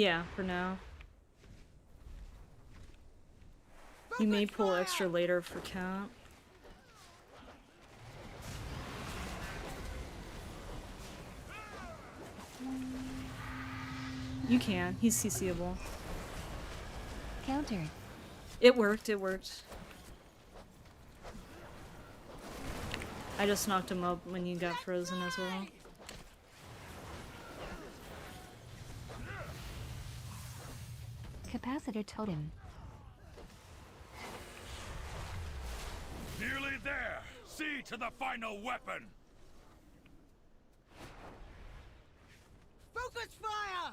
Yeah, for now. You may pull extra later for count. You can. He's CC'able. Countered. It worked, it worked. I just knocked him up when you got frozen as well. Capacitor totem. Nearly there! See to the final weapon! Focus fire!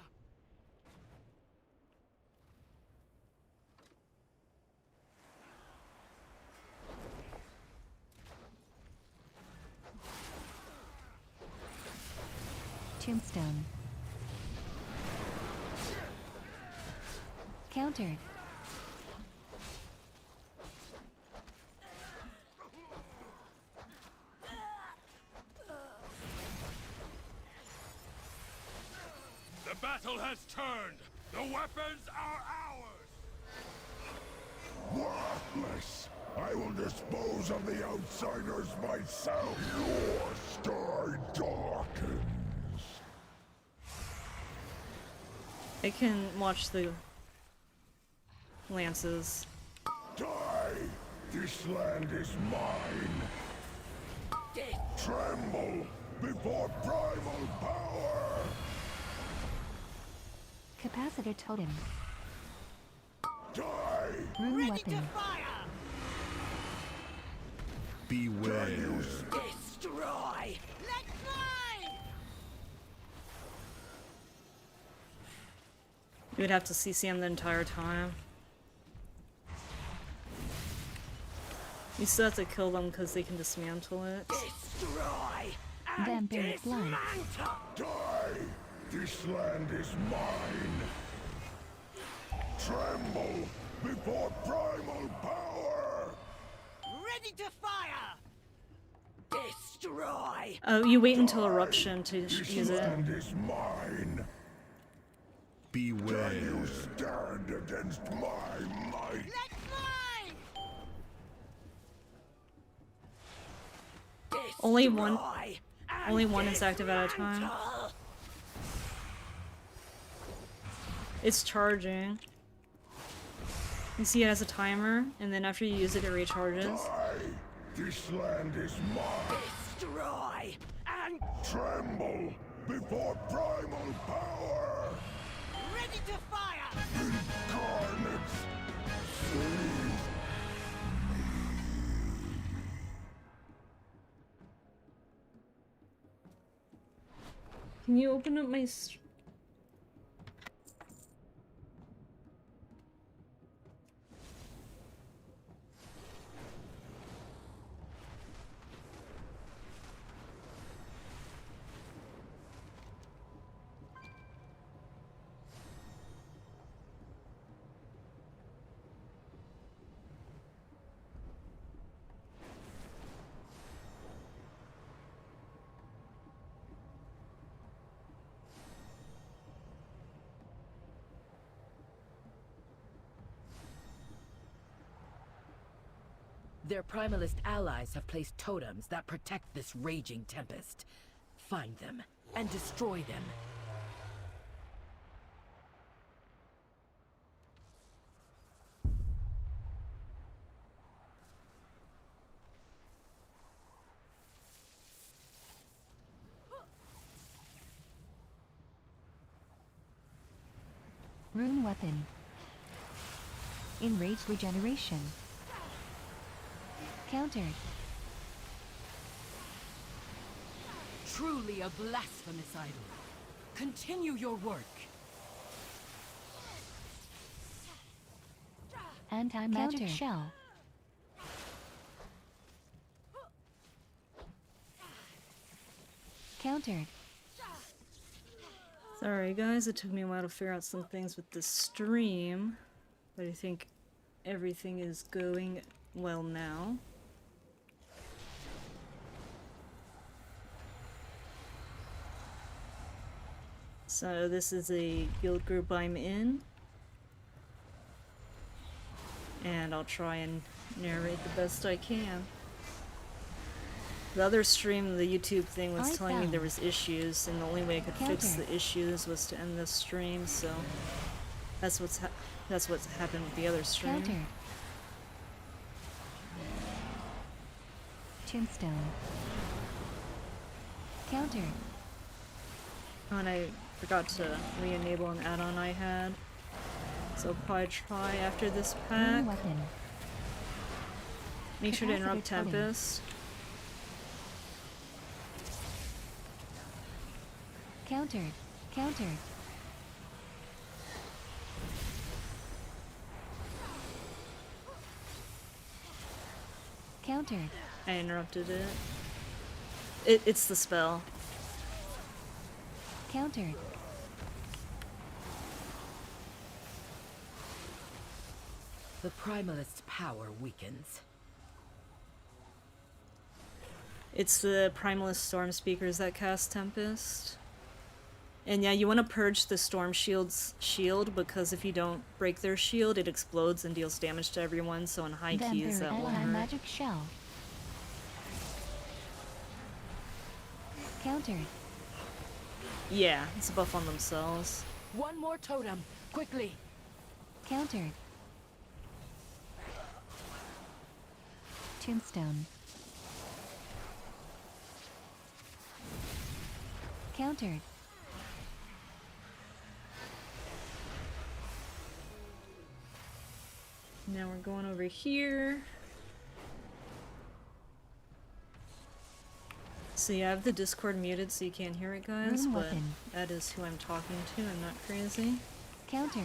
Tombstone. Countered. The battle has turned! The weapons are ours! Worthless! I will dispose of the outsiders myself! Your star darkens! I can watch the lances. Die! This land is mine! Tremble before primal power! Capacitor totem. Die! Rune Ready weapon. to fire! Beware. Destroy! Let's fly! You would have to CC him the entire time. You still have to kill them because they can dismantle it. Destroy! And Vampiric blood. dismantle! Die! This land is mine! Tremble before primal power! Ready to fire! Destroy! Oh, you wait until eruption to This use it. land is mine! Beware. Can you stand against my might? Let's fly! Only one- Destroy and Only one is active at a time. dismantle! It's charging. You see it has a timer, and then after you use it, it recharges. Die! This land is mine! Destroy and Tremble before primal power! ready to fire! Incarnates! Save! Can you open up my Their primalist allies have placed totems that protect this raging tempest. Find them and destroy them. Rune weapon. Enraged regeneration. Countered. Truly a blasphemous idol. Continue your work. Anti-magic shell. Countered. Sorry guys, it took me a while to figure out some things with the stream, but I think everything is going well now. So this is a guild group I'm in. And I'll try and narrate the best I can. The other stream, the YouTube thing, was telling me there was issues, and the only way I could fix the issues was to end this stream, so that's what's happened with the other stream. Counter. Tombstone. Counter. Oh, and I forgot to re-enable an add-on I had, so I'll probably try after this pack. Weapon. Make sure to interrupt Capacitor cutting. Tempest. Countered. Countered. Countered. I interrupted it. It's the spell. Countered. The Primalist's power weakens. It's the Primalist Storm Speakers that cast Tempest. And yeah, you want to purge the Storm Shield's shield, because if you don't break their shield, it explodes and deals damage to everyone, so in high keys that won't hurt. Magic shell. Countered. Yeah, it's a buff on themselves. One more totem, quickly. Countered. Tombstone. Countered. Now we're going over here. So yeah, I have the Discord muted so you can't hear it, guys, Rune but weapon. that is who I'm talking to, I'm not crazy. Countered.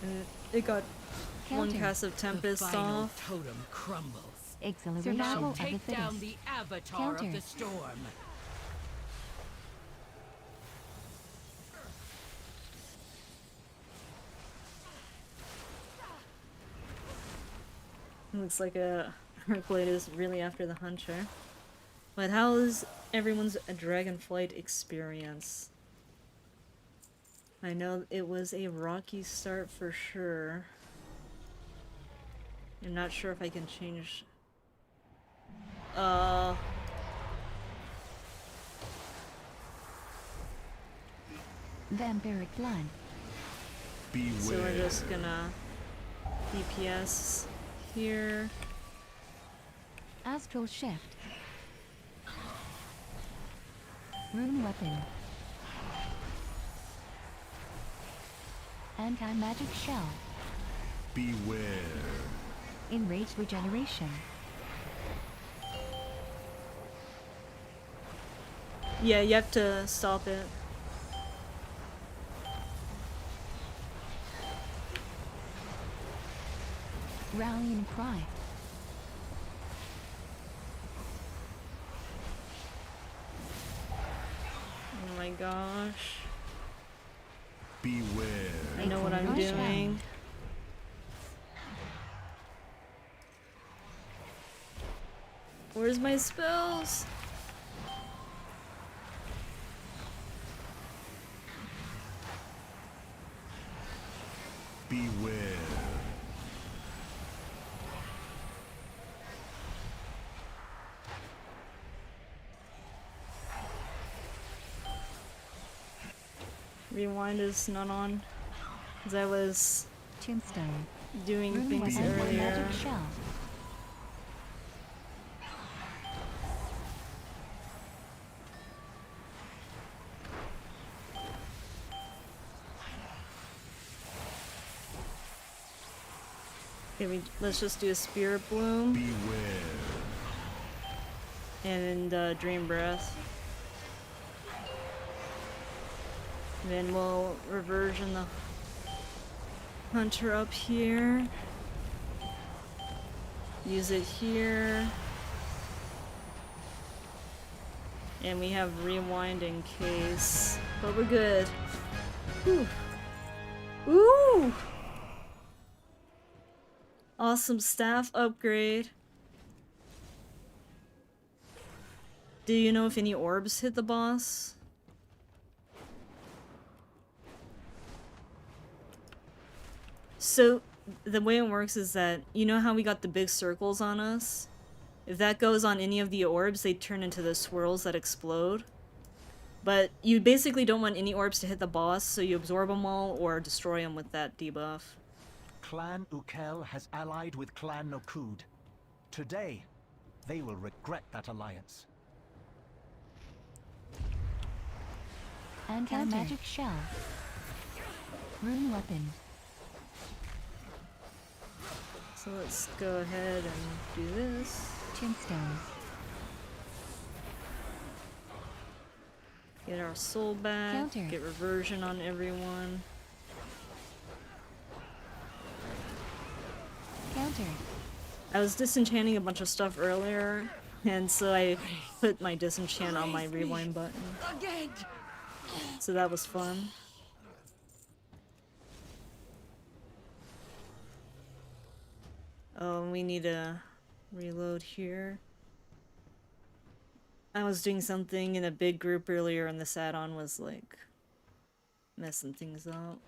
And it got one Counter. cast of Tempest The final off. totem crumbles. Exhilaration Now of the take down fittest. the avatar Counter. of the storm. Looks like a Hercules is really after the hunter. But how is everyone's Dragonflight experience? I know it was a rocky start for sure. I'm not sure if I can change. Vampiric blood. Beware. So we're just gonna DPS here. Astral shift. Rune weapon. Anti-magic shell. Beware. Enraged regeneration. Yeah, you have to stop it. Rallying cry. Oh my gosh. Beware. I know what I'm Rush down. doing. Where's my spells? Beware. Rewind is not on. Because I was Tombstone. doing Rune things weapon. earlier. Magic shell. Okay, let's just do a Spirit Bloom Beware. and Dream Breath. Then we'll reversion the Hunter up here. Use it here. And we have Rewind in case. But we're good. Whew. Ooh! Awesome staff upgrade. Do you know if any orbs hit the boss? So, the way it works is that, you know how we got the big circles on us? If that goes on any of the orbs, they turn into the swirls that explode. But you basically don't want any orbs to hit the boss, so you absorb them all or destroy them with that debuff. Clan Ukel has allied with Clan Nokud. Today, they will regret that alliance. And a magic shell. Rune weapon. So let's go ahead and do this. Tombstone. Get our soul back. Counter. Get reversion on everyone. Counter. I was disenchanting a bunch of stuff earlier, and so I put my disenchant on my rewind button. Again. So that was fun. Oh, we need to reload here. I was doing something in a big group earlier and this add-on was like messing things up.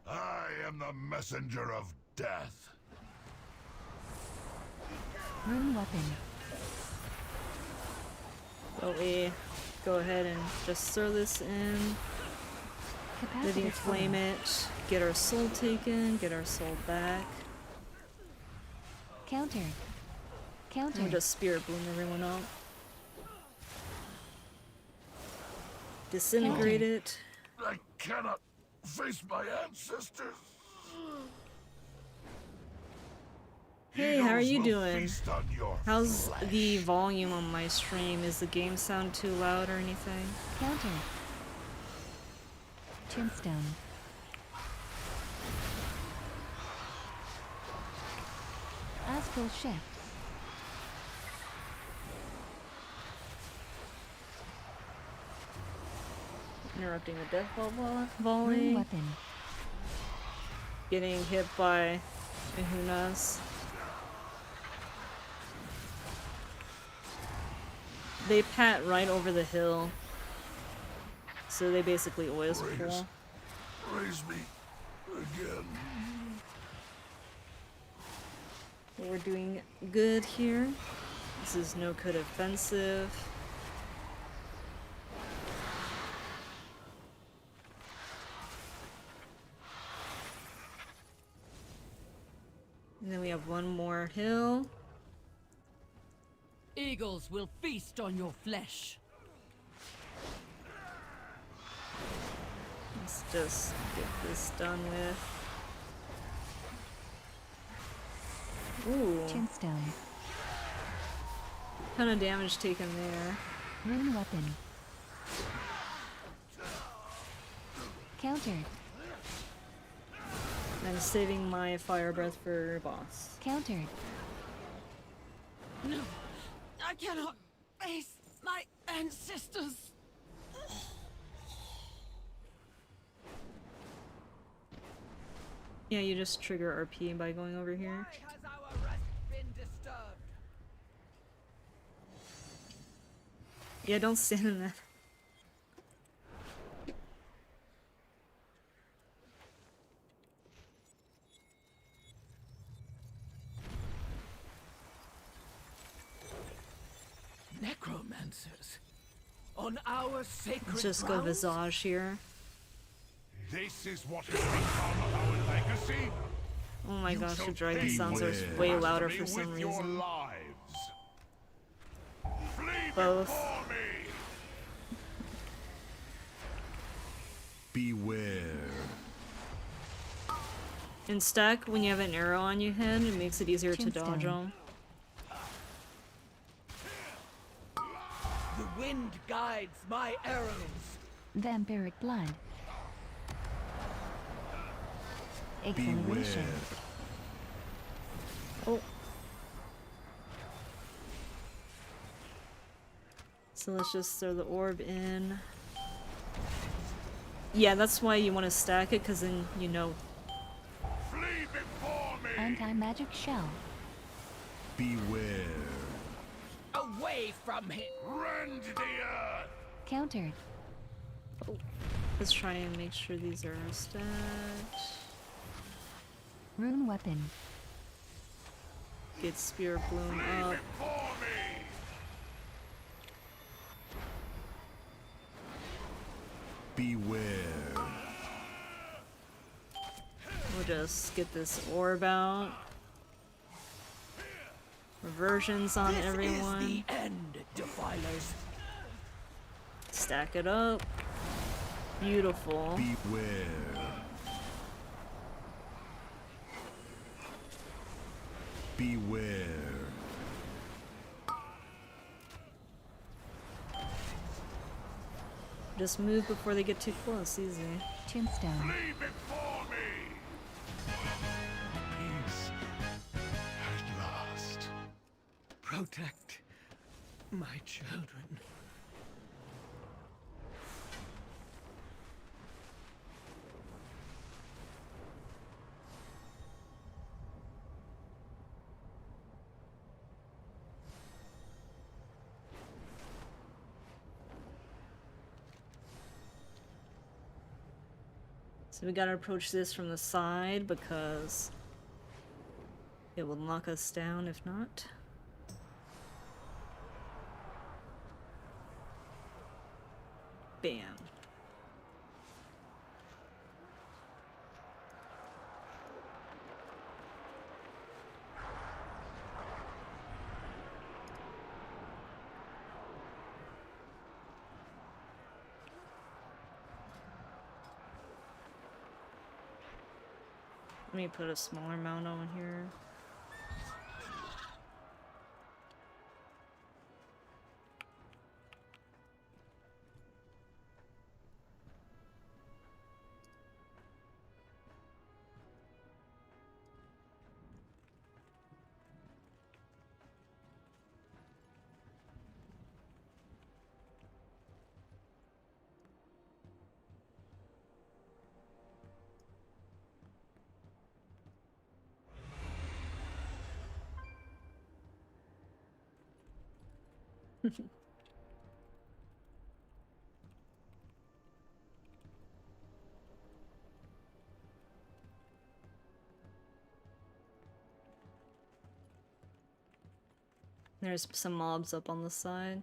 I am the messenger of death. Rune weapon. So we go ahead and just throw this in. Living Capacitor flame full. it. Get our soul taken. Get our soul back. Counter. Counter. We'll just spirit bloom everyone up. Disintegrate it. I cannot face my ancestors. Hey, how are you Eagles will doing? feast on your How's flesh. the volume on my stream? Is the game sound too loud or anything? Counter. Tombstone. Astral shift. Interrupting the death ball Rune volley. weapon. Getting hit by Hyenas. They pat right over the hill. So they basically always pull. Raise me again. We're doing good here. This is no code offensive. And then we have one more hill. Eagles will feast on your flesh. Let's just get this done with. Ooh, Tombstone. ton of damage taken there. Rune weapon. Counter. I'm saving my fire breath for boss. Counter. No, I cannot face my ancestors. Yeah, you just trigger RP by going over here. Why has our rest been disturbed? Yeah, don't stand in that. Necromancers. On our sacred Let's just go grounds? Visage here. This is what has become our legacy. Oh my gosh, the shall dragon pay sounds for are this way louder blasphemy for some with your reason. lives. Flee Both. before me. Beware. In stack, when you have an arrow on your head, it makes it easier to dodge Tombstone. them. The wind guides my arrows. Vampiric blood. Exhilaration. Beware. Oh. So let's just throw the orb in. Yeah, that's why you want to stack it, because then you know. Flee before Anti-magic shell. Beware. Away from him! Rend the earth! Countered. Let's try and make sure these are stacked. Rune weapon. Get Spear Bloom Flee up. before me! Beware. We'll just get this orb out. Reversions on This everyone. is the end, Defilers. Stack it up. Beautiful. Beware. Beware. Just move before they get too close. Easy. Tombstone. Flee before me! Peace. At last. Protect my children. So we gotta approach this from the side because it will knock us down if not. Bam. Let me put a smaller mount on here. There's some mobs up on the side.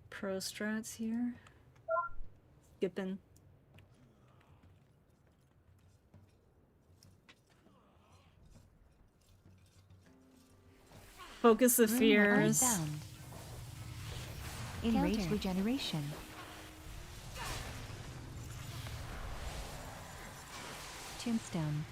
Pro strats here. Skipping. Focus of Rune weapon fears. found. Enraged regeneration. Tombstone.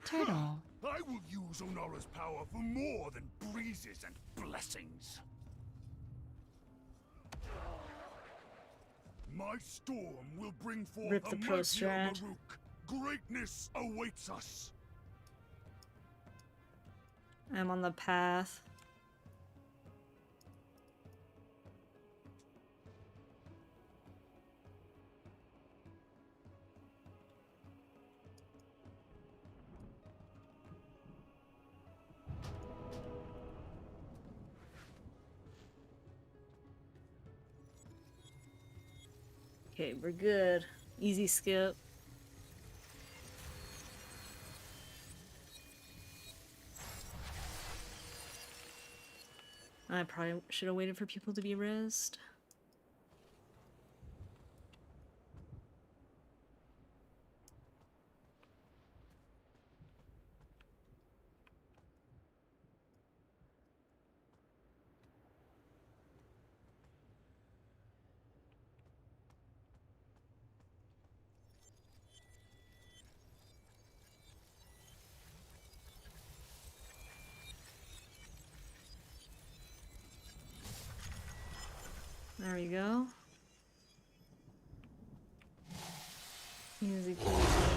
Turtle. I will use Onora's power for more than breezes and blessings. My storm will bring forth Rip the a pro mightier strat. Maruk. Greatness awaits us. I'm on the path. Okay, we're good. Easy skip. I probably should have waited for people to be rezzed. There we go. Easy peasy.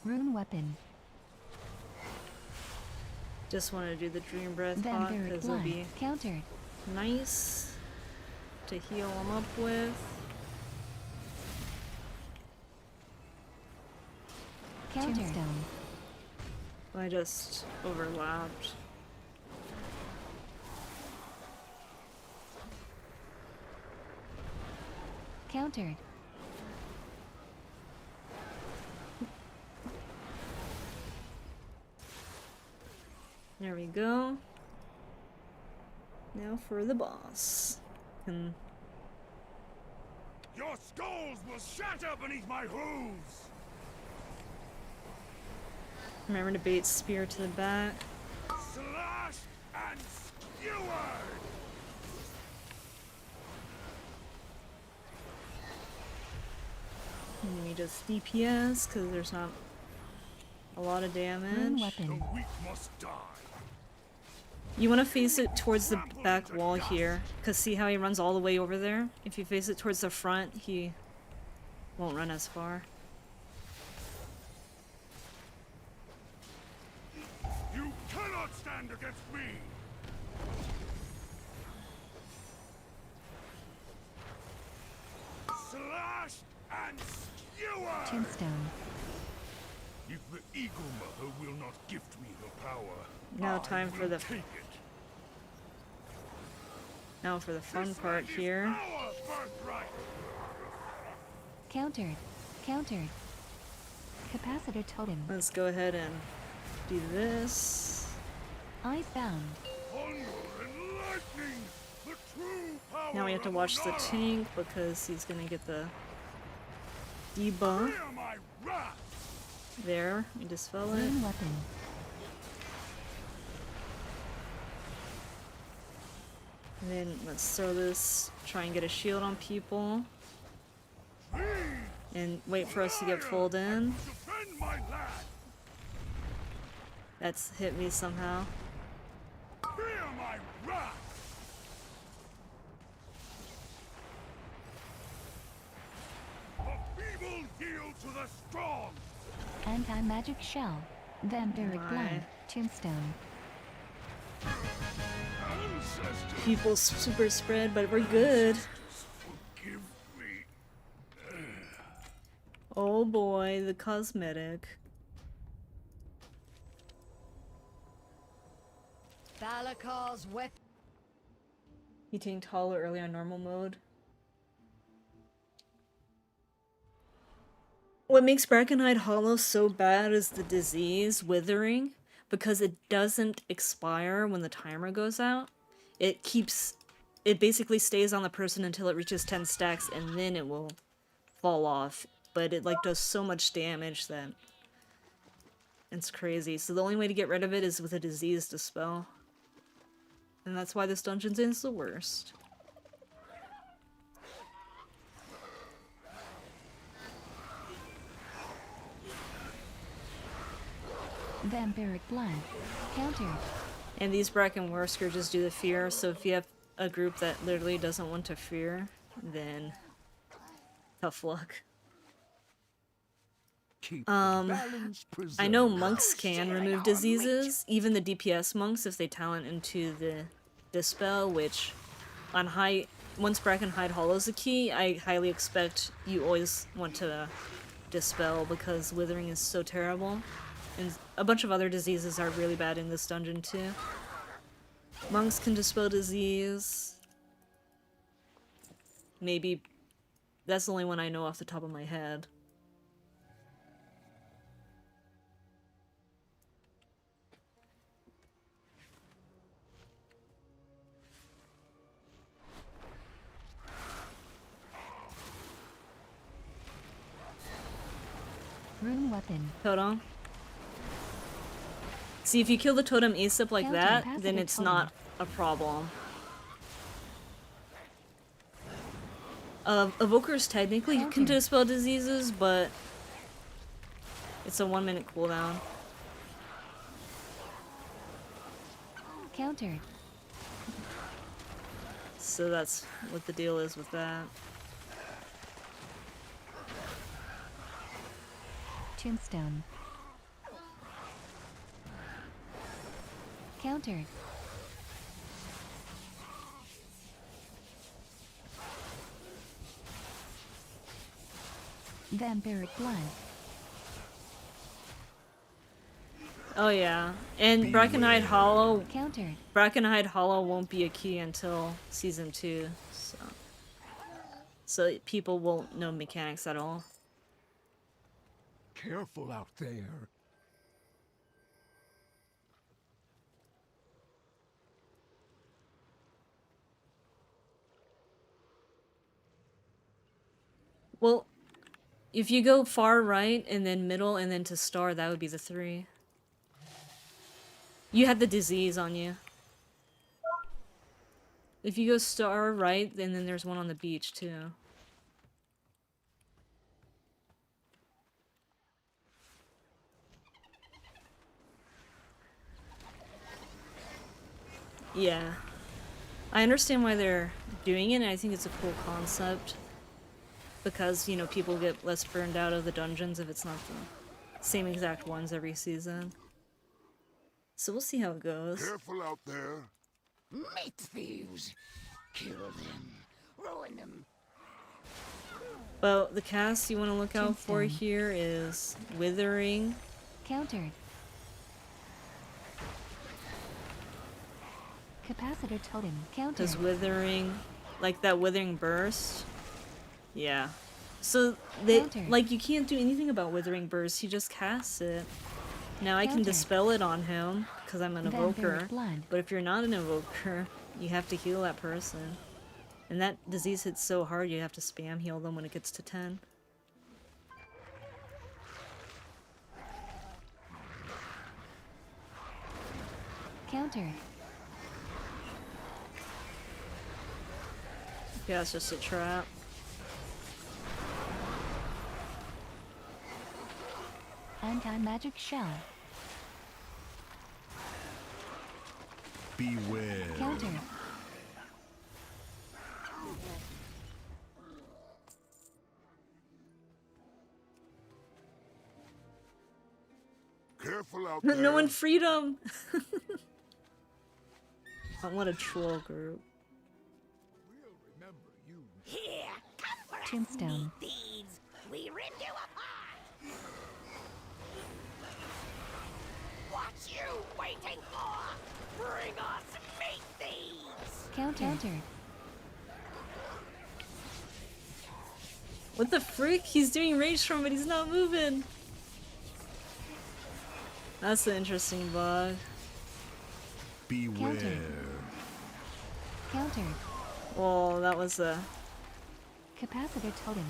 Rune weapon. Just want to do the Dream Breath pot Vampiric because it'll blood. be Countered. nice to heal him up with. Tombstone. I just overlapped. Countered. There we go. Now for the boss. And Your skulls will shatter beneath my hooves! remember to bait spear to the back. Slashed and skewered! And then we just DPS because there's not a lot of Rune damage. The weapon. weak must die. You want to face it towards the back wall here, because see how he runs all the way over there? If you face it towards the front, he won't run as far. You cannot stand against me! Slashed and skewered! Tombstone. If the Eagle Mother will not gift me her power, Now I time for will the take it. now for the fun This part land is here. our birthright. Countered. Countered. Capacitor totem. Let's go ahead and do this. Icebound. Thunder and lightning, the true power Now we have to of watch the Nara. tank because he's gonna get the debuff. Fear my wrath. There, we dispel it. Rune weapon. And then let's throw this, try and get a shield on people. And wait for us to get pulled in. Defend my land. That's hit me somehow. Fear my wrath. The feeble yield to the strong. Anti-magic shell. Vampiric My. blood. Tombstone. Ancestors, People super spread, but we're good. forgive me. Oh boy, the cosmetic. Thalakar's weapon. He tanked Hollow early on normal mode. What makes Brackenhide Hollow so bad is the disease, Withering, because it doesn't expire when the timer goes out. It basically stays on the person until it reaches 10 stacks and then it will fall off. But it like does so much damage that it's crazy. So the only way to get rid of it is with a disease dispel. And that's why this dungeon is the worst. Vampiric blood. Countered. And these Bracken War Scourges do the fear, so if you have a group that literally doesn't want to fear, then tough luck. Keep I know monks can remove diseases, even the DPS monks if they talent into the Dispel, which on once Brackenhide Hollow's a key, I highly expect you always want to Dispel because Withering is so terrible. And a bunch of other diseases are really bad in this dungeon too. Monks can Dispel disease. Maybe that's the only one I know off the top of my head. Rune weapon. Totem. See, if you kill the totem ASAP like Counter, that, passive then it's totem. not a problem. Evokers technically can Counter. dispel diseases, but it's a 1-minute cooldown. Countered. So that's what the deal is with that. Tombstone. Countered. Vampiric blood. Oh yeah, and Brackenhide Hollow. Countered. Brackenhide Hollow won't be a key until season 2, so people won't know mechanics at all. Careful out there. Well, if you go far right and then middle and then to star, that would be the 3. You had the disease on you. If you go star right, and then there's one on the beach too. Yeah. I understand why they're doing it, and I think it's a cool concept. Because, you know, people get less burned out of the dungeons if it's not the same exact ones every season. So we'll see how it goes. Careful out there. Meat thieves! Kill them. Ruin them. Well, the cast you want to look out for Tombstone. here is Withering. Countered. Capacitor totem. Countered. Because Withering, like that Withering Burst. Yeah. So, they, Counter. like, you can't do anything about Withering Burst, he just casts it. Now I can Counter. dispel it on him, because I'm an evoker. Vampiric blood. But if you're not an evoker, you have to heal that person. And that disease hits so hard, you have to spam heal them when it gets to 10. Countered. Yeah, it's just a trap. Anti-magic shell. Beware. Countered. Careful out there. No one freedom! What a troll group. Here, come for us, Tombstone. meat thieves! We rip you apart! What you waiting for? Bring us meat thieves! Countered. What the frick? He's doing rage storm, but he's not moving. That's the interesting bug. Beware. Countered. Well, that was a... Capacitor totem.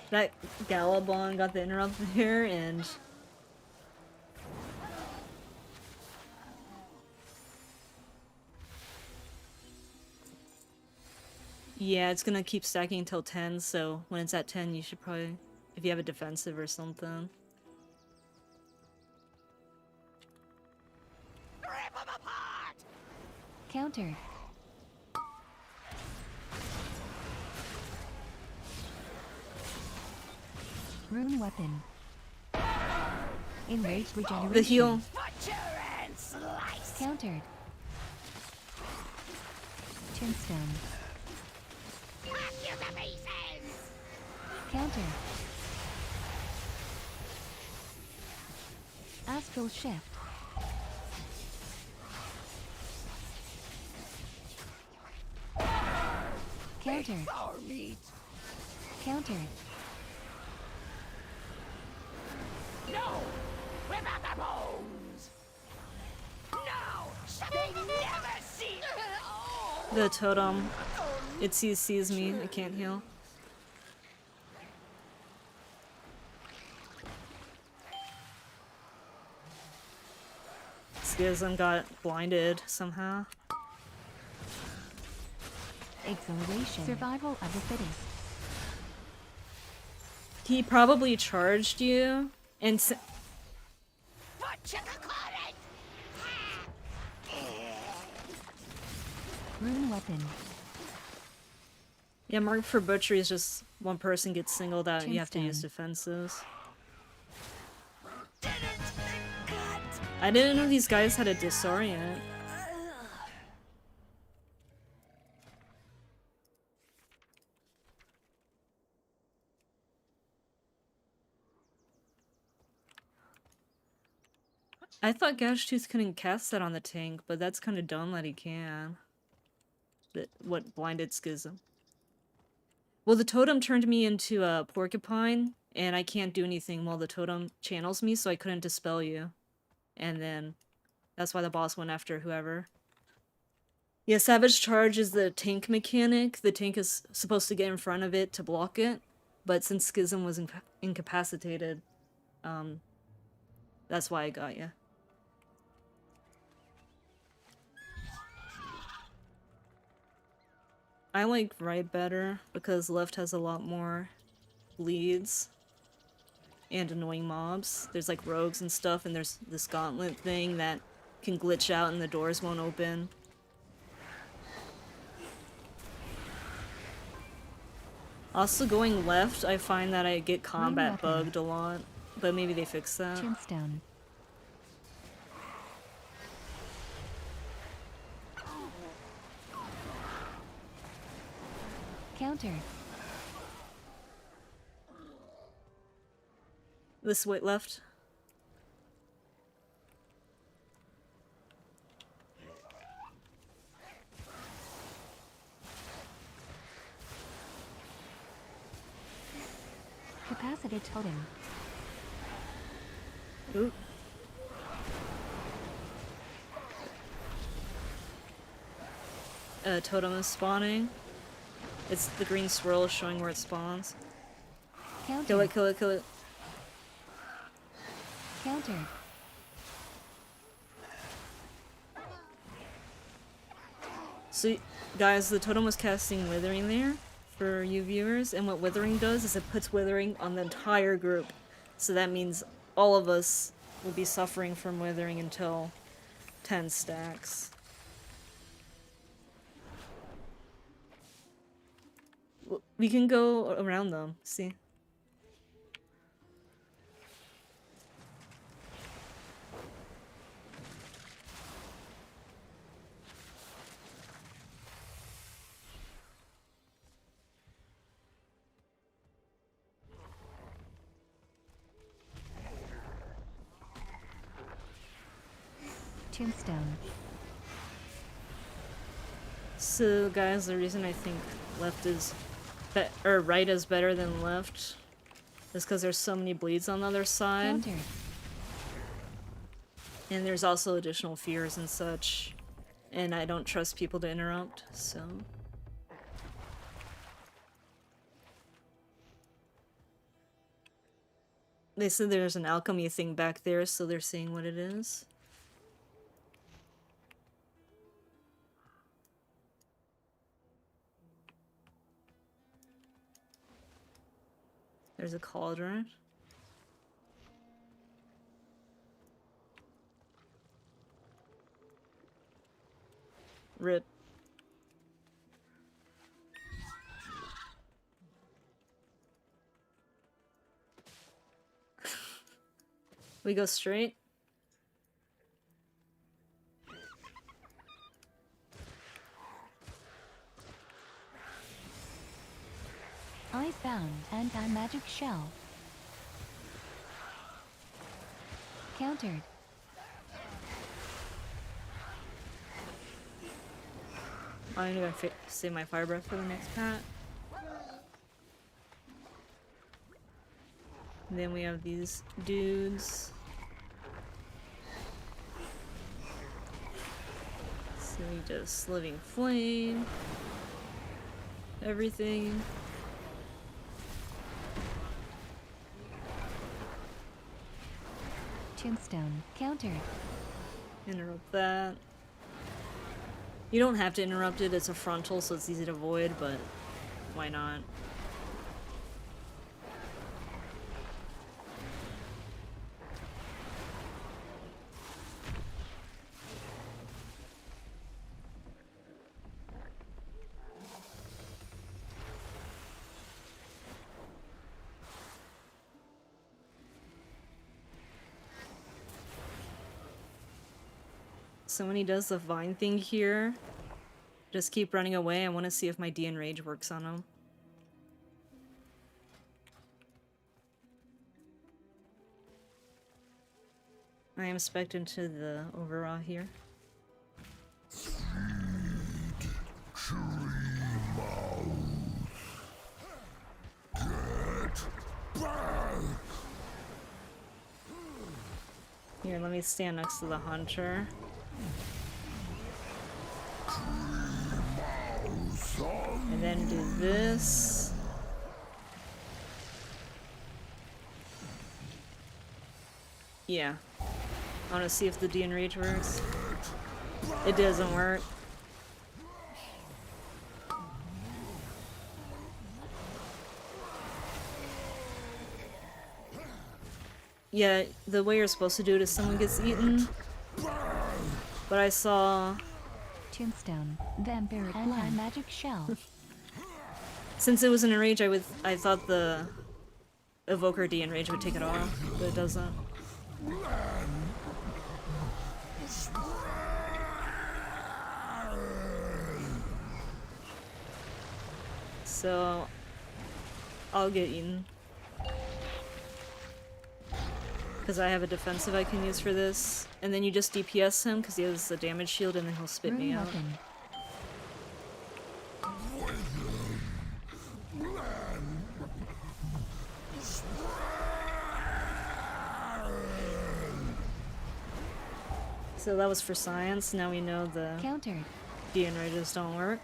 That Galabon got the interrupt there, and... Yeah, it's gonna keep stacking until 10, so when it's at 10, you should probably... If you have a defensive or something. Rip them apart! Countered. Rune weapon. Enraged regeneration. The heal. Butcher and slice! Countered. Tombstone. Hack you to pieces! Counter. Astral shift. Counter. Our meat! Counter. No! Whip out the bones! No! They never see! The totem. It sees me. I can't heal. Schism got blinded somehow. Exhilaration. Survival of the fittest. He probably charged you, and Rune weapon. yeah, marked for butchery is just one person gets singled out. You have to use Tombstone. defenses. I didn't know these guys had a disorient. I thought Gashtooth couldn't cast that on the tank, but that's kind of dumb that he can. What blinded Schism? Well, the totem turned me into a porcupine, and I can't do anything while the totem channels me, so I couldn't dispel you. And then that's why the boss went after whoever. Yeah, Savage Charge is the tank mechanic. The tank is supposed to get in front of it to block it, but since Schism was incapacitated, that's why I got you. I like right better because left has a lot more bleeds and annoying mobs. There's like rogues and stuff, and there's this Gauntlet thing that can glitch out and the doors won't open. Also, going left, I find that I get combat bugged a lot, but maybe they fixed that. Tombstone. Counter. This way, left. Capacited totem. Oop. Totem is spawning. It's the green swirl showing where it spawns. Counter. Kill it, kill it, kill it. Counter. So, guys, the totem was casting Withering there for you viewers, and what Withering does is it puts Withering on the entire group. So that means all of us will be suffering from Withering until 10 stacks. We can go around them, see? Tombstone. So, guys, the reason I think left is or right is better than left is because there's so many bleeds on the other side. Counter. And there's also additional fears and such. And I don't trust people to interrupt, so... They said there's an alchemy thing back there, so they're seeing what it is. There's a cauldron. Rip. We go straight. Icebound. Anti-magic shell. Countered. I'm gonna save my fire breath for the next pat. And then we have these dudes. So we just living flame. Everything. Tombstone. Countered. Interrupt that. You don't have to interrupt it, it's a frontal, so it's easy to avoid, but why not? So when he does the vine thing here, just keep running away. I want to see if my D Enrage works on him. I am spec'd into the overraw here. Here, let me stand next to the hunter. And then do this. Yeah. I want to see if the D Enrage works. It doesn't work. Yeah, the way you're supposed to do it is someone gets eaten. But I saw... Tombstone. Vampiric Anti-magic shell. Since it was an enrage, I thought the Evoker D Enrage would take it off, but it doesn't. So I'll get eaten. Because I have a defensive I can use for this. And then you just DPS him because he has a damage shield and then he'll spit me out. Weapon. So that was for science. Now we know the Countered. D Enrages don't work.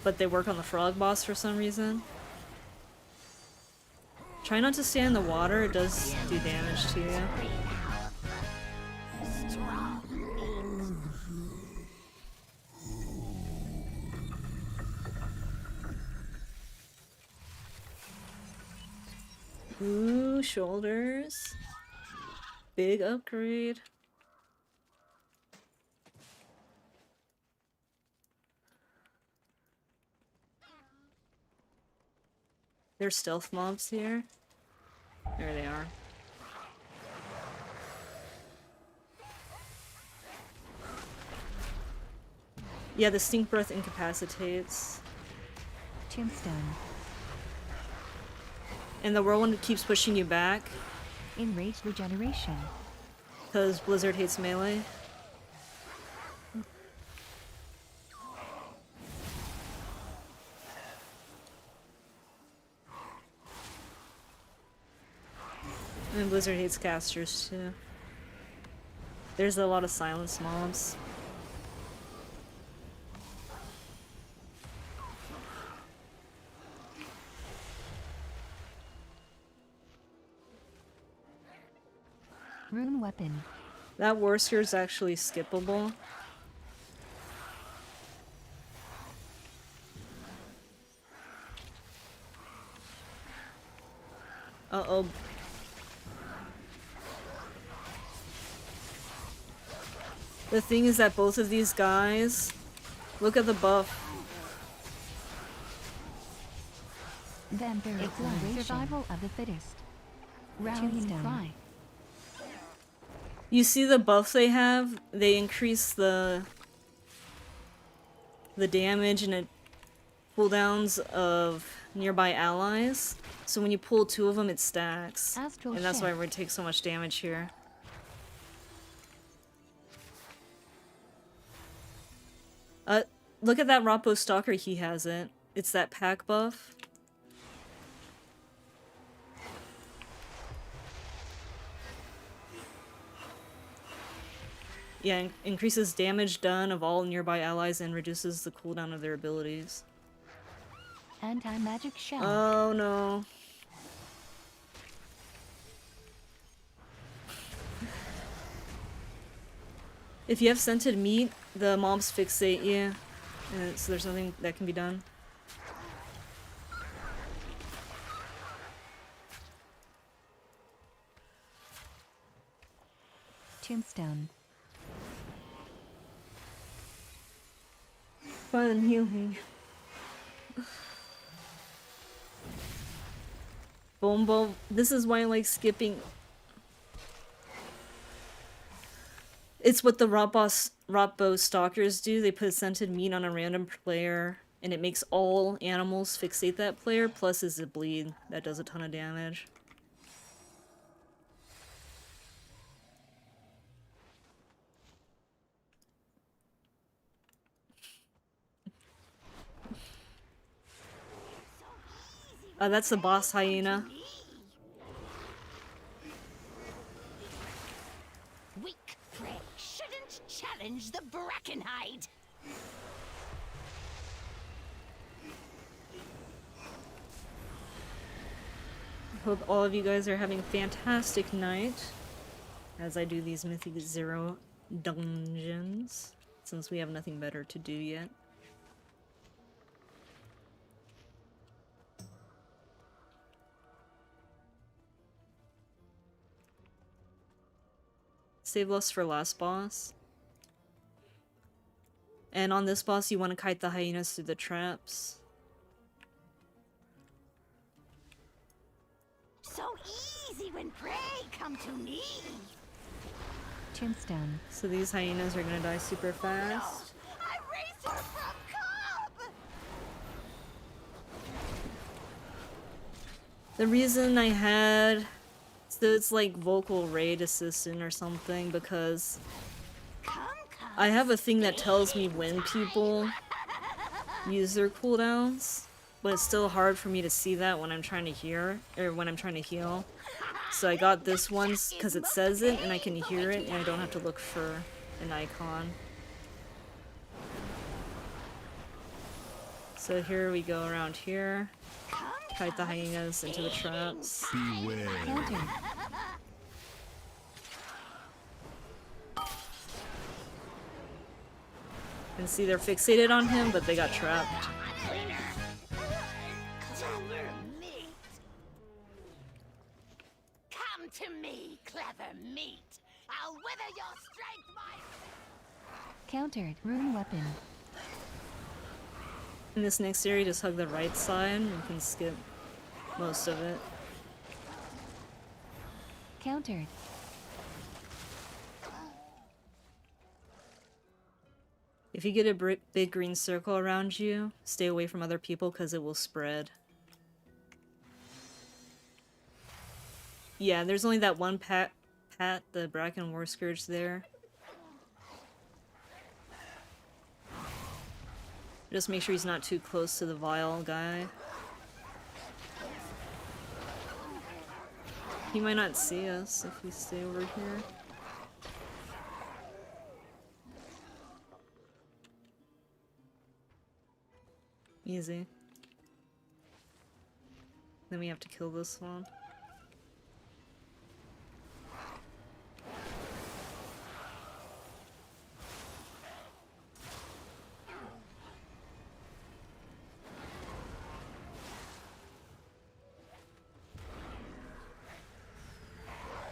But they work on the frog boss for some reason. Try not to stay in the water, it does do damage to you. Ooh, shoulders. Big upgrade. There's stealth mobs here. There they are. Yeah, the stink breath incapacitates. Tombstone. And the whirlwind keeps pushing you back. Enraged regeneration. Because Blizzard hates melee. And Blizzard hates casters too. There's a lot of silence mobs. Rune weapon. That Warseer is actually skippable. Uh-oh. The thing is that both of these guys, look at the buff. Vampiric survival of the fittest. Tombstone. Cry. You see the buff they have? They increase the damage and it cooldowns of nearby allies. So when you pull two of them, it stacks. Astral And that's why shift. we take so much damage here. Look at that Rappo Stalker, he has it. It's that pack buff. Yeah, increases damage done of all nearby allies and reduces the cooldown of their abilities. Anti-magic shell. Oh no. If you have scented meat, the mobs fixate you, and so there's nothing that can be done. Tombstone. Fun healing. Bombo. This is why I like skipping. It's what the Rotbow stalkers do. They put scented meat on a random player, and it makes all animals fixate that player, plus is a bleed. That does a ton of damage. That's the boss hyena. Weak prey shouldn't challenge the Brackenhide. Hope all of you guys are having a fantastic night as I do these Mythic 0 dungeons, since we have nothing better to do yet. Save us for last boss. And on this boss, you want to kite the hyenas through the traps. So easy when prey come to me. Tombstone. So these hyenas are gonna die super fast. I raised her from cub. The reason I had... So it's like vocal raid assistant or something, because I have a thing that tells me when people use their cooldowns, but it's still hard for me to see that when I'm trying to hear, or when I'm trying to heal. So I got this one because it says it and I can hear it and I don't have to look for an icon. So here we go around here. Kite the hyenas into the traps. Beware. Counter. And see, they're fixated on him, but they got trapped. Clever meat. Come to me, clever meat. I'll wither your strength, my... Countered. Rune weapon. In this next area, just hug the right side. You can skip most of it. Countered. If you get a big green circle around you, stay away from other people because it will spread. Yeah, there's only that one Pat, the Bracken War Scourge there. Just make sure he's not too close to the Vile guy. He might not see us if we stay over here. Easy. Then we have to kill this one.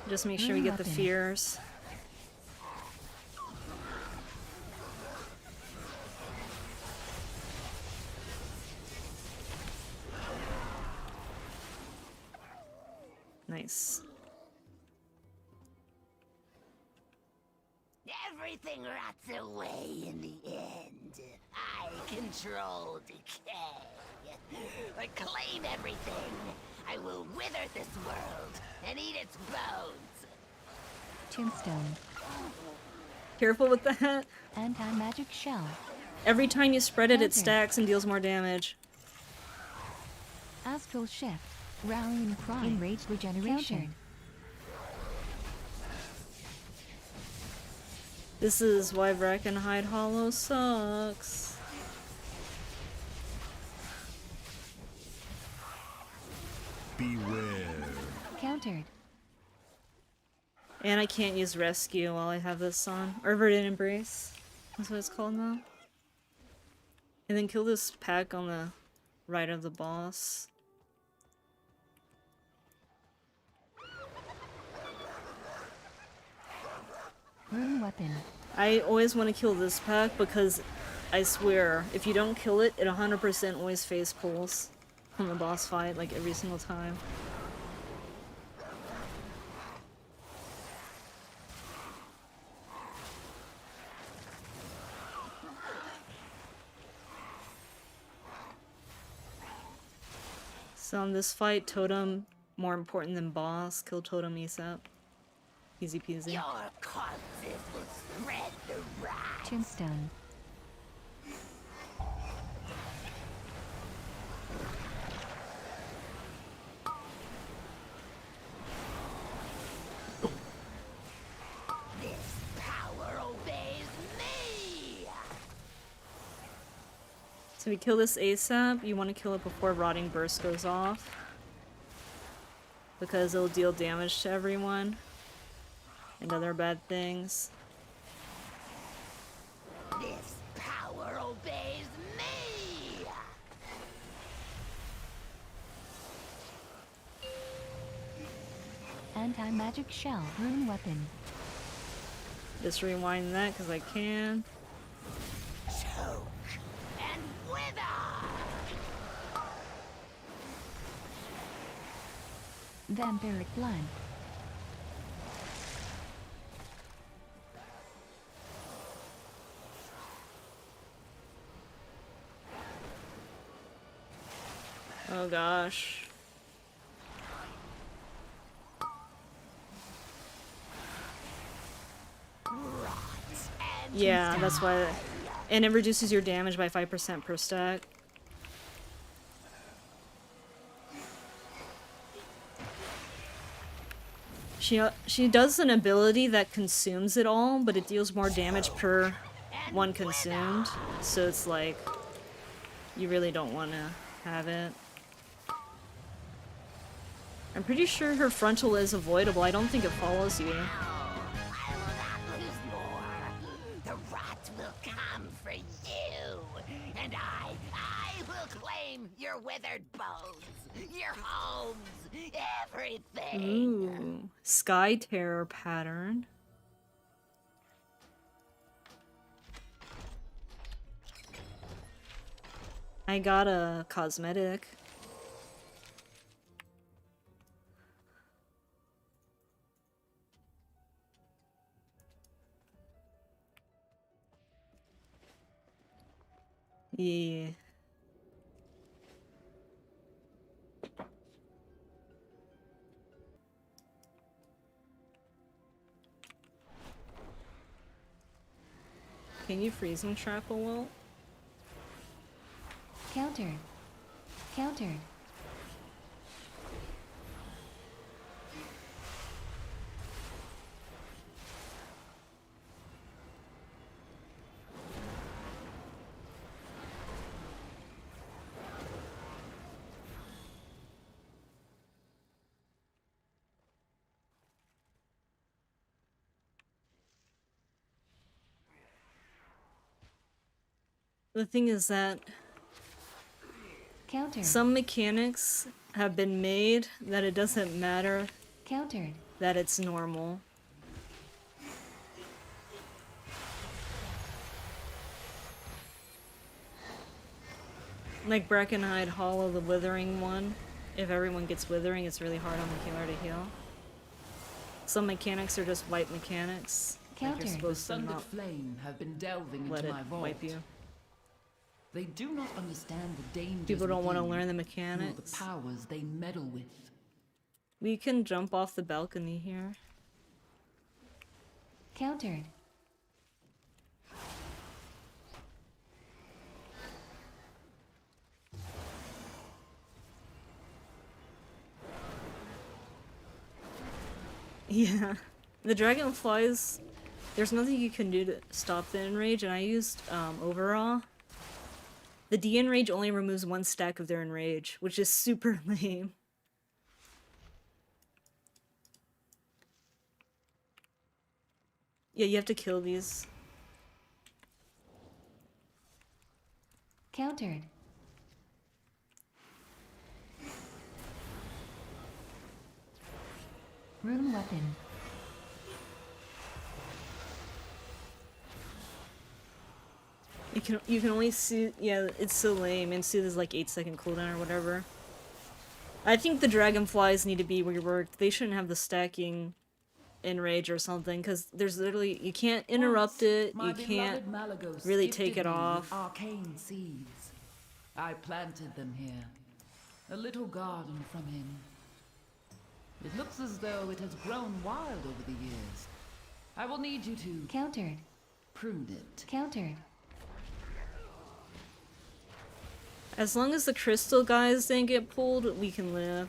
Just make sure we get the fears. Nice. Everything rots away in the end. I control decay. I claim everything. I will wither this world and eat its bones. Tombstone. Careful with that. Anti-magic shell. Every time you spread it, it Okay. stacks and deals more damage. Astral shift. Rallying cry. Enraged regeneration. Countered. This is why Brackenhide Hollow sucks. Beware. Countered. And I can't use rescue while I have this on. Or Verdant Embrace. That's what it's called now. And then kill this pack on the right of the boss. Rune weapon. I always want to kill this pack because I swear, if you don't kill it, it 100% always face pulls from the boss fight, like every single time. So in this fight, Totem more important than boss. Kill Totem ASAP. Easy peasy. Your corpses will spread the rot. Tombstone. This power obeys me. So we kill this ASAP. You want to kill it before Rotting Burst goes off. Because it'll deal damage to everyone. And other bad things. This power obeys me. Anti-magic shell. Rune weapon. Just rewind that because I can. Choke and wither. Vampiric blood. Oh gosh. Yeah, that's why. And it reduces your damage by 5% per stack. She does an ability that consumes it all, but it deals more damage per one consumed. So it's like, you really don't want to have it. I'm pretty sure her frontal is avoidable. I don't think it follows you. I will not lose more. The rot will come for you, and I will claim your withered bones, your homes, everything. Ooh, Sky Terror pattern. I got a cosmetic. Yeah. Can you freezing trap a Wilt? Countered. Countered. The thing is that Countered. some mechanics have been made that it doesn't matter Countered. that it's normal. Like Brackenhide Hollow, the Withering one. If everyone gets Withering, it's really hard on the healer to heal. Some mechanics are just wipe mechanics. Like Counter. you're The supposed to Sundered not Flame have been delving let into it my vault. wipe you. They do not understand the dangers People don't want to within, learn the nor mechanics. the powers they meddle with. We can jump off the balcony here. Countered. Yeah. The dragonflies, there's nothing you can do to stop the enrage, and I used Overawe. The de-enrage only removes one stack of their enrage, which is super lame. Yeah, you have to kill these. Countered. Rune weapon. You can only see, yeah, it's so lame, and see there's like 8-second cooldown or whatever. I think the dragonflies need to be reworked. They shouldn't have the stacking enrage or something, because there's literally, you can't interrupt it, you can't really take it off. Arcane seeds. I planted them here. A little garden from him. It looks as though it has grown wild over the years. I will need you to Countered. prune it. Countered. As long as the crystal guys didn't get pulled, we can live.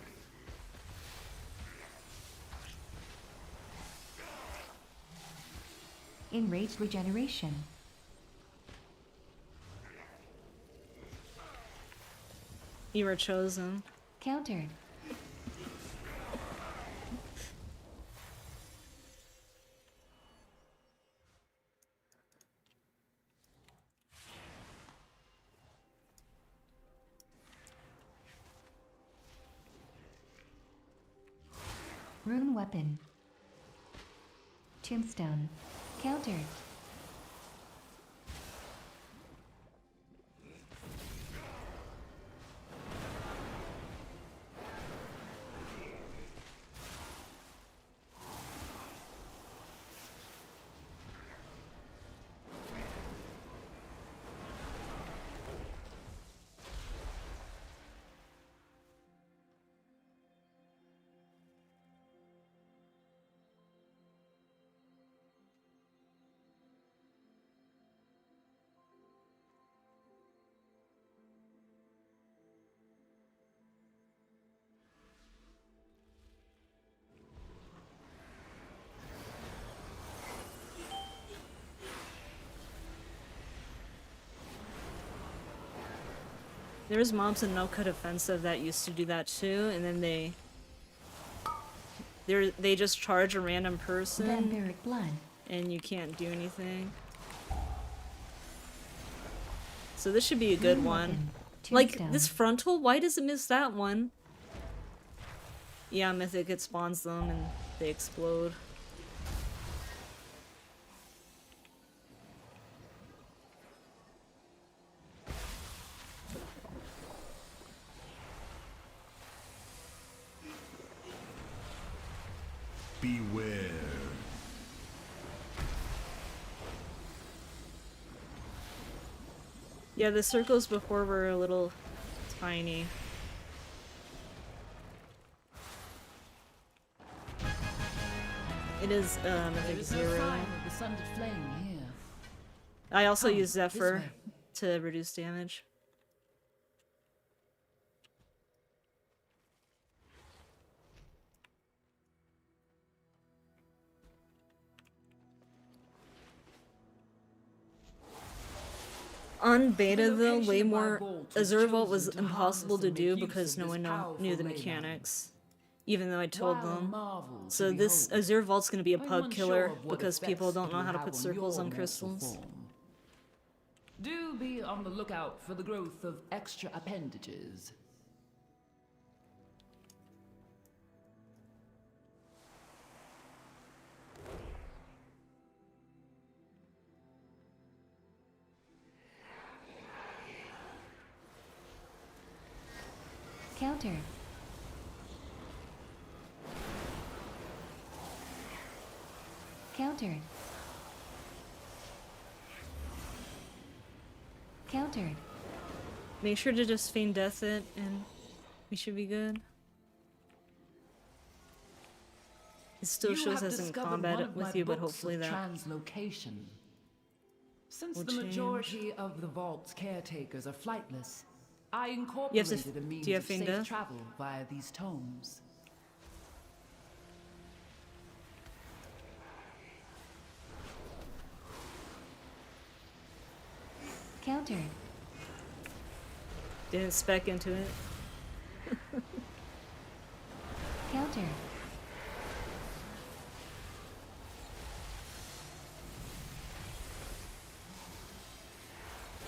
Enraged regeneration. You were chosen. Countered. Rune weapon. Tombstone. Countered. There's mobs in No Cut Offensive that used to do that too, and then they just charge a random person, Vampiric blood. and you can't do anything. So this should be a good Rune one. weapon. Like, Tombstone. this frontal, why does it miss that one? Yeah, Mythic, it spawns them and they explode. Beware. Yeah, the circles before were a little tiny. It is There Mythic is no 0. sign of the sundered flame here. I also Come, use this Zephyr way. to reduce damage. On beta The though, location way of my more vault was Azure Vault was chosen to impossible harness to and do make use because of no this one knew powerful the leyline. mechanics. Even though I told Wild them. marvel to So this behold. Azure Vault's gonna be a I'm pug unsure killer of what because people effects don't it know will how to have put on circles your on mortal crystals. form. Do be on the lookout for the growth of extra appendages. Countered. Countered. Countered. Make sure to just feign death it and we should be good. It still You shows have us in discovered combat one of with my you, but books hopefully of that translocation. Since will the change. majority of the vault's caretakers are flightless, I You have incorporated to- a means do you have of feign safe death? travel via these tomes. Countered. didn't spec into it. Countered.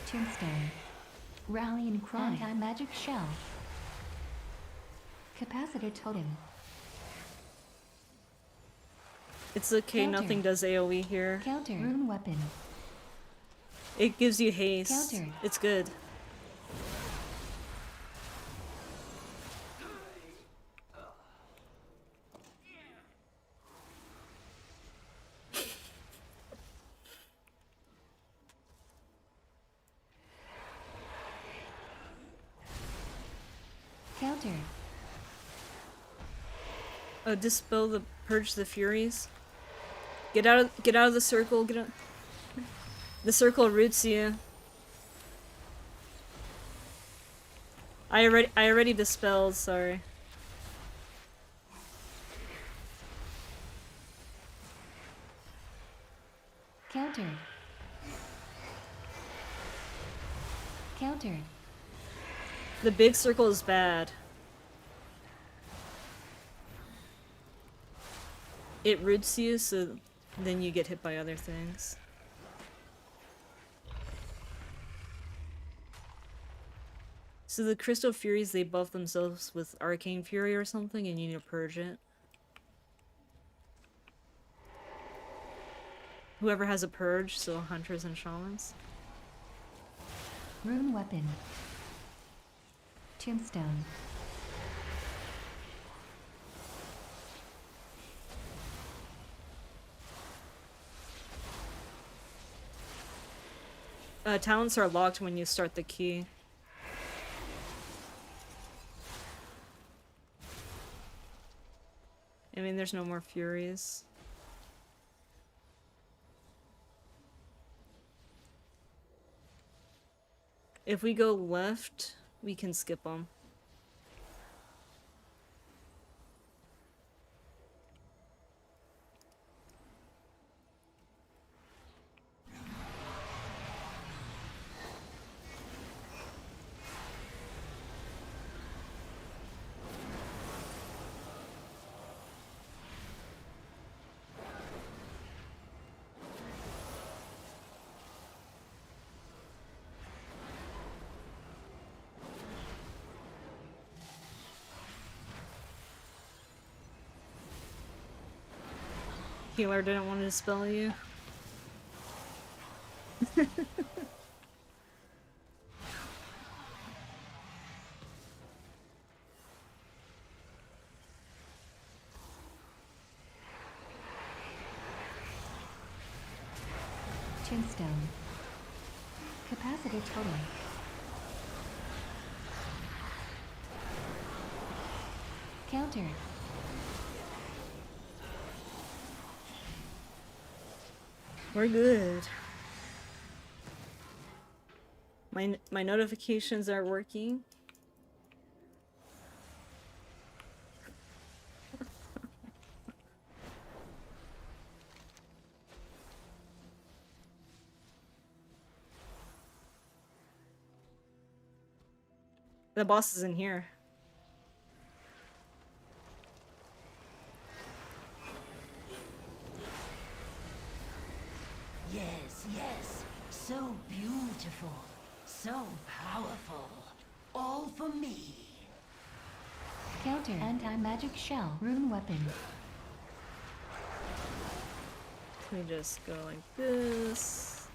Tombstone. Rallying cry. Anti-magic shell. Capacitor totem. It's okay, Counter. nothing does AoE here. Counter. Rune weapon. It gives you haste. Counter. It's good. Counter. Oh, dispel the purge the furies. Get out of the circle. Get out. The circle roots you. I already dispelled. Sorry. Counter. Countered. The big circle is bad. It roots you, so then you get hit by other things. So the Crystal Furies, they buff themselves with Arcane Fury or something, and you need to purge it. Whoever has a purge, so hunters and shamans. Rune weapon. Tombstone. Talents are locked when you start the key. I mean, there's no more Furies. If we go left, we can skip them. Healer didn't want to dispel you. Tombstone. Capacitor totem. Counter. We're good. My notifications are working. The boss is in here. Yes, yes. So beautiful. So powerful. All for me. Counter. Anti-magic shell. Rune weapon. We just go like this.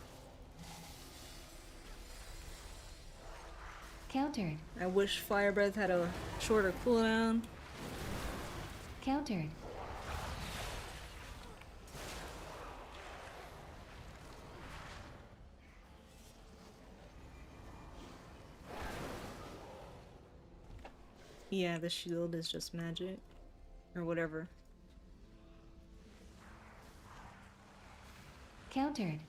Countered. I wish Fire Breath had a shorter cooldown. Countered. Yeah, the shield is just magic. Or whatever. Countered.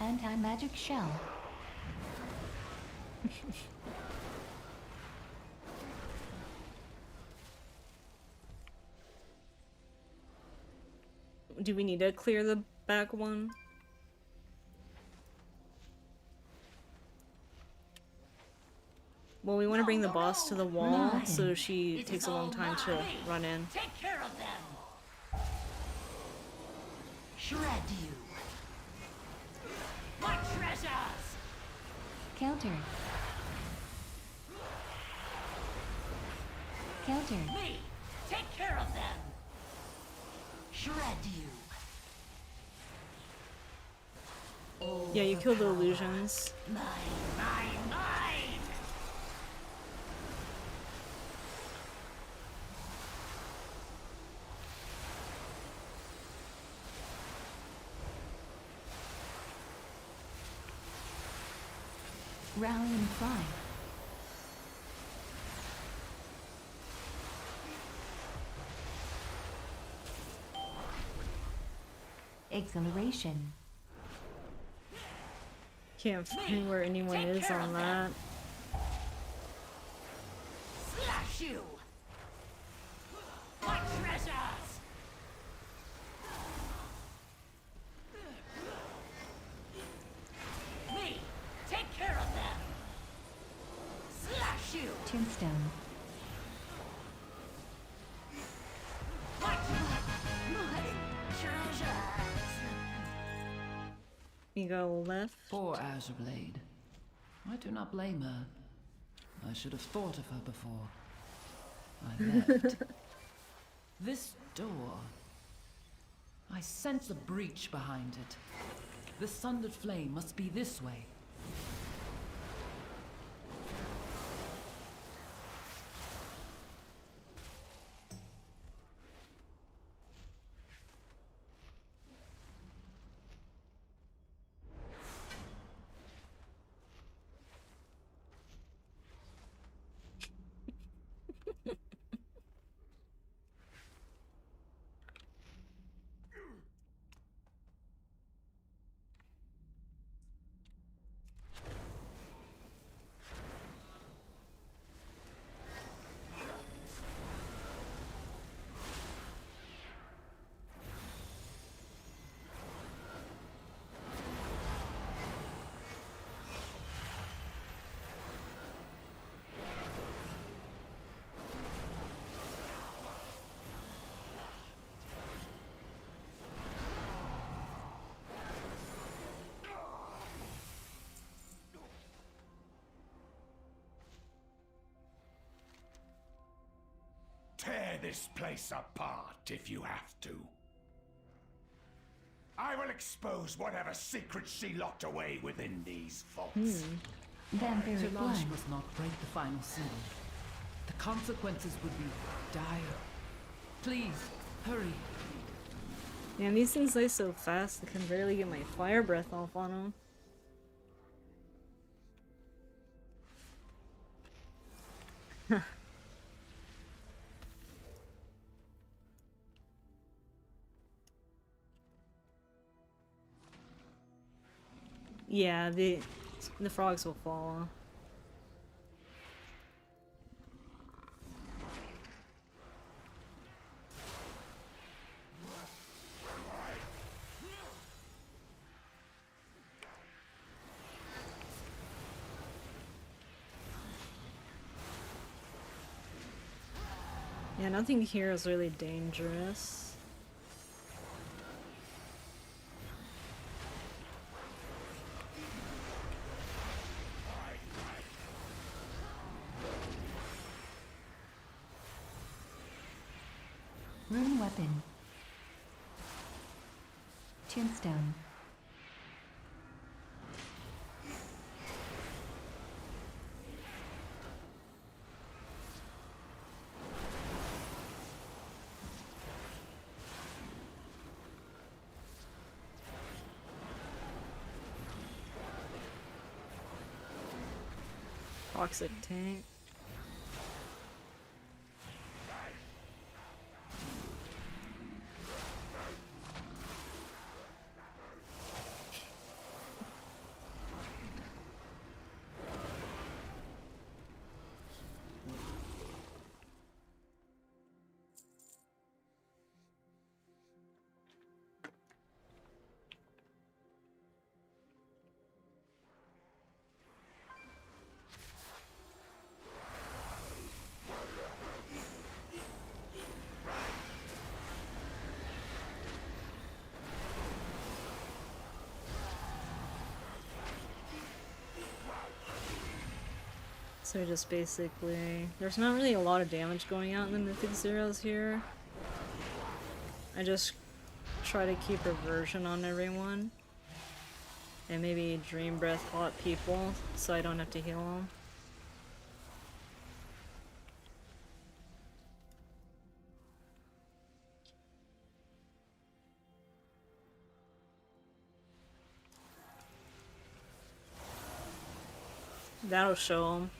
Anti-magic shell. Do we need to clear the back one? Well, we want to bring the boss to the wall, so she takes a long time to run in. Take care of them. Shred you. My treasures. Counter. Counter. Me. Take care of them. Shred you. Yeah, you kill the illusions. Mine, mine, mine. Rallying cry. Exhilaration. Can't find where anyone is on that. Slash you. My treasures. Me. Take care of them. Slash you. Tombstone. My treasures. You go left. Poor Azure Blade. I do not blame her. I should have thought of her before I left. This door. I sense a breach behind it. The sundered flame must be this way. Tear this place apart if you have to. I will expose whatever secrets she locked away within these vaults. Vampiric blood. Solange must not break the final seal. The consequences would be dire. Please, hurry. Man, these things die so fast, I can barely get my fire breath off on them. Yeah, the frogs will fall. Yeah, nothing here is really dangerous. Rune weapon. Tombstone. Toxic tank. So just basically, there's not really a lot of damage going out in the Mythic Zeros here. I just try to keep reversion on everyone. And maybe Dream Breath hot people, so I don't have to heal them. That'll show them.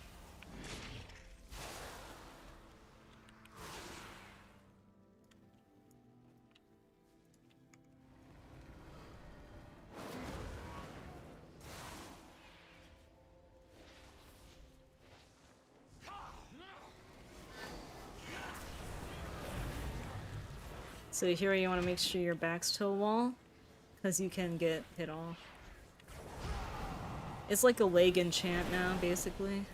So here you want to make sure your back's to a wall, because you can get hit off. It's like a leg enchant now, basically.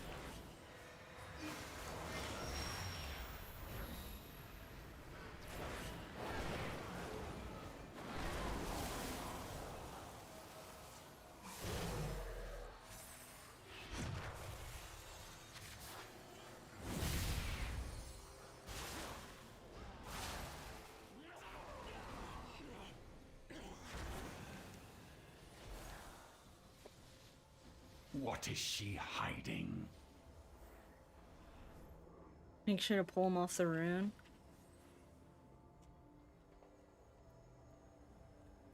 What is she hiding? Make sure to pull them off the rune.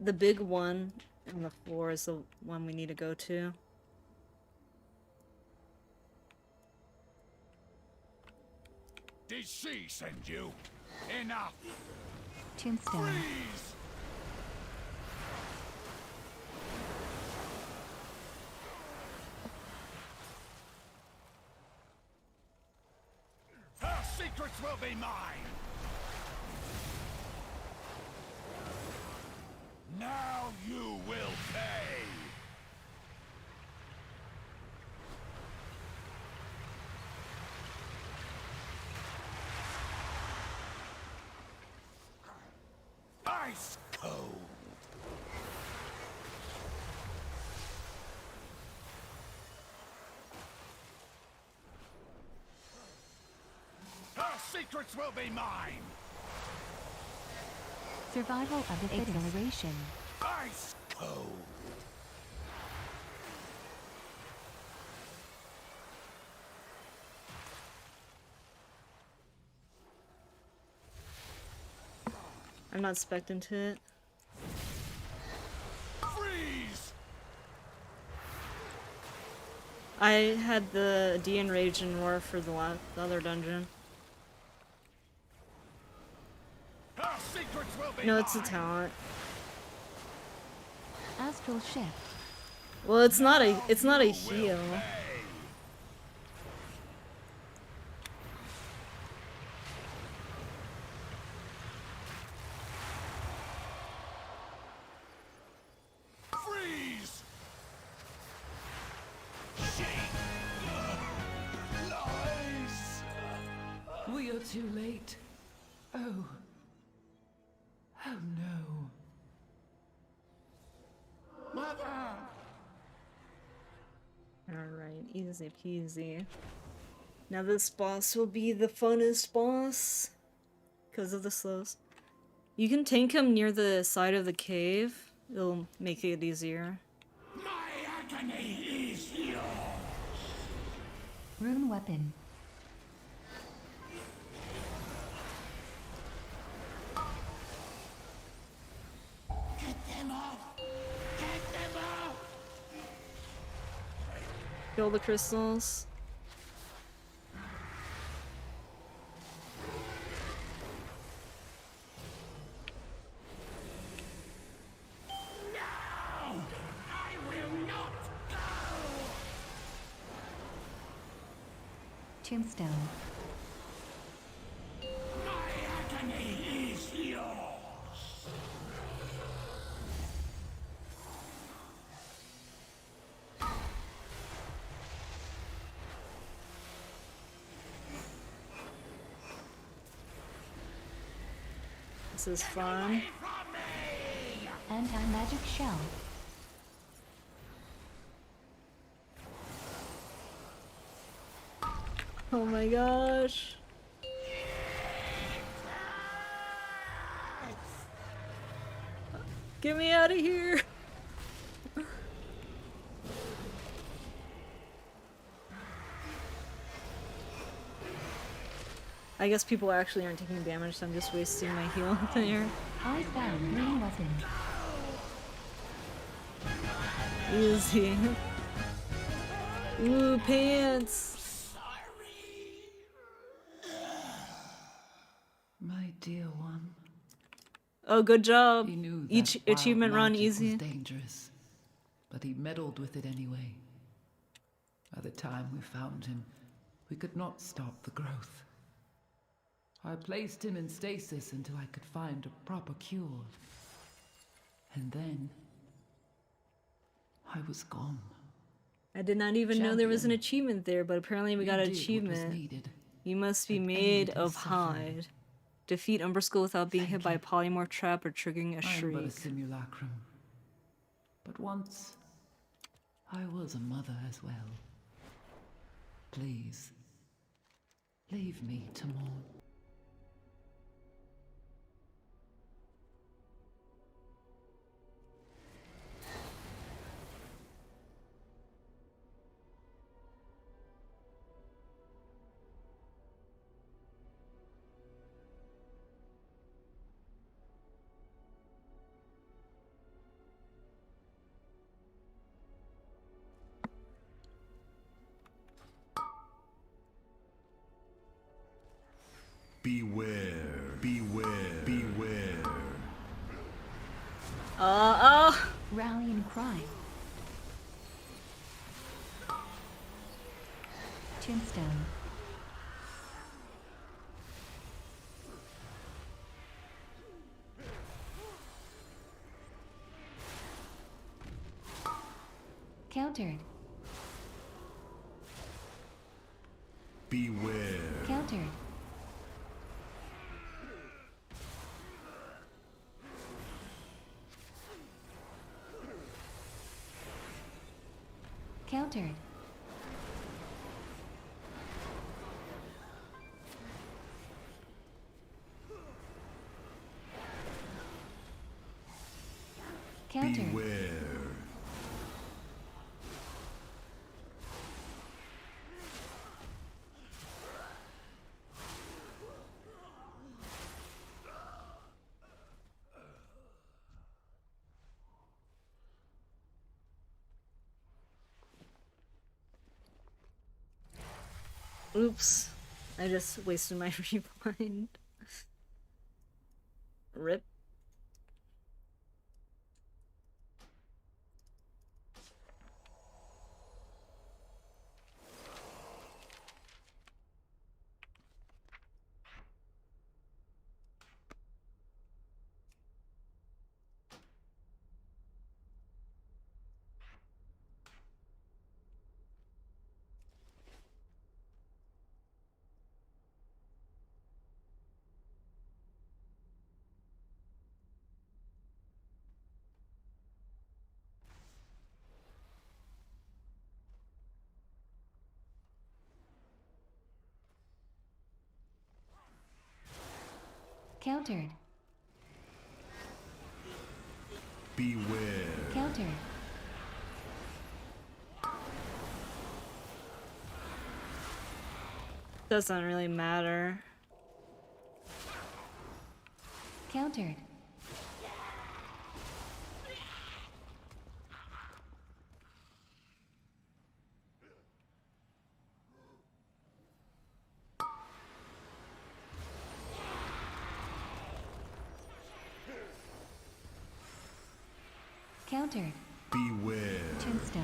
The big one on the floor is the one we need to go to. Did she send you? Enough! Tombstone. Freeze! Her secrets will be mine! Now you will pay! Ice cold! Her secrets will be mine! Survival of the fittest. Exhilaration. Ice cold! I'm not spec'd into it. Freeze! I had the DN Rage and Roar for the other dungeon. Her secrets will be No, it's a mine! talent. Astral shift. Well, it's not a You will heal. pay. Freeze! Lies! We are too late. Oh. Oh no. Alright, easy peasy. Now this boss will be the funnest boss. Because of the slows. You can tank him near the side of the cave. It'll make it easier. My agony is yours! Rune weapon. Get them off! Get them off! Kill the crystals. I will not go! Tombstone. My agony is yours! This is fun. From me! Anti-magic shell. Oh my gosh. Get me out of here. I guess people actually aren't taking damage, so I'm just wasting my heal there. I found green weapon. Easy. Ooh, pants. My dear one. Oh, good job. He knew that Each wild achievement run magic easy. was dangerous, but he meddled with it anyway. By the time we found him, we could not stop the growth. I placed him in stasis until I could find a proper cure. And then I was gone. I did not even know there was an Champion, achievement there, but apparently we got an You did what was achievement. needed. You must be and made ended his of suffering. hide. Defeat Umber Skull without being hit Thank by a you. polymorph trap or triggering a I'm but a shriek. simulacrum. But once, I was a mother as well. Please, leave me to mourn. Beware, beware, beware. Rallying cry. Tombstone. Countered. Beware. Countered. Countered. Countered. Beware. Oops. I just wasted my rewind. Rip. Countered. Beware. Countered. Doesn't really matter. Countered. Countered. Beware. Tombstone.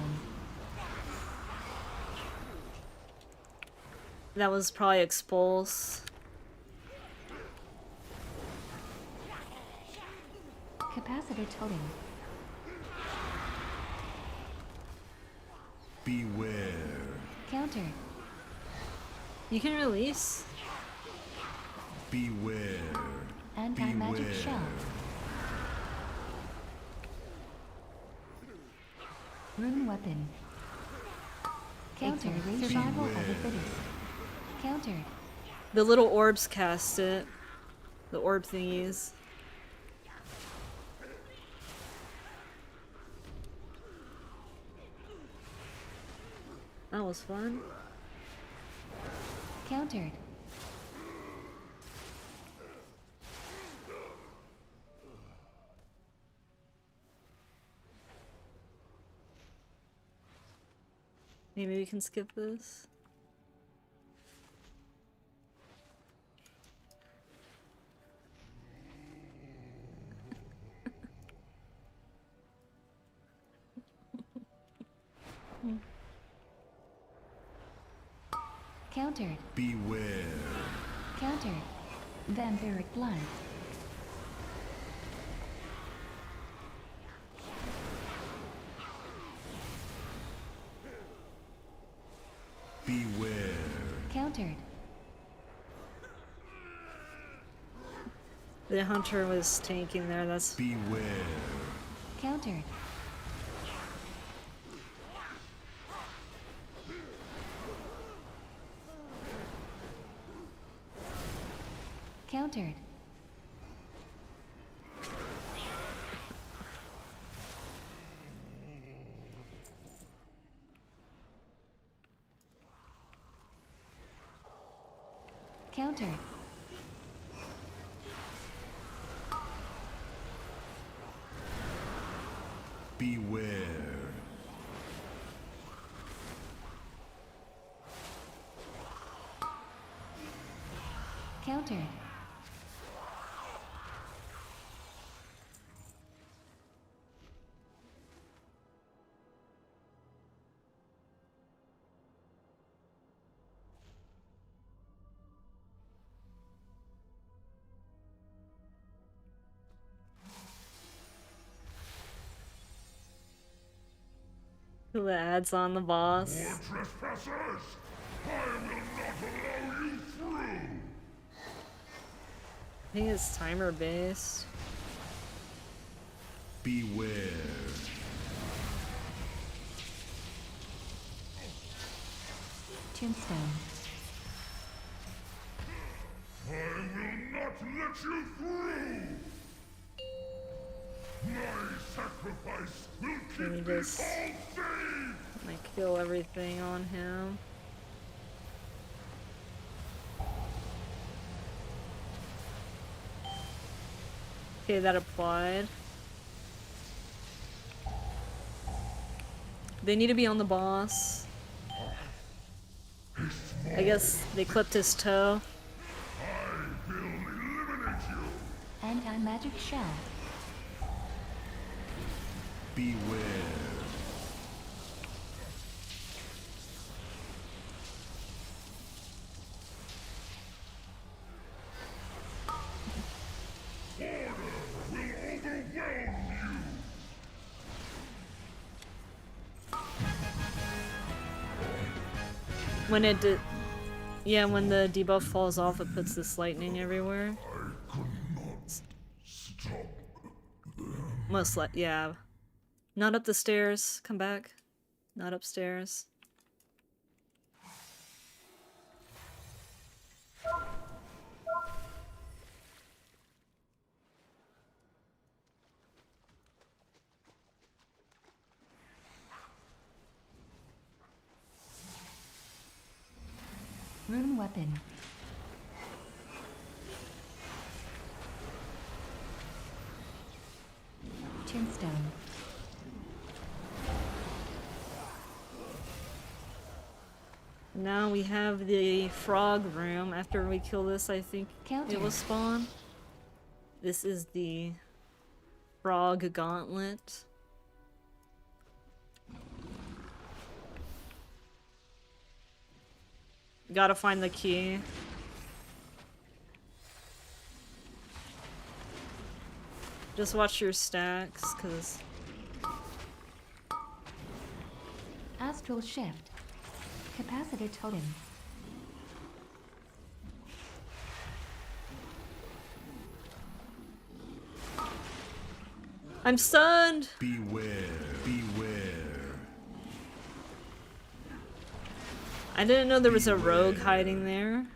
That was probably expulse. Capacitor totem. Beware. Countered. You can release. Beware. Anti-magic Beware. shell. Rune weapon. Counter. Survival of the fittest. Countered. The little orbs cast it. The orb thingies. That was fun. Countered. Maybe we can skip this. Countered. Beware. Countered. Vampiric blood. Beware. Countered. The hunter was tanking there, that's... Beware. Countered. Countered. Countered. Beware. Countered. The ads on the boss. More trespassers! I will not allow you through! I think it's timer based. Beware. Tombstone. I will not let you through! My sacrifice will Can we keep me all just safe! like kill everything on him? Okay, that applied. They need to be on the boss. I guess they clipped his toe. I will eliminate you! Anti-magic shell. Beware. Order will overwhelm you! When it did, yeah, when the debuff falls off, it puts this lightning everywhere. I could not stop them. Most yeah. Not up the stairs. Come back. Not upstairs. Rune weapon. Tombstone. Now we have the frog room. After we kill this, I think Counter. it will spawn. This is the frog gauntlet. Gotta find the key. Just watch your stacks, cause Astral shift. Capacitor totem. I'm stunned! Beware. Beware. I didn't know there was a rogue hiding there.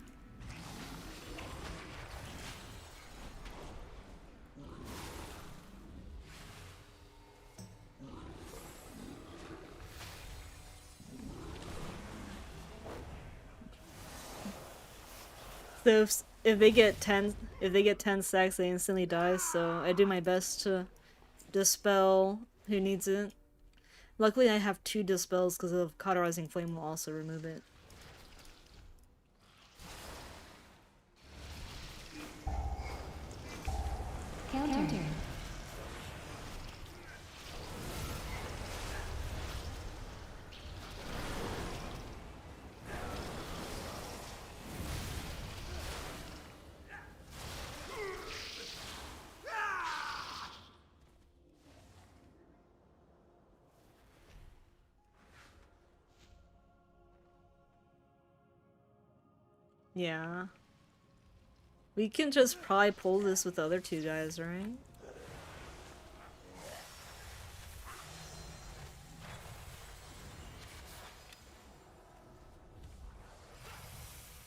So if they get 10 stacks, they instantly die. So I do my best to dispel who needs it. Luckily, I have 2 dispels because of Cauterizing Flame will also remove it. Counter. Yeah. We can just probably pull this with the other 2 guys, right?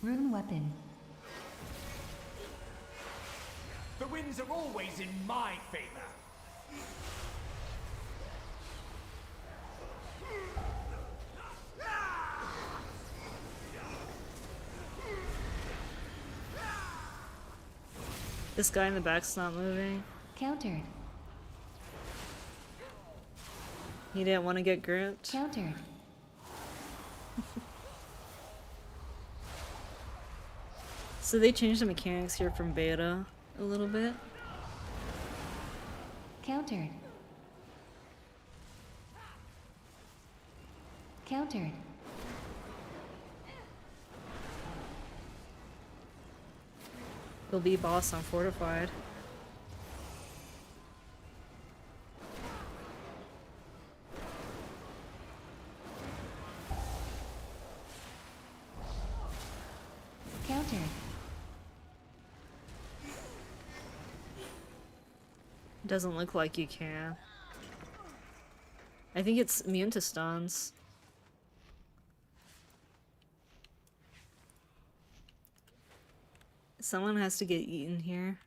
Rune weapon. The winds are always in my favor. This guy in the back's not moving. Countered. He didn't want to get gripped. Countered. So they changed the mechanics here from beta a little bit. Countered. Countered. He'll be boss on Fortified. Countered. Doesn't look like you can. I think it's immune to stuns. Someone has to get eaten here.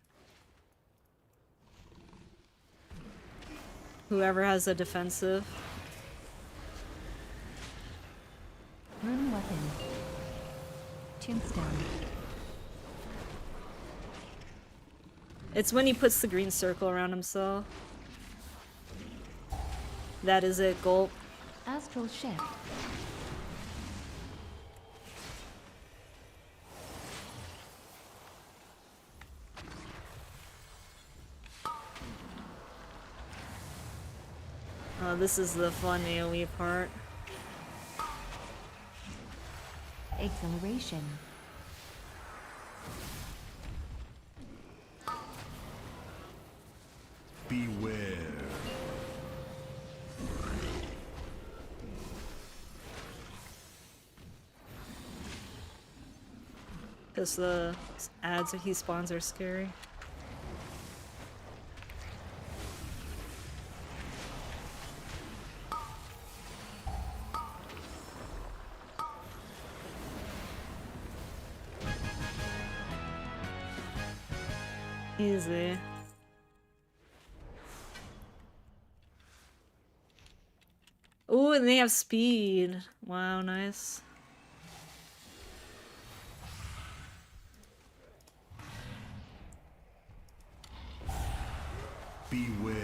Whoever has a defensive. Rune weapon. Tombstone. It's when he puts the green circle around himself. That is it, gulp. Astral shift. Oh, this is the fun AoE part. Exhilaration. Beware. Because the ads that he spawns are scary. Easy. Ooh, and they have speed. Wow, nice. Beware.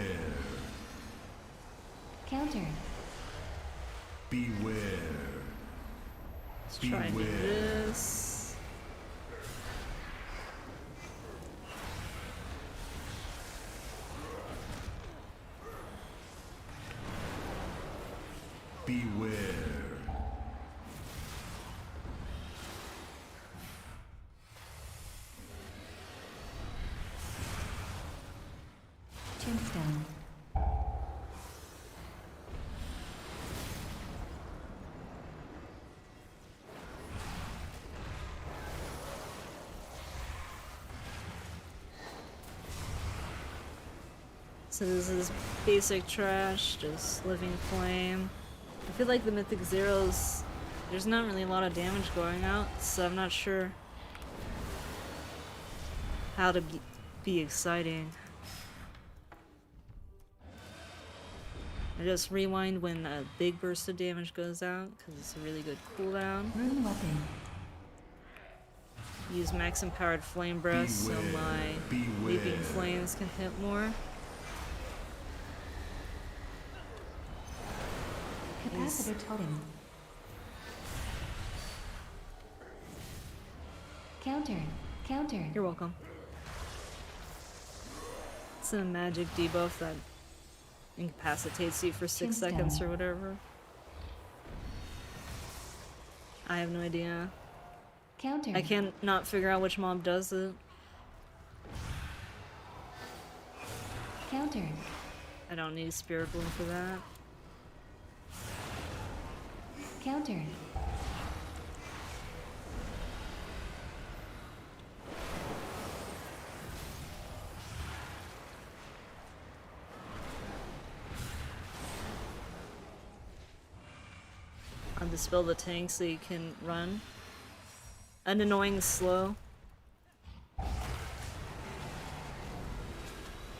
Countered. Beware. Let's try and do this. Beware. Tombstone. So this is basic trash, just living flame. I feel like the Mythic Zeros There's not really a lot of damage going out, so I'm not sure how to be exciting. I just rewind when a big burst of damage goes out, because it's a really good cooldown. Rune weapon. Use max empowered flame breath so my leaping flames can hit more. Capacitor totem. Counter. Counter. You're welcome. It's a magic debuff that incapacitates you for 6 seconds or whatever. I have no idea. Counter. I can't not figure out which mob does it. Counter. I don't need Spirit Bloom for that. Counter. I'll dispel the tank so you can run. An annoying slow.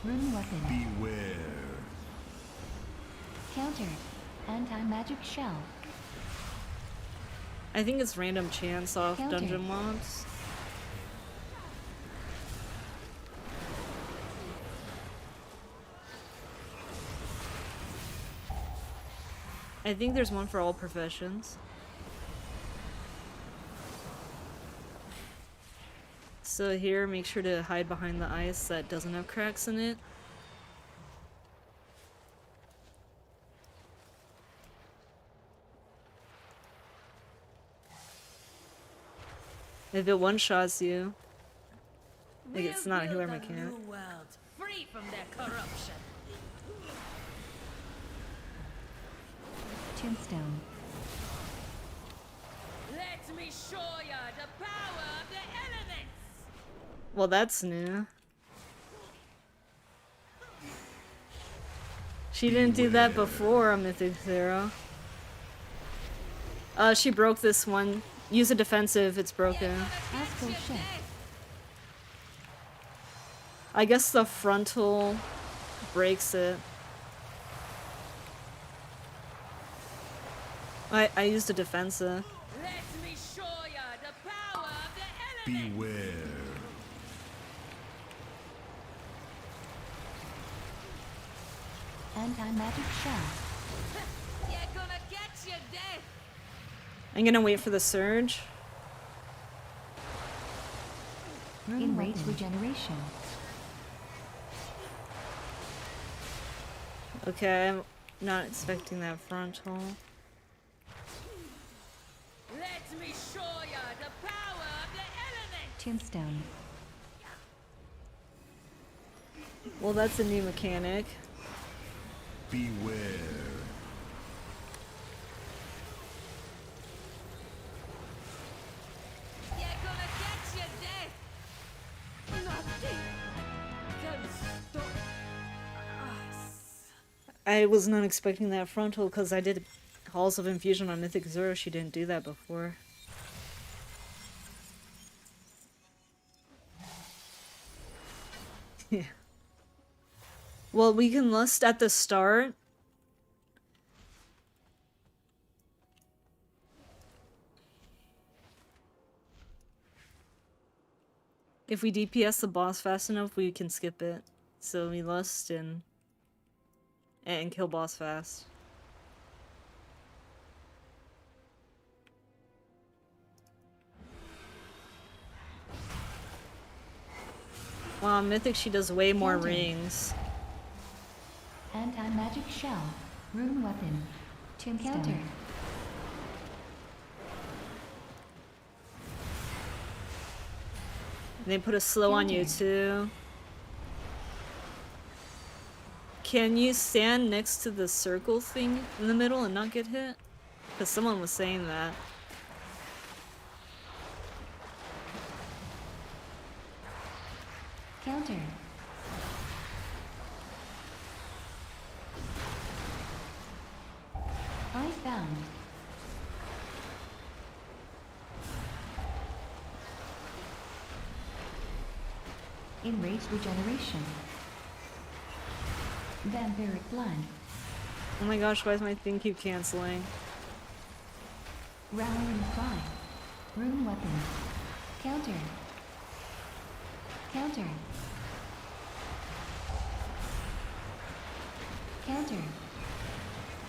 Rune weapon. Beware. Counter. Anti-magic shell. I think it's random chance off Counter. dungeon mobs. I think there's one for all professions. So here, make sure to hide behind the ice that doesn't have cracks in it. If it one-shots you, like it's not a healer mechanic. Free from their corruption. Tombstone. Let me show ya the power of the elements. Well, that's new. She didn't do that before on Mythic 0. She broke this one. Use a defensive, it's broken. Astral shift. I guess the frontal breaks it. I used a defensive. Let me show ya the power of the elements. Beware. Anti-magic shell. You're gonna get your death. I'm gonna wait for the surge. In rate regeneration. Okay, I'm not expecting that frontal. Let me show ya the power of the elements. Tombstone. Well, that's a new mechanic. Beware. You're gonna get your death. Nothing can stop us. I was not expecting that frontal because I did Halls of Infusion on Mythic 0. She didn't do that before. Yeah. Well, we can lust at the start. If we DPS the boss fast enough, we can skip it. So we lust and kill boss fast. Well, on Mythic she does way more Counter. rings. Anti-magic shell. Rune weapon. Tombstone. Counter. They put a slow on you Counter. too. Can you stand next to the circle thing in the middle and not get hit? Because someone was saying that. Counter. I found. Enraged regeneration. Vampiric blood. Oh my gosh, why does my thing keep canceling? Rallying cry. Rune weapon. Counter. Counter. Counter.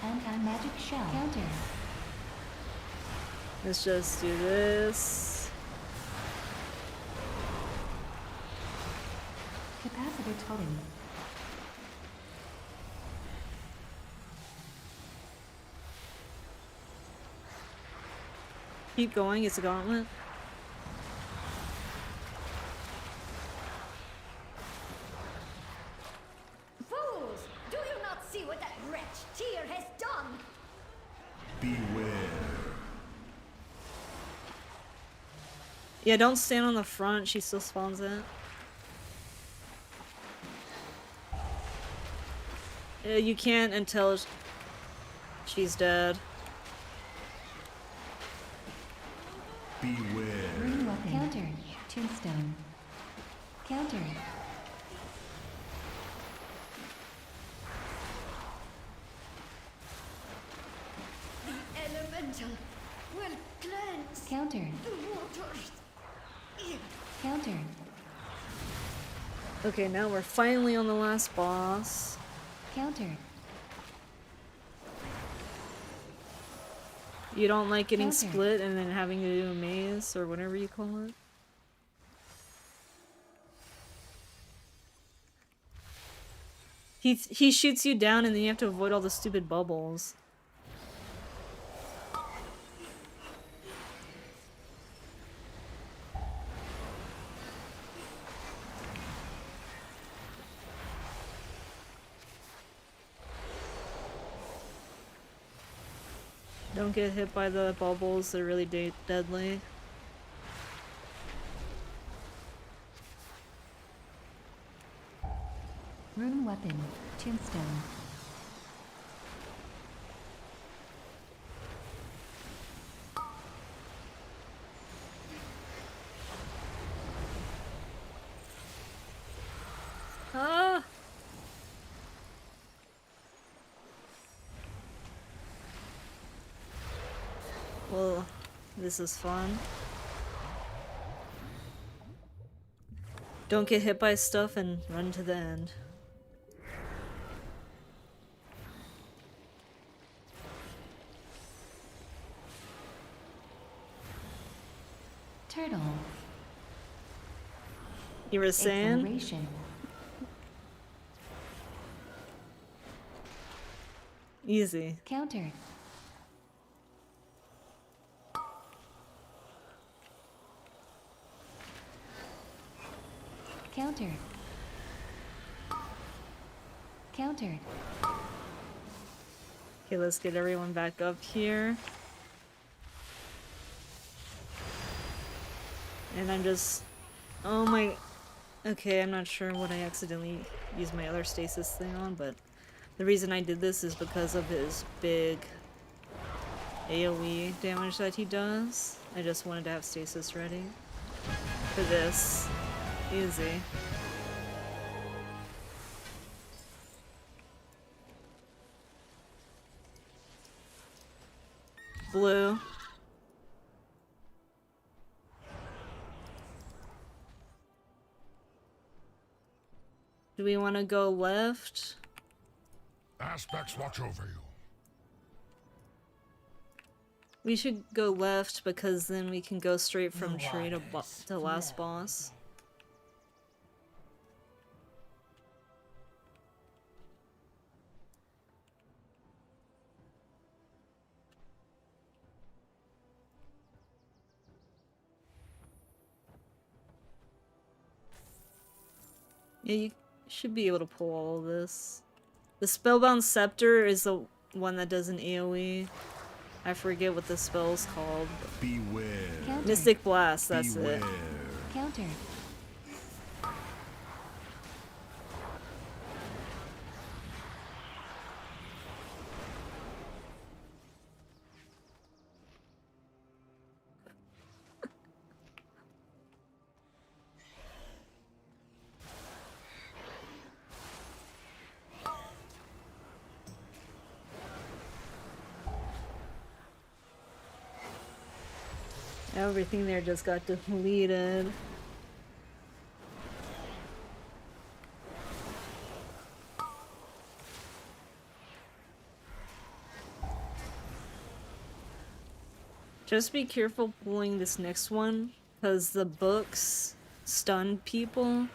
Anti-magic shell. Counter. Let's just do this. Capacitor totem. Keep going, it's a gauntlet. Fools! Do you not see what that wretch Tyr has done? Beware. Yeah, don't stand on the front, she still spawns it. You can't until she's dead. Beware. Rune weapon. Counter. Tombstone. Counter. The elemental will cleanse Counter. the waters. Counter. Okay, now we're finally on the last boss. Counter. You don't like getting Counter. split and then having to do a maze or whatever you call it? He shoots you down and then you have to avoid all the stupid bubbles. Don't get hit by the bubbles, they're really deadly. Rune weapon. Tombstone. Ah! Well, this is fun. Don't get hit by stuff and run to the end. Turtle. You were saying? Acceleration. Easy. Counter. Counter. Counter. Okay, let's get everyone back up here. And I'm just... Oh my... Okay, I'm not sure what I accidentally used my other stasis thing on, but the reason I did this is because of his big AoE damage that he does. I just wanted to have stasis ready for this. Easy. Blue. Do we want to go left? Aspects watch over you. We should go left because then we can go straight from tree to last boss. Yeah, you should be able to pull all of this. The Spellbound Scepter is the one that does an AoE. I forget what the spell's called. Beware. Counter. Mystic Blast, that's Beware. it. Counter. Everything there just got deleted. Just be careful pulling this next one, because the books stun people.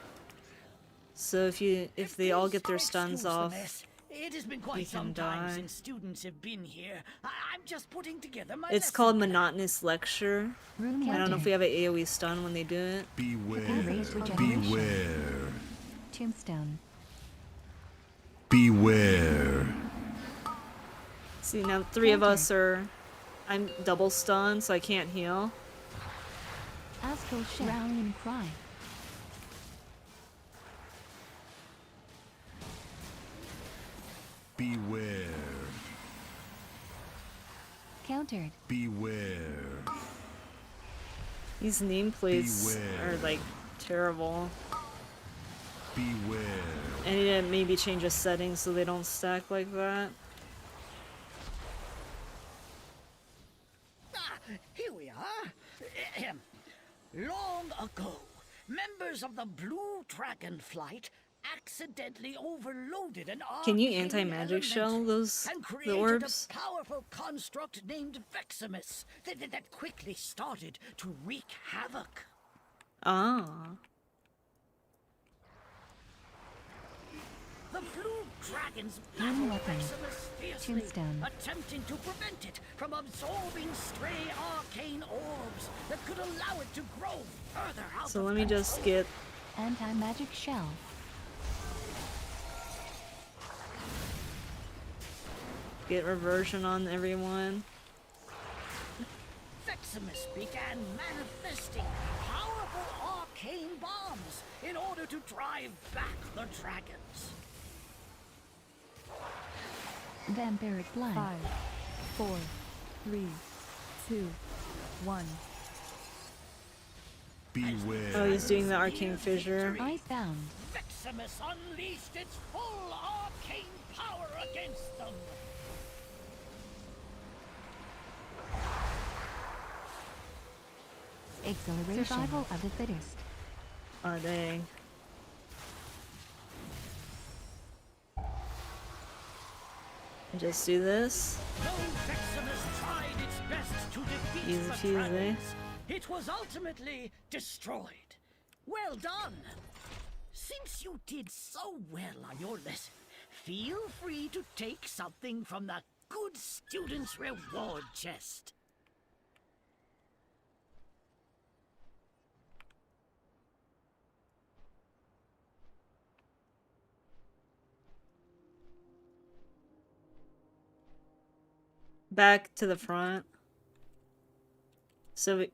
So if they all get their stuns off, it has been you quite some can time die. since students have been here. I'm just putting together my It's lesson called plan. Monotonous Lecture. Room I don't know if counter. we have an AoE stun when they do it. Beware. Erase regeneration. Beware. Tombstone. Beware. See, now 3 of us are... I'm double stunned, so I can't heal. Astral Shift. Rallying Cry. Beware. Countered. Beware. These nameplates Beware. are, like, terrible. Beware. I need to maybe change the settings so they don't stack like that. Here we are. Ahem. Long ago, members of the Blue Dragon Flight accidentally overloaded an Can you arcane anti-magic shell elemental those and the created orbs? a powerful construct named Veximus that quickly started to wreak havoc. Ah. The Blue Dragons One battled weapon. Veximus fiercely, Tombstone. attempting to prevent it from absorbing stray arcane orbs that could allow it to grow further out So of let me just get... Anti-magic shell. Get reversion on everyone. Veximus began manifesting powerful arcane bombs in order to drive back the dragons. Vampiric Blood. 5, 4, 3, 2, 1. Beware. Oh, he's doing the arcane fissure. Icebound. Veximus unleashed its full arcane power against them. Exhilaration. Survival of the fittest. Oh, dang. Just do this. Though Veximus tried its best to defeat Easy the peasy. dragons, it was ultimately destroyed. Well done! Since you did so well on your lesson, feel free to take something from the good student's reward chest. Back to the front. So we...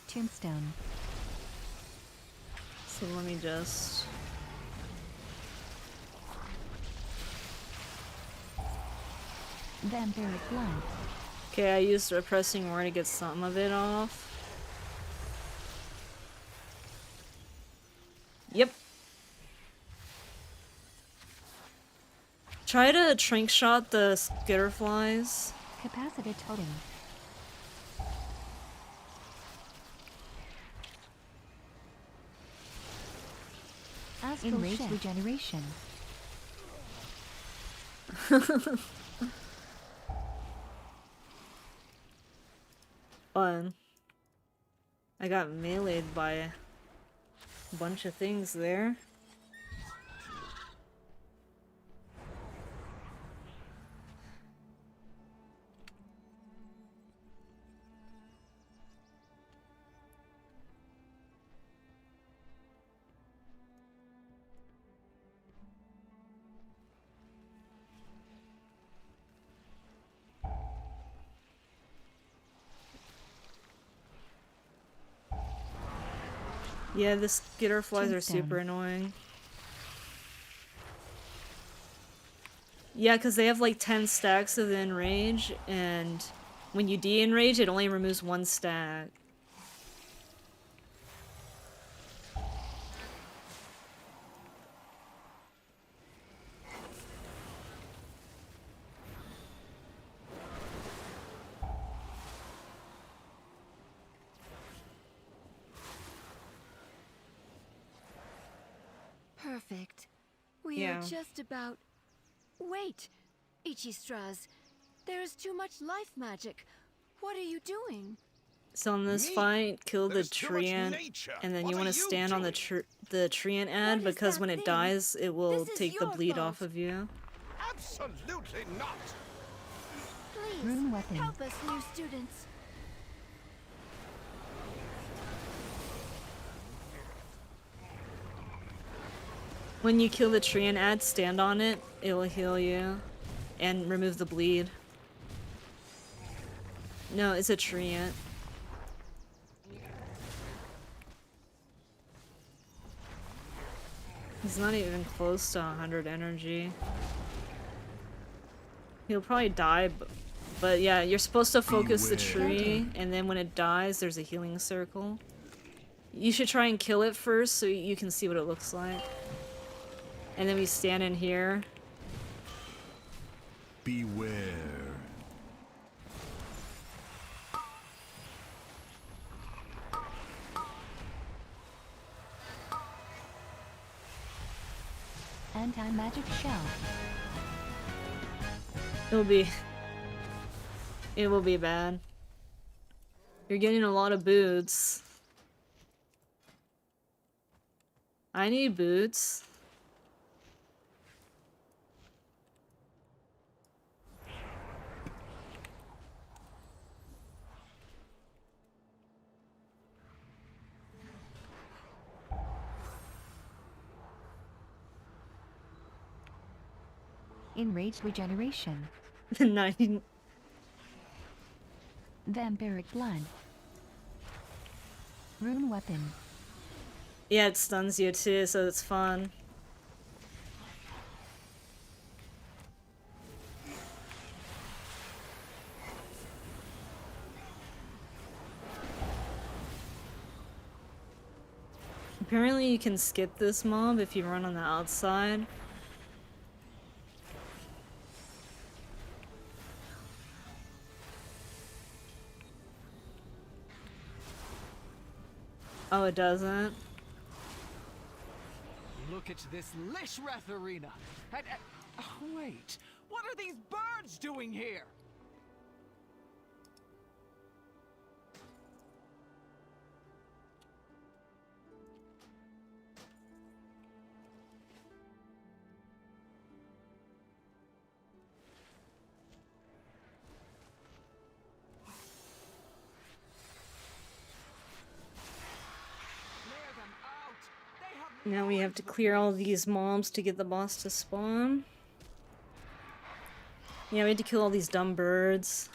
Tombstone. So let me just... Vampiric Blood. Okay, I used repressing word to get some of it off. Yep. Try to trank shot the skitterflies. Capacitor totem. Astral Shift. Regeneration. Fun. I got meleeed by a bunch of things there. Yeah, the skitterflies are super annoying. Yeah, because they have like 10 stacks of enrage, and when you de-enrage, it only removes 1 stack. perfect. We Yeah. are just about... Wait, Ichistras. There is too much life magic. What are you doing? So in this Me? fight, kill the There's too much treant, nature. and then What you are want to you stand on the doing? treant ad What is because that when it thing? dies, it will This is take the your bleed fault. off of you. Absolutely not. Please, Rune weapon. help us, new students. When you kill the treant ad, stand on it. It will heal you and remove the bleed. No, it's a treant. He's not even close to 100 energy. He'll probably die, but yeah, you're supposed to focus the tree, and then when it dies, there's a healing circle. You should try and kill it first so you can see what it looks like. And then we stand in here. Beware. Anti-magic shell. It will be bad. You're getting a lot of boots. I need boots. Enraged regeneration. 90. Vampiric blood. Rune weapon. Yeah, it stuns you too, so it's fun. Apparently you can skip this mob if you run on the outside. Oh, it doesn't? Look at this Lishrath arena. Oh, wait, what are these birds doing here? Now we have to clear all these mobs to get the boss to spawn. Yeah, we had to kill all these dumb birds.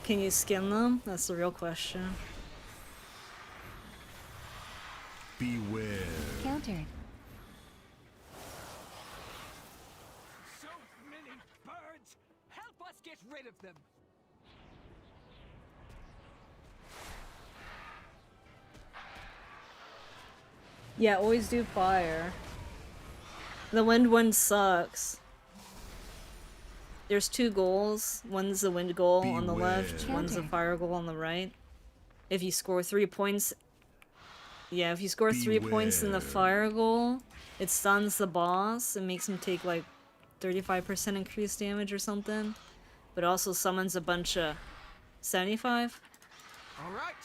Can you skin them? That's the real question. Beware. Countered. So many birds! Help us get rid of them! Yeah, always do fire. The wind one sucks. There's two goals. One's the wind goal on the left, one's the fire goal on the right. If you score 3 points... Yeah, if you score 3 points in the fire goal, it stuns the boss and makes him take like 35% increased damage or something. But also summons a bunch of... 75? Alright,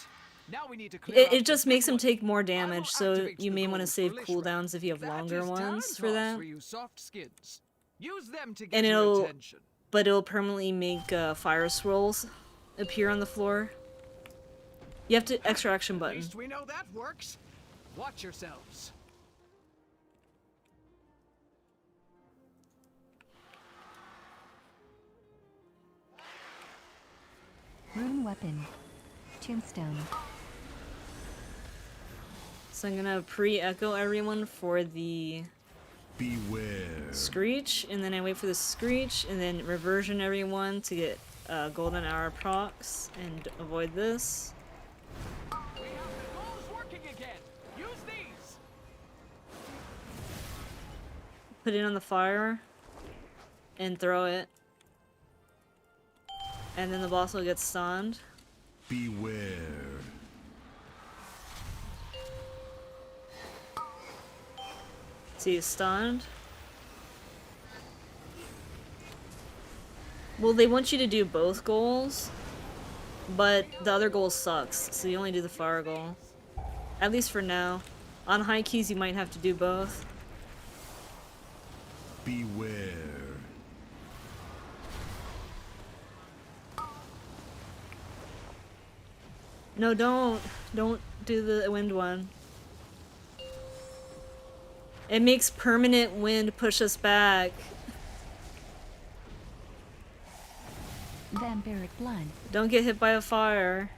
now we need to clear It just makes him take more damage, so you may want to save cooldowns if you have longer ones for that. Use them to get And your attention. but it'll permanently make fire swirls appear on the floor. You have to extra action At button. least we know that works. Watch yourselves. Rune weapon. Tombstone. So I'm gonna pre-echo everyone for the Beware. screech, and then I wait for the screech, and then reversion everyone to get golden hour procs and avoid this. We have the goals working again. Use these. Put it on the fire and throw it. And then the boss will get stunned. Beware. See, he's stunned. Well, they want you to do both goals, but the other goal sucks, so you only do the fire goal. At least for now. On high keys, you might have to do both. Beware. No, don't. Don't do the wind one. It makes permanent wind push us back. Vampiric blood. Don't get hit by a fire.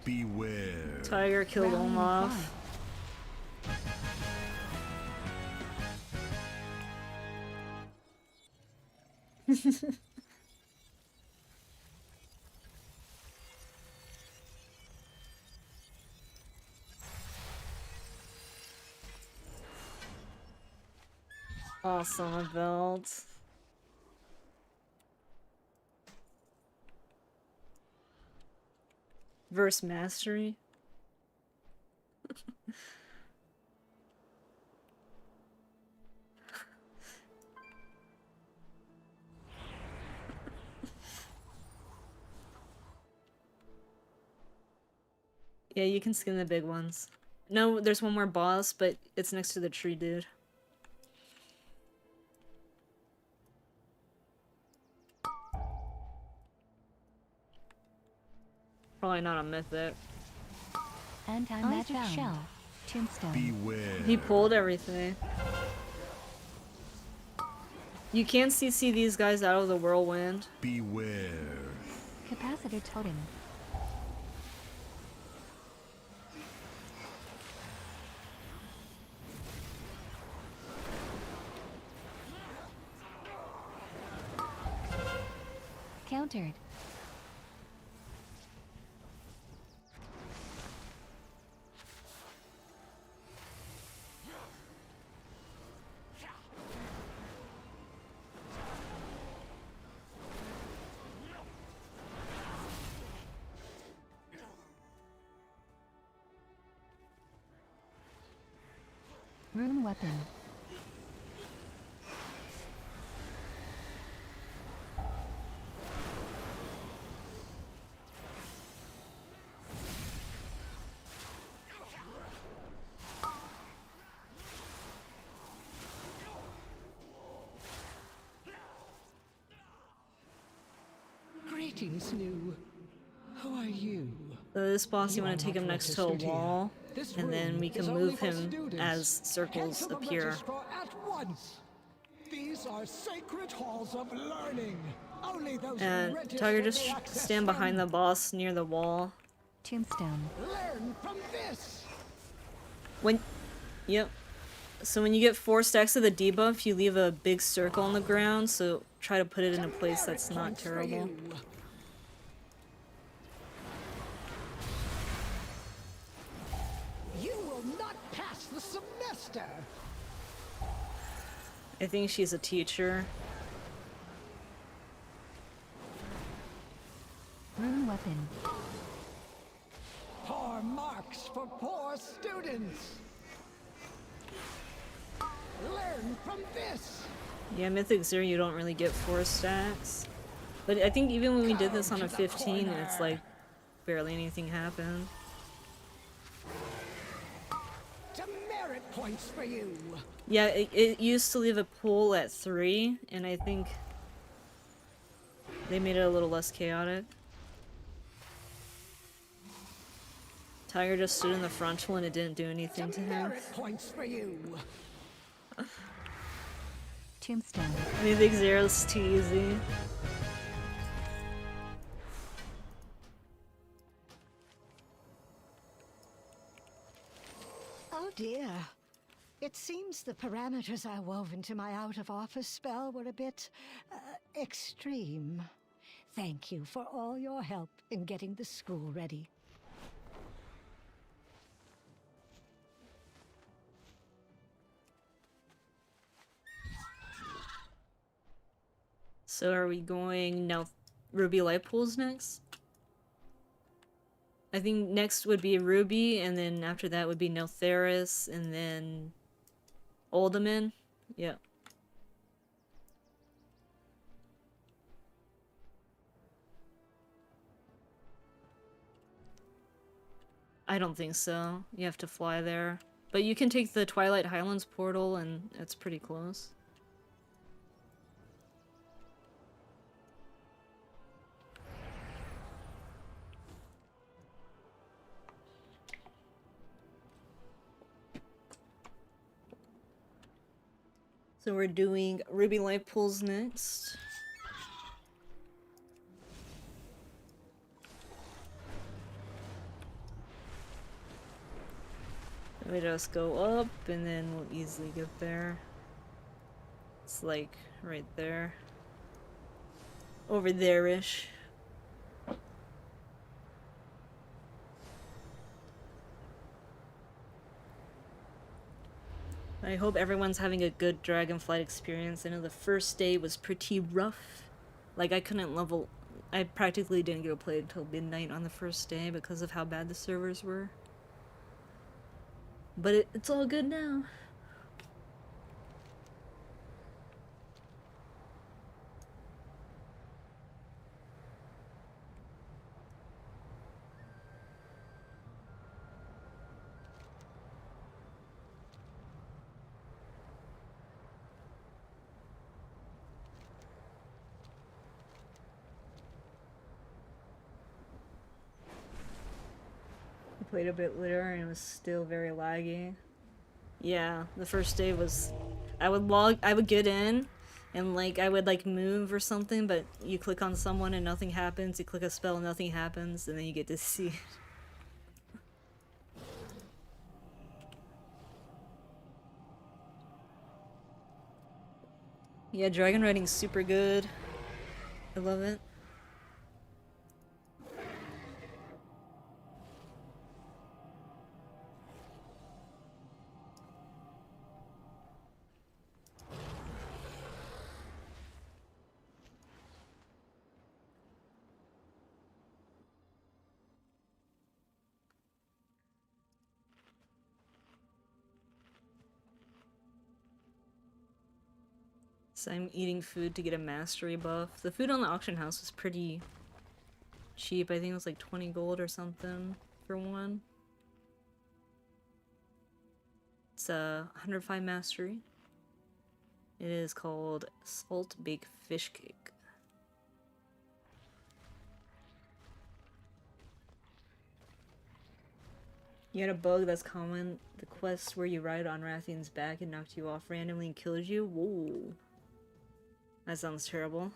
Beware. Tiger killed Round Olaf. 5. Awesome, a belt. Verse mastery. Yeah, you can skin the big ones. No, there's one more boss, but it's next to the tree dude. Probably not a mythic. Anti-magic found. shell. Tombstone. Beware. He pulled everything. You can't CC these guys out of the whirlwind. Beware. Capacitor totem. Countered. Rune weapon. Greetings, New. Who are you? This boss, you want to take him not next to a registered here. wall, This and then room we is can only move for him students. as circles Cancel the appear. registrar at once. These are sacred halls of learning. Only those who And register Tiger, may just access stand them. behind the boss near the wall. Tombstone. Learn from this. Yep. So when you get 4 stacks of the debuff, you leave a big circle on the ground, so try to put it in a place that's not Points for terrible. you. You will not pass the semester. I think she's a teacher. Rune weapon. Poor marks for poor students. Learn from this. Yeah, Mythic 0, you don't really get 4 stacks. But I think even when we did this on a 15, it's like barely anything happened. Demerit points for you. Yeah, it used to leave a pool at 3, and I think they made it a little less chaotic. Tiger just stood in the frontal and it didn't do anything to him. Demerit points for you. Tombstone. Mythic 0 is too easy. Oh dear. It seems the parameters I wove into my out-of-office spell were a bit, extreme. Thank you for all your help in getting the school ready. So are we going now? Ruby Light Pools next? I think next would be Ruby, and then after that would be Neltheris, and then Uldaman. Yeah. I don't think so. You have to fly there. But you can take the Twilight Highlands portal, and it's pretty close. So we're doing Ruby Life Pools next. We just go up and then we'll easily get there. It's like right there. Over there-ish. I hope everyone's having a good Dragonflight experience. I know the first day was pretty rough. Like, I couldn't level... I practically didn't get to play until midnight on the first day because of how bad the servers were. But it's all good now. I played a bit later and it was still very laggy. Yeah, the first day was... I would get in, and like, I would like move or something, but you click on someone and nothing happens, you click a spell and nothing happens, and then you get to see it. Yeah, dragon riding's super good. I love it. So I'm eating food to get a mastery buff. The food on the auction house was pretty cheap. I think it was like 20 gold or something for one. It's a 105 mastery. It is called Salt Baked Fish Cake. You had a bug that's common. The quest where you ride on Rathian's back and knocked you off randomly and killed you. Whoa. That sounds terrible.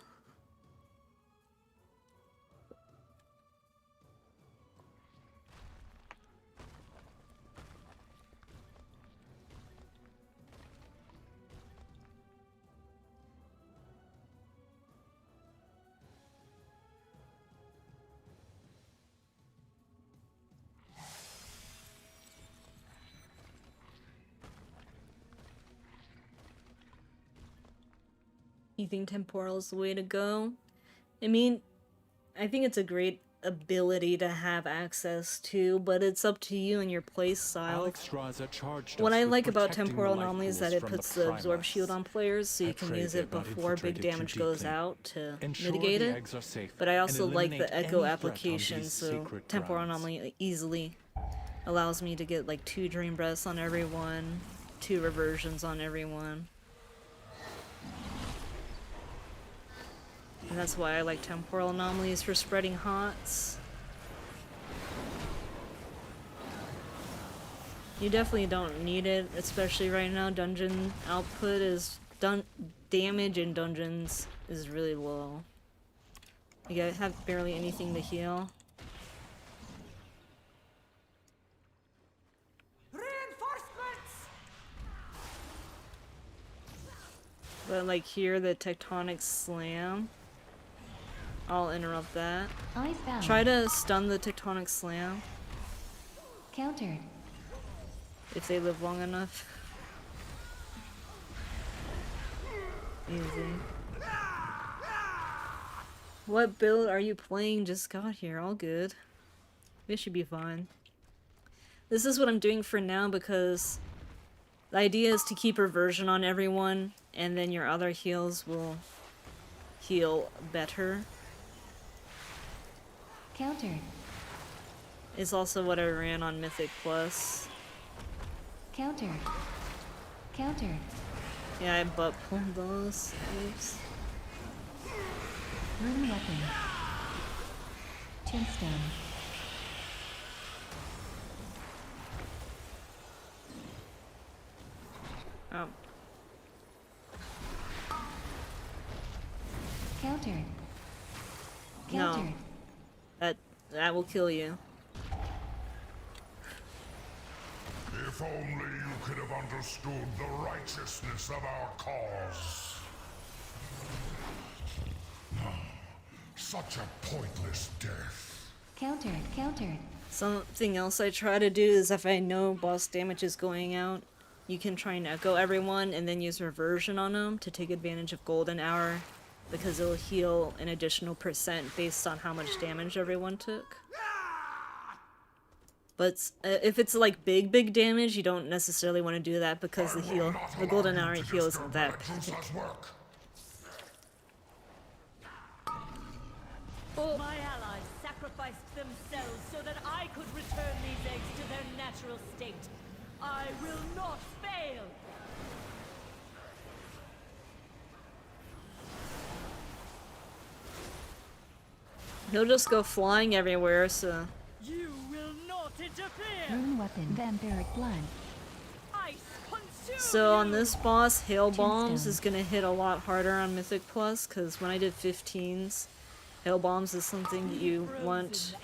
You think temporal is the way to go? I mean, I think it's a great ability to have access to, but it's up to you and your play style. What I like about temporal anomaly is that it puts the absorb shield on players, so you can use it before big damage goes out to mitigate it. But I also like the echo application, so temporal anomaly easily allows me to get like 2 dream breaths on everyone, 2 reversions on everyone. And that's why I like temporal anomalies for spreading hots. You definitely don't need it, especially right now. Dungeon output is damage in dungeons is really low. You have barely anything to heal. Reinforcements! But like here, the tectonic slam. I'll interrupt that. Try to stun the tectonic slam. Countered. If they live long enough. Easy. What build are you playing? Just got here. All good. We should be fine. This is what I'm doing for now because the idea is to keep reversion on everyone, and then your other heals will heal better. Countered. It's also what I ran on Mythic Plus. Countered. Countered. Yeah, I butt pulled those. Oops. Rune weapon. Tombstone. Oh. Countered. No. Countered. That will kill you. If only you could have understood the righteousness of our cause. Such a pointless death. Countered. Countered. Something else I try to do is if I know boss damage is going out, you can try and echo everyone and then use reversion on them to take advantage of golden hour, because it'll heal an additional % based on how much damage everyone took. But if it's like big damage, you don't necessarily want to do that because the golden hour heal isn't that bad. Oh. My allies sacrificed themselves so that I could return these eggs to their natural state. I will not fail! He'll just go flying everywhere, so... You will not interfere! Rune weapon. Vampiric blood. Ice consume So on you! this boss, Hail Bombs is gonna hit a lot harder on Mythic Plus, because when I did 15s, Hail Bombs is something that you want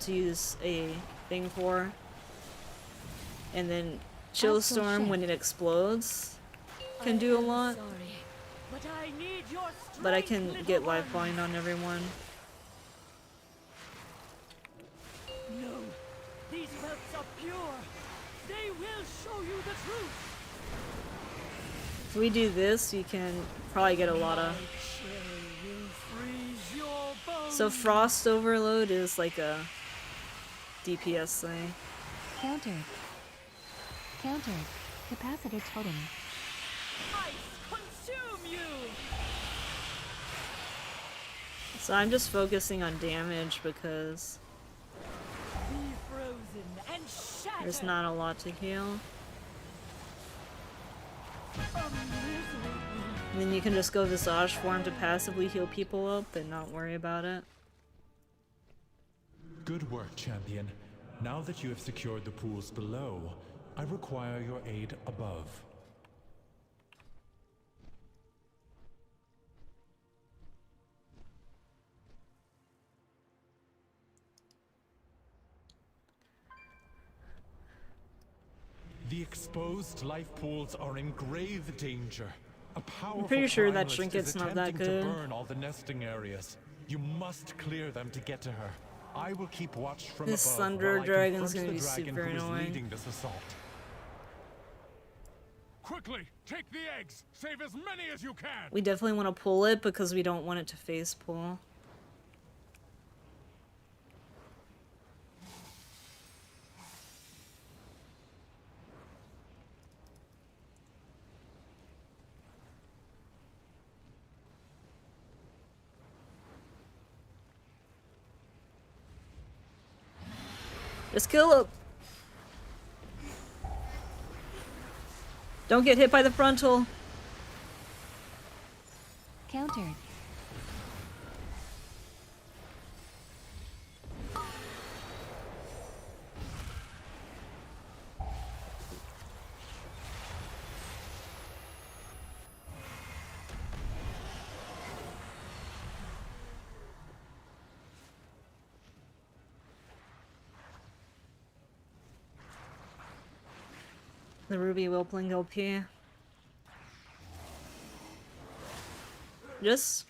to use a thing for. And then Chillstorm, when it explodes, can do a lot. Sorry, but I need your But I strength, can get little lifeline on everyone. No, these whelps are pure. They will show you the truth. If we do this, you can probably get a lot of... So Frost Overload is like a DPS thing. Countered. Countered. Capacitor totem. Ice consume you. So I'm just focusing on damage because Be frozen and shatter. there's not a lot to heal. And then you can just go Visage form to passively heal people up and not worry about it. Good work, champion. Now that you have secured the pools below, I require your aid above. The exposed life pools are in grave danger. A powerful I'm pretty sure that primalist trinket's is not that attempting good. to burn all the nesting areas. You must clear them to get to her. I will keep watch from This above Thunder while I Dragon's confront gonna the be dragon super who is annoying. leading this assault. Quickly, take the eggs. Save as many as you can. We definitely want to pull it because we don't want it to face pull. Just kill him! Don't get hit by the frontal! Countered. The Ruby will blink LP. Just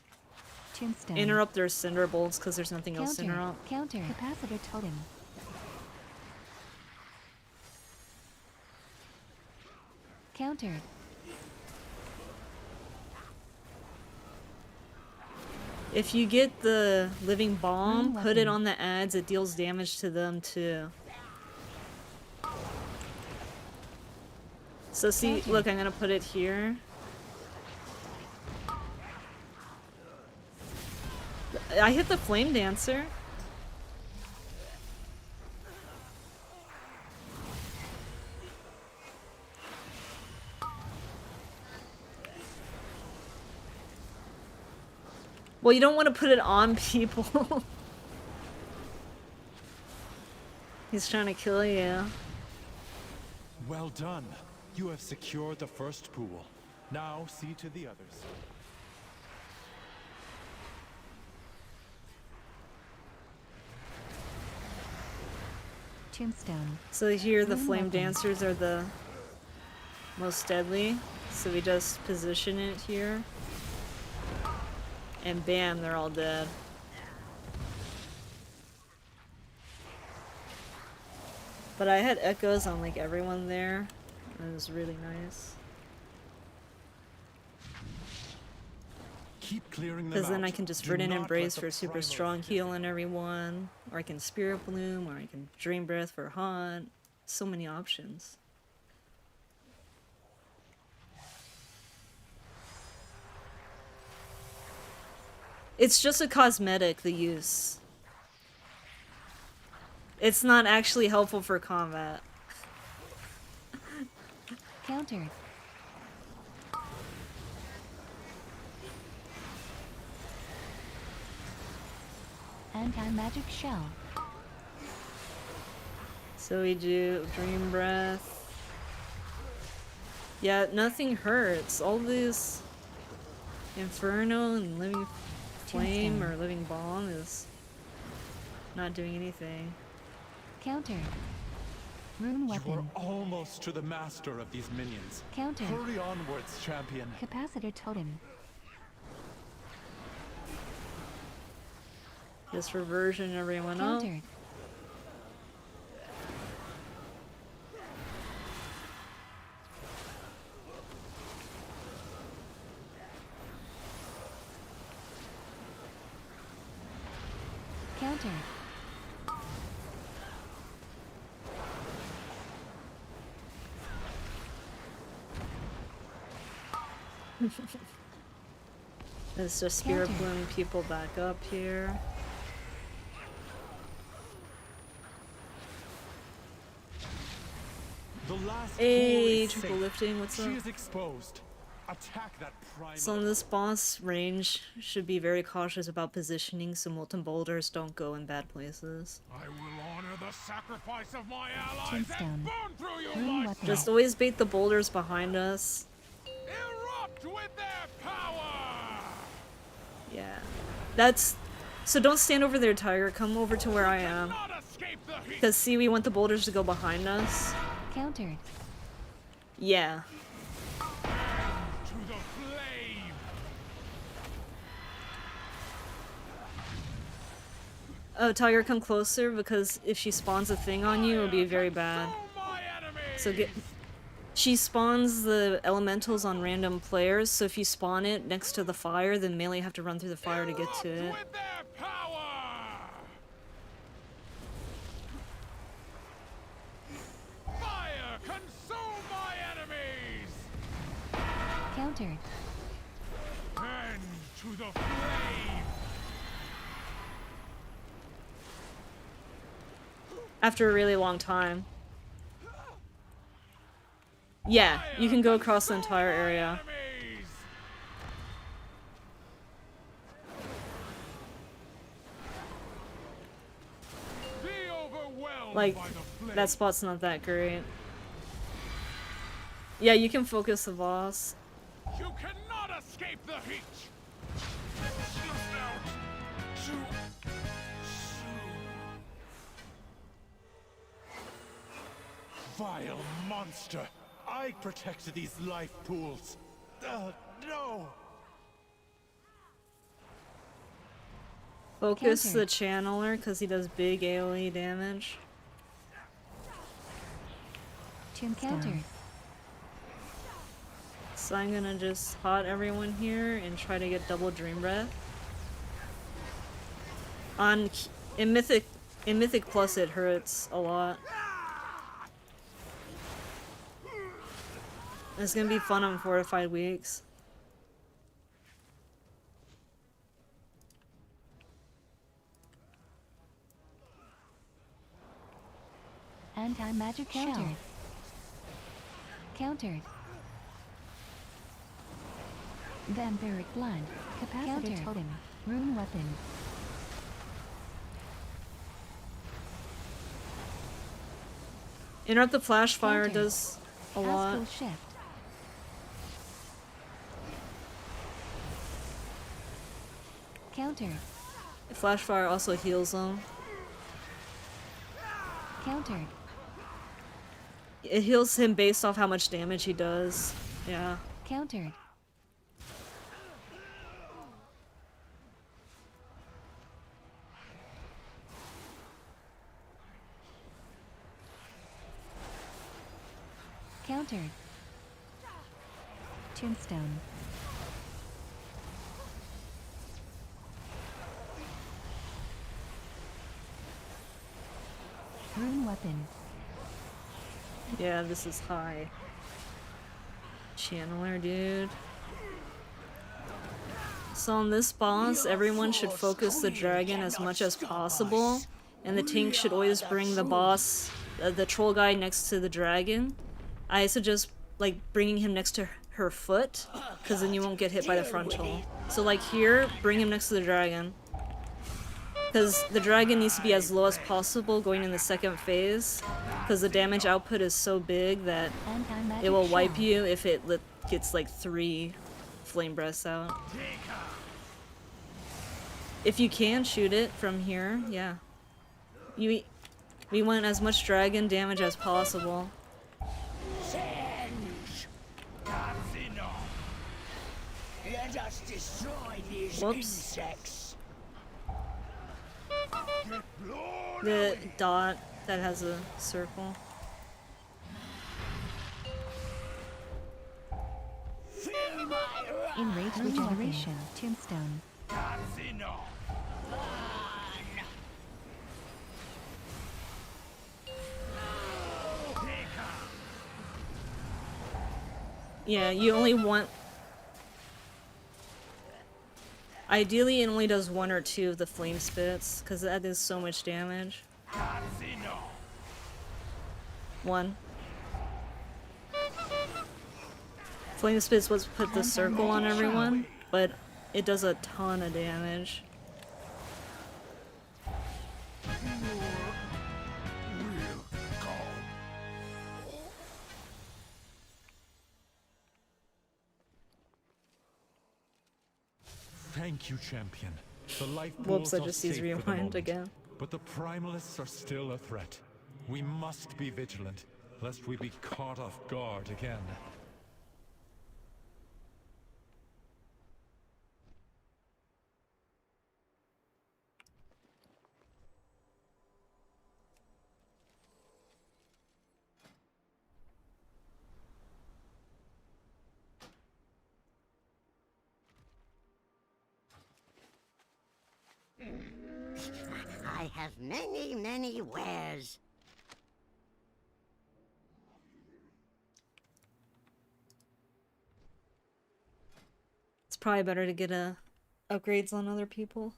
Tombstone. interrupt their Cinder Bolts because there's nothing else to Counter. interrupt. Counter. Capacitor totem. Countered. If you get the living bomb, put it on the ads, it deals damage to them too. So see, look, I'm gonna put it here. I hit the flame dancer. Well, you don't want to put it on people. He's trying to kill you. Well done. You have secured the first pool. Now see to the others. Tombstone. So here the flame dancers are the most deadly. So we just position it here. And bam, they're all dead. But I had echoes on like everyone there. And it was really nice. Keep clearing them Because then I out. can just Do Verdant not Embrace let for the super primal strong heal on everyone. Or I can Spirit Bloom, or I can Dream Breath for Haunt. So many options. It's just a cosmetic, the use. It's not actually helpful for combat. Countered. Anti-magic shell. So we do Dream Breath. Yeah, nothing hurts. All this Inferno and Living Flame or Living Bomb is not doing anything. Counter. Rune You are weapon. almost to the master of these minions. Counter. Hurry onwards, champion. Capacitor totem. Just reversion everyone up. Countered. Counter. It's just Spirit Bloom people back up here. The last Hey, pool is triple safe. lifting, what's She up? is exposed. Attack that primal. So in this boss range, should be very cautious about positioning so molten boulders don't go in bad places. I will honor the sacrifice of my allies Tombstone. and burn through you Rune myself. weapon. Just always bait the boulders behind us. Erupt with their power! Yeah. That's... So don't stand over there, Tiger. Come over to where I am. Not escape the heat. Because see, we want the boulders to go behind us. Countered. Yeah. To the flame! Oh, Tiger, come closer, because if she spawns a thing on you, it'll be very bad. So get... She spawns the elementals on random players, so if you spawn it next to the fire, then melee have to run through the fire to get to it. With their power! Fire, consume my enemies! Countered. And to the flame! After a really long time. Yeah, you can go across the entire area. Like, that spot's not that great. Yeah, you can focus the boss. You cannot escape the heat! Vile monster! I protected these life pools. No! Focus Counter. the channeler, because he does big AoE damage. Tombstone. Countered. So I'm gonna just hot everyone here and try to get double Dream Breath. On in Mythic Plus it hurts a lot. It's gonna be fun on Fortified Weeks. Anti-magic countered. Countered. Vampiric blood. Capacitor totem. Rune weapon. Interrupt the flash fire does a lot. Astral shift. Countered. Flash fire also heals them. Countered. It heals him based off how much damage he does. Yeah. Countered. Countered. Tombstone. Rune weapon. Yeah, this is high. Channeler, dude. So on this boss, everyone should focus the dragon as much as possible, and the tank should always bring the boss, the troll guy, next to the dragon. I suggest like bringing him next to her foot, because then you won't get hit by the frontal. So like here, bring him next to the dragon. Because the dragon needs to be as low as possible going in the second phase, because the damage output is so big that it will wipe you if it gets like 3 flame breaths out. If you can shoot it from here, yeah. We want as much dragon damage as possible. Let us destroy these insects. The dot that has a circle. Enraged regeneration. Tombstone. Yeah, you only want... Ideally, it only does 1 or 2 of the flame spits, because that is so much damage. 1. Flame spits was put the circle on everyone, but it does a ton of damage. Thank you, champion. The life Whoops, I pools are just used safe for the rewind moment, again. but the primalists are still a threat. We must be vigilant, lest we be caught off guard again. I have many, many wares. It's probably better to get upgrades on other people.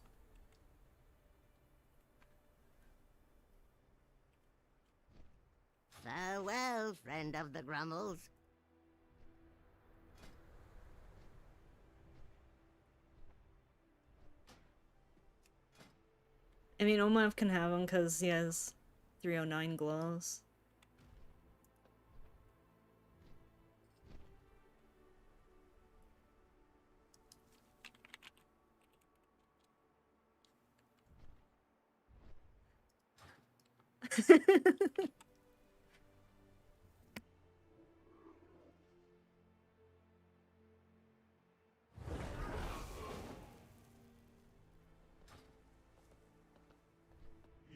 Farewell, friend of the Grummles. I mean, Omaf can have him because he has 309 glows.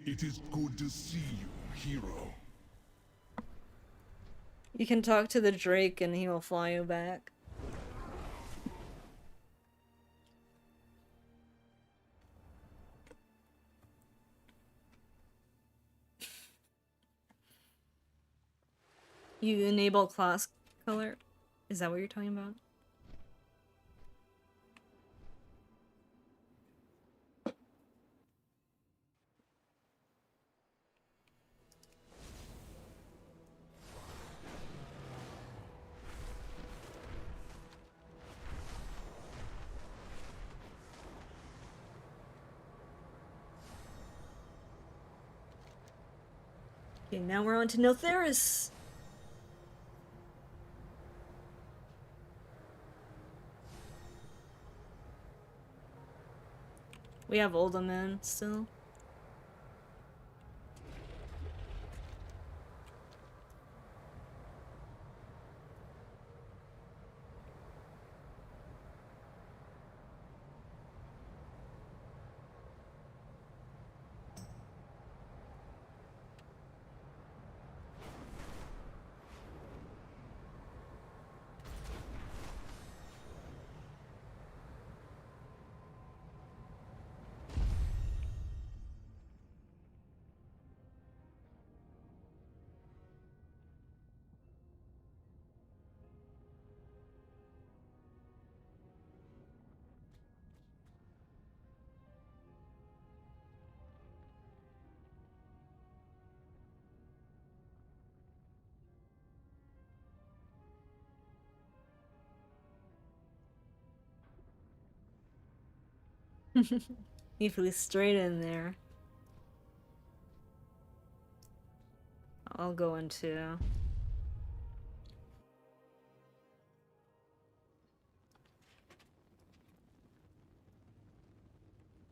It is good to see you, hero. You can talk to the Drake and he will fly you back. You enable class color? Is that what you're talking about? Okay, now we're on to Notheris. We have Uldaman still. You flew straight in there. I'll go into...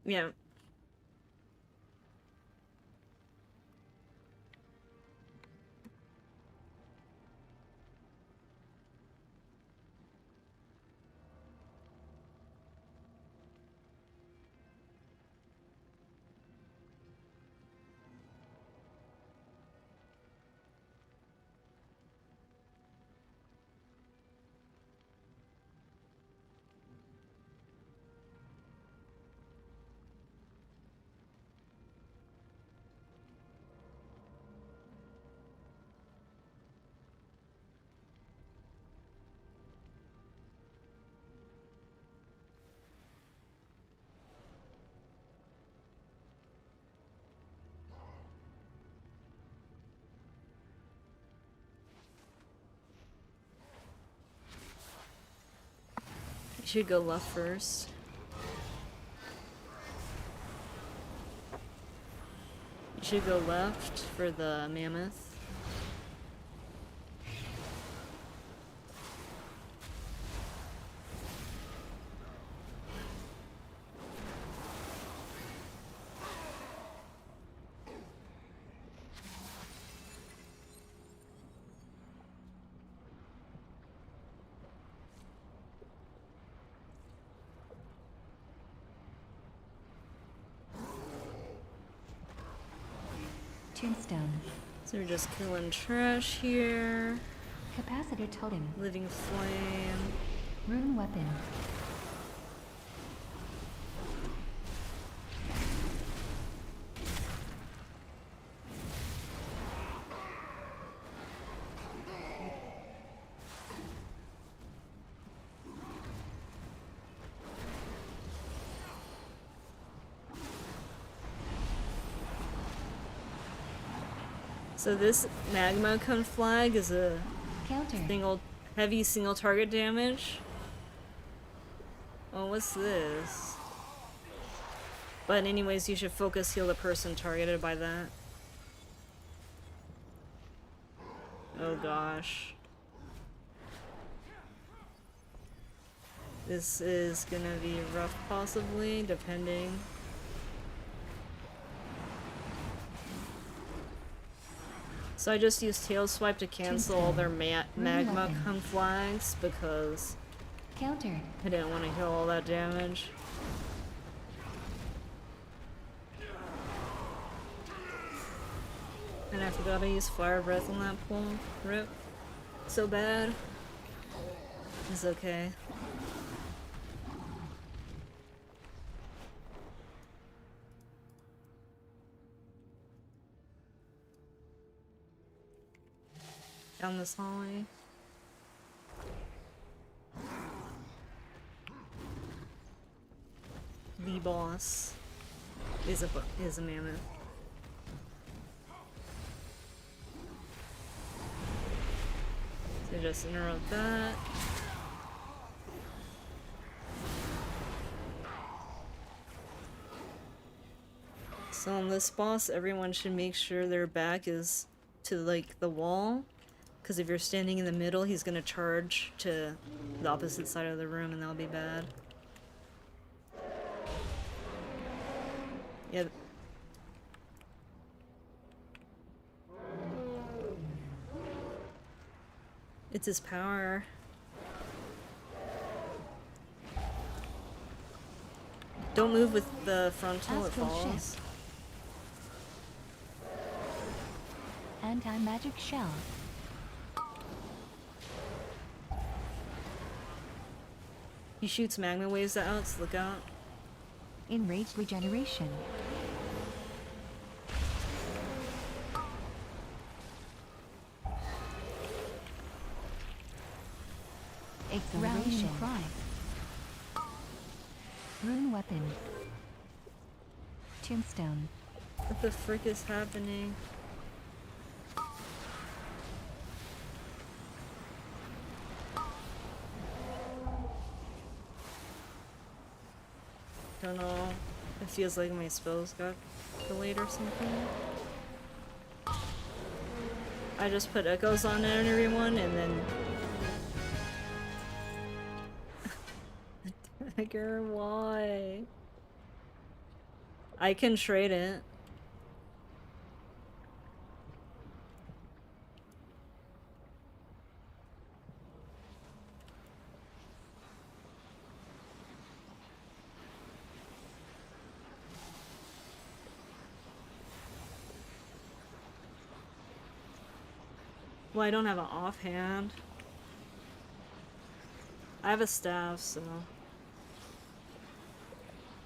Yeah. You should go left first. You should go left for the mammoth. Tombstone. So we're just killing trash here. Capacitor totem. Living flame. Rune weapon. So this magma cone flag is a heavy single target damage. Oh, what's this? But anyways, you should focus heal the person targeted by that. Oh gosh. This is gonna be rough possibly, depending. So I just used Tail Swipe to cancel all their magma cone flags because I didn't want to heal all that damage. And I forgot I used Fire Breath on that pull. Rip. So bad. It's okay. Down this hallway. The boss is a mammoth. So just interrupt that. So on this boss, everyone should make sure their back is to like the wall, because if you're standing in the middle, he's gonna charge to the opposite side of the room, and that'll be bad. Yep. It's his power. Don't move with the frontal, it Astral falls. shift. Anti-magic shell. He shoots magma waves out, so look out. Enraged regeneration. Exhilaration cry. Rune weapon. Tombstone. What the frick is happening? Don't know. It feels like my spells got delayed or something. I just put echoes on everyone and then dagger, why? I can trade it. Well, I don't have an offhand. I have a staff, so...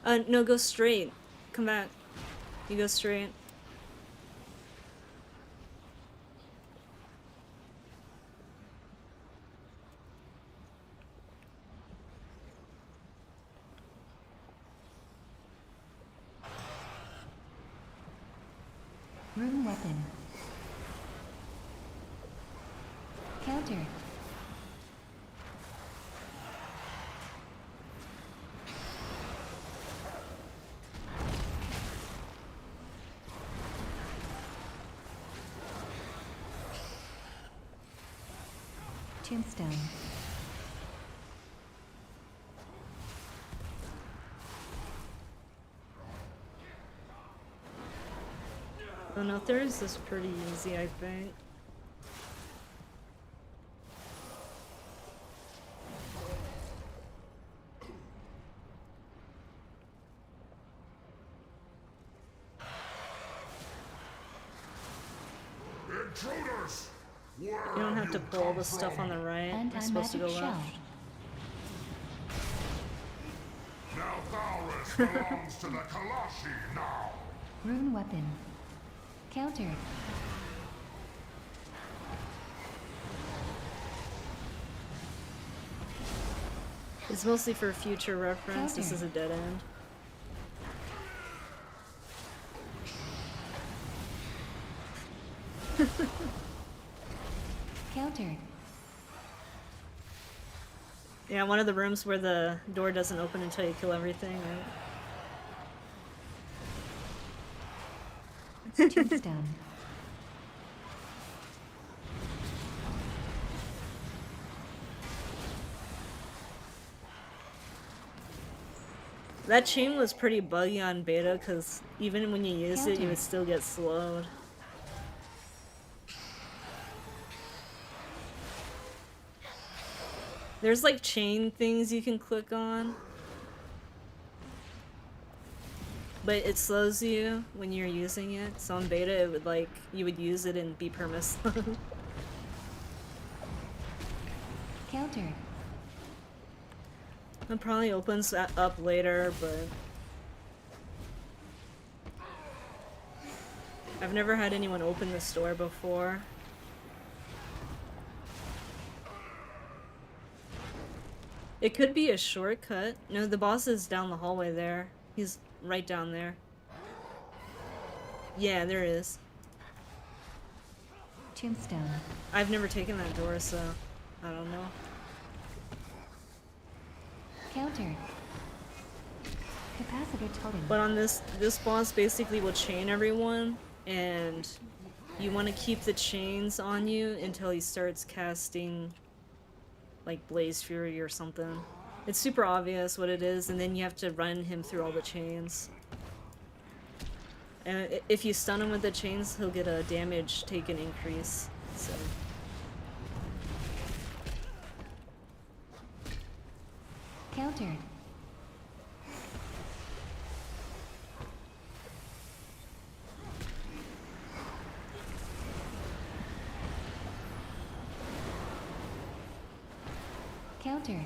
no, go straight. Come back. You go straight. Rune weapon. Counter. Tombstone. Oh no, Thursday is pretty easy, I think. Intruders! You don't have to pull the stuff on the right. You're supposed to go left. Now Thaurus belongs to the Kalashi now. Rune weapon. Counter. It's mostly for future reference. Counter. This is a dead end. Counter. Yeah, one of the rooms where the door doesn't open until you kill everything, right? Tombstone. That chain was pretty buggy on beta, because even when you use it, you would still get slowed. There's like chain things you can click on, but it slows you when you're using it. So on beta, it would like, you would use it and be perma-slowed. Counter. It probably opens up later, but I've never had anyone open this door before. It could be a shortcut. No, the boss is down the hallway there. He's right down there. Yeah, there is. Tombstone. I've never taken that door, so I don't know. Counter. Capacitor totem. But on this boss basically will chain everyone, and you want to keep the chains on you until he starts casting like Blaze Fury or something. It's super obvious what it is, and then you have to run him through all the chains. And if you stun him with the chains, he'll get a damage taken increase. So. Countered. Counter.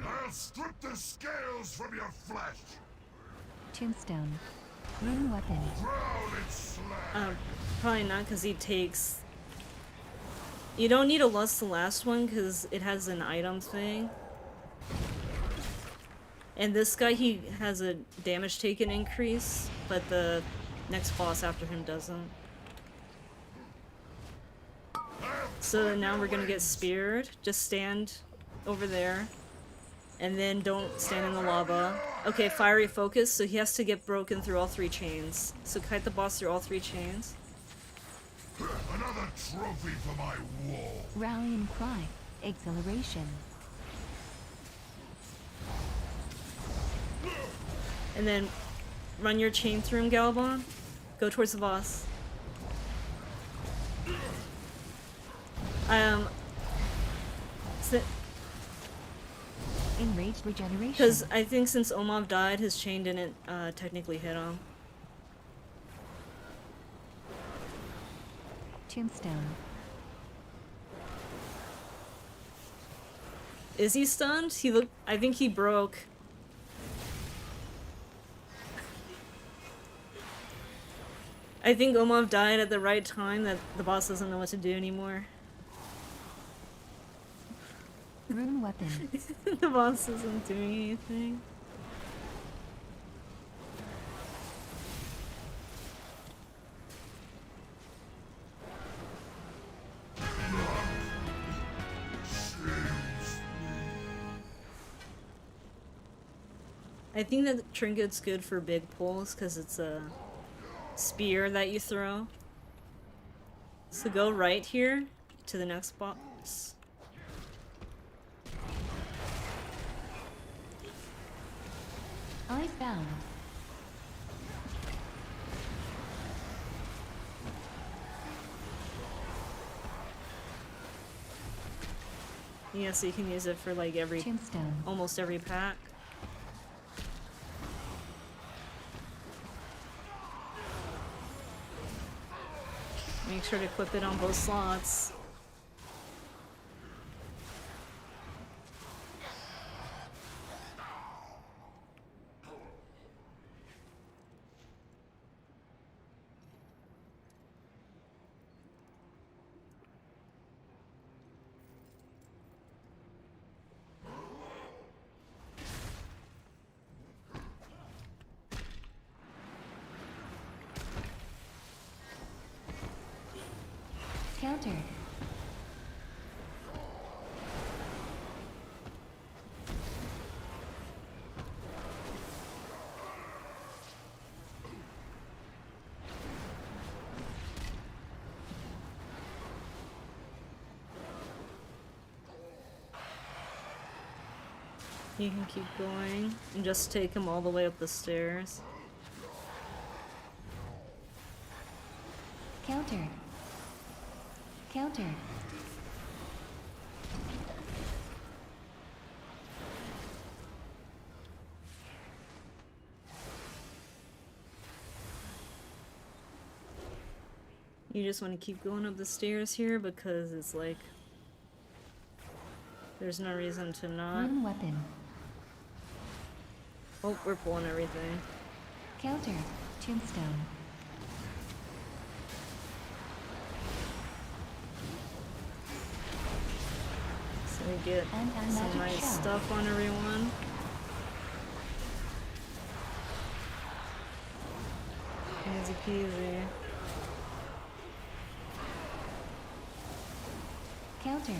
I'll strip the scales from your flesh. Tombstone. Rune weapon. Probably not, because he takes... You don't need to lust the last one, because it has an item thing. And this guy, he has a damage taken increase, but the next boss after him doesn't. So now we're gonna get speared. Just stand over there. And then don't stand in the lava. Okay, fiery focus, so he has to get broken through all 3 chains. So kite the boss through all 3 chains. Another trophy for my wall. Rallying cry. Exhilaration. And then run your chain through him, Galabon. Go towards the boss. Enraged regeneration. Because I think since Omov died, his chain didn't technically hit him. Tombstone. Is he stunned? He looked. I think he broke. I think Omov died at the right time that the boss doesn't know what to do anymore. Rune weapon. The boss isn't doing anything. I think that trinket's good for big pulls because it's a spear that you throw. So go right here to the next box. I found. Yeah, so you can use it for like every, Tombstone. almost every pack. Make sure to equip it on both slots. Countered. You can keep going and just take him all the way up the stairs. Countered. Countered. You just want to keep going up the stairs here because it's like There's no reason to not. Rune weapon. Oh, we're pulling everything. Counter. Tombstone. So we get some nice stuff on everyone. Easy peasy. Counter.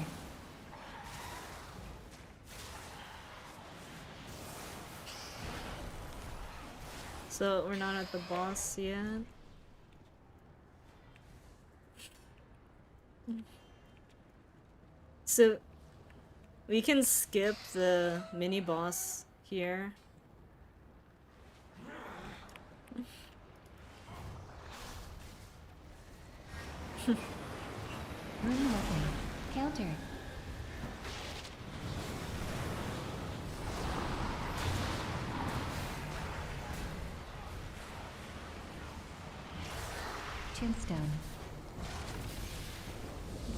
So we're not at the boss yet. So we can skip the mini boss here. Rune weapon. Counter. Tombstone.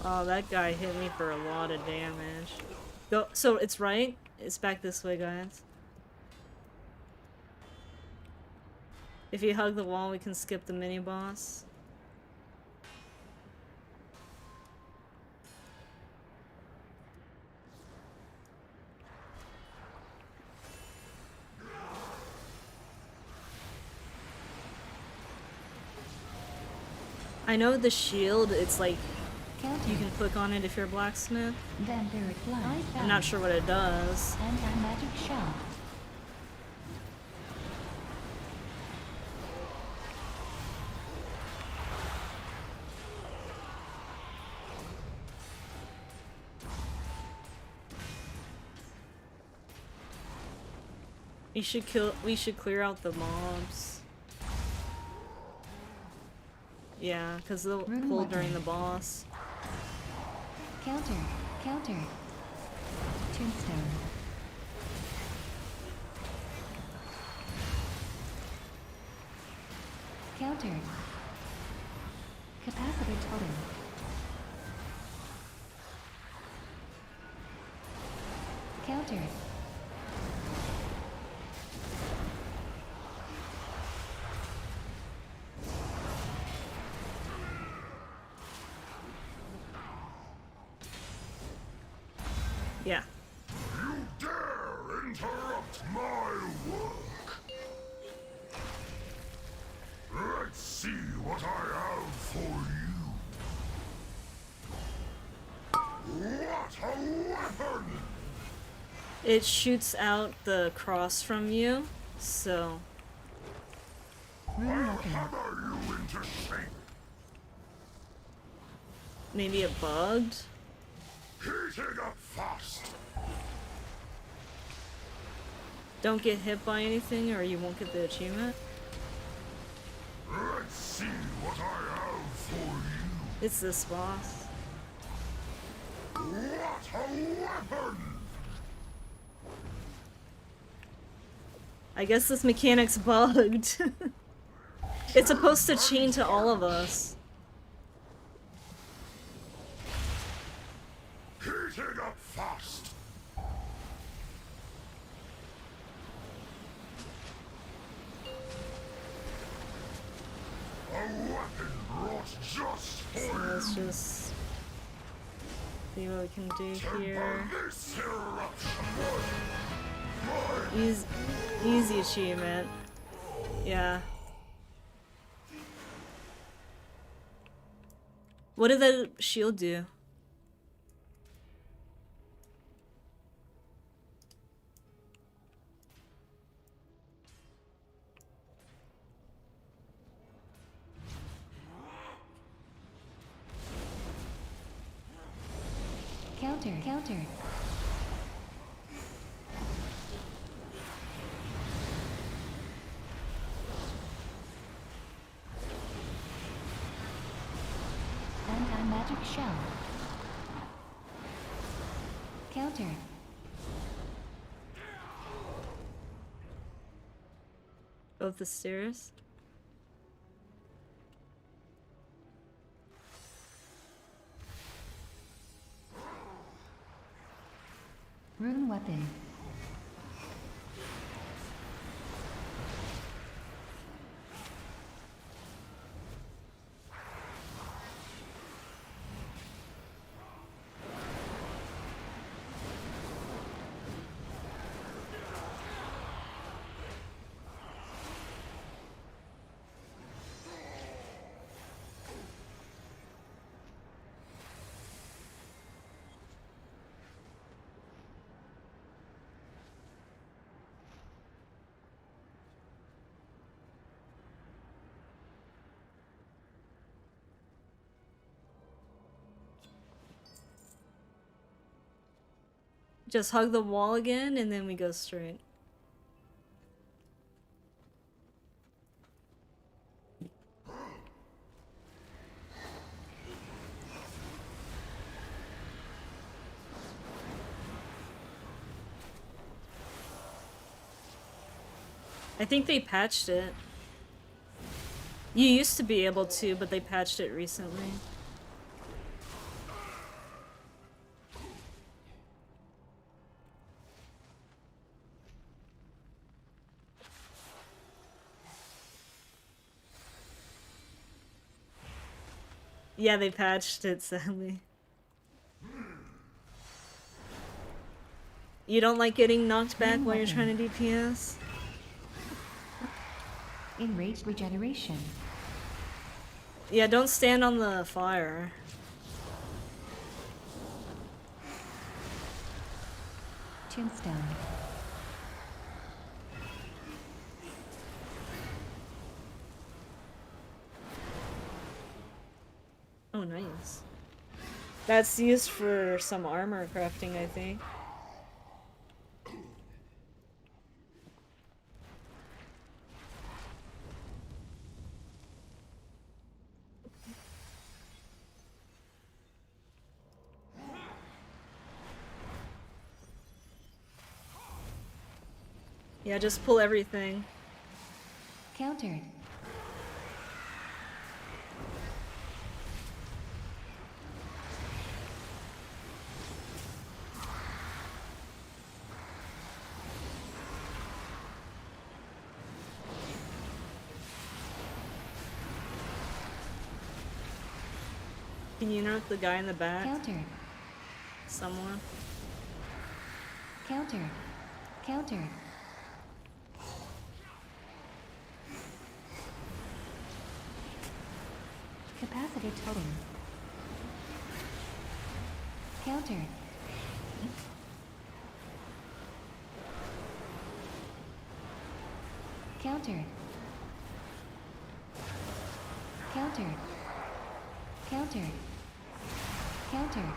Oh, that guy hit me for a lot of damage. Go. So it's right. It's back this way, guys. If you hug the wall, we can skip the mini boss. I know the shield, it's like you can click on it if you're a blacksmith. Vampiric blood. I'm not sure what it does. Anti-magic shell. We should clear out the mobs. Yeah, because they'll pull during the boss. Counter. Counter. Tombstone. Counter. Capacitor totem. Counter. Yeah. You dare interrupt my work! Let's see what I have for you. What a weapon! It shoots out the cross from you, so... I'll hammer you into shape. Maybe it bugged? Heating up fast. Don't get hit by anything or you won't get the achievement. Let's see what I have for you. It's this boss. What a weapon! I guess this mechanic's bugged. It's supposed to chain to all of us. Heating up fast. A weapon brought just for So let's just see what we can do here. Easy achievement. Yeah. What did the shield do? Counter. Counter. Anti-magic shell. Counter. Both the stairs? Rune weapon. Just hug the wall again, and then we go straight. I think they patched it. You used to be able to, but they patched it recently. Yeah, they patched it, sadly. You don't like getting knocked back while you're trying to DPS? Enraged regeneration. Yeah, don't stand on the fire. Tombstone. Oh, nice. That's used for some armor crafting, I think. Yeah, just pull everything. Countered. Can you interrupt the guy in the back? Countered. Someone? Countered. Countered. Capacity totem. Countered. Countered. Countered. Countered. Countered.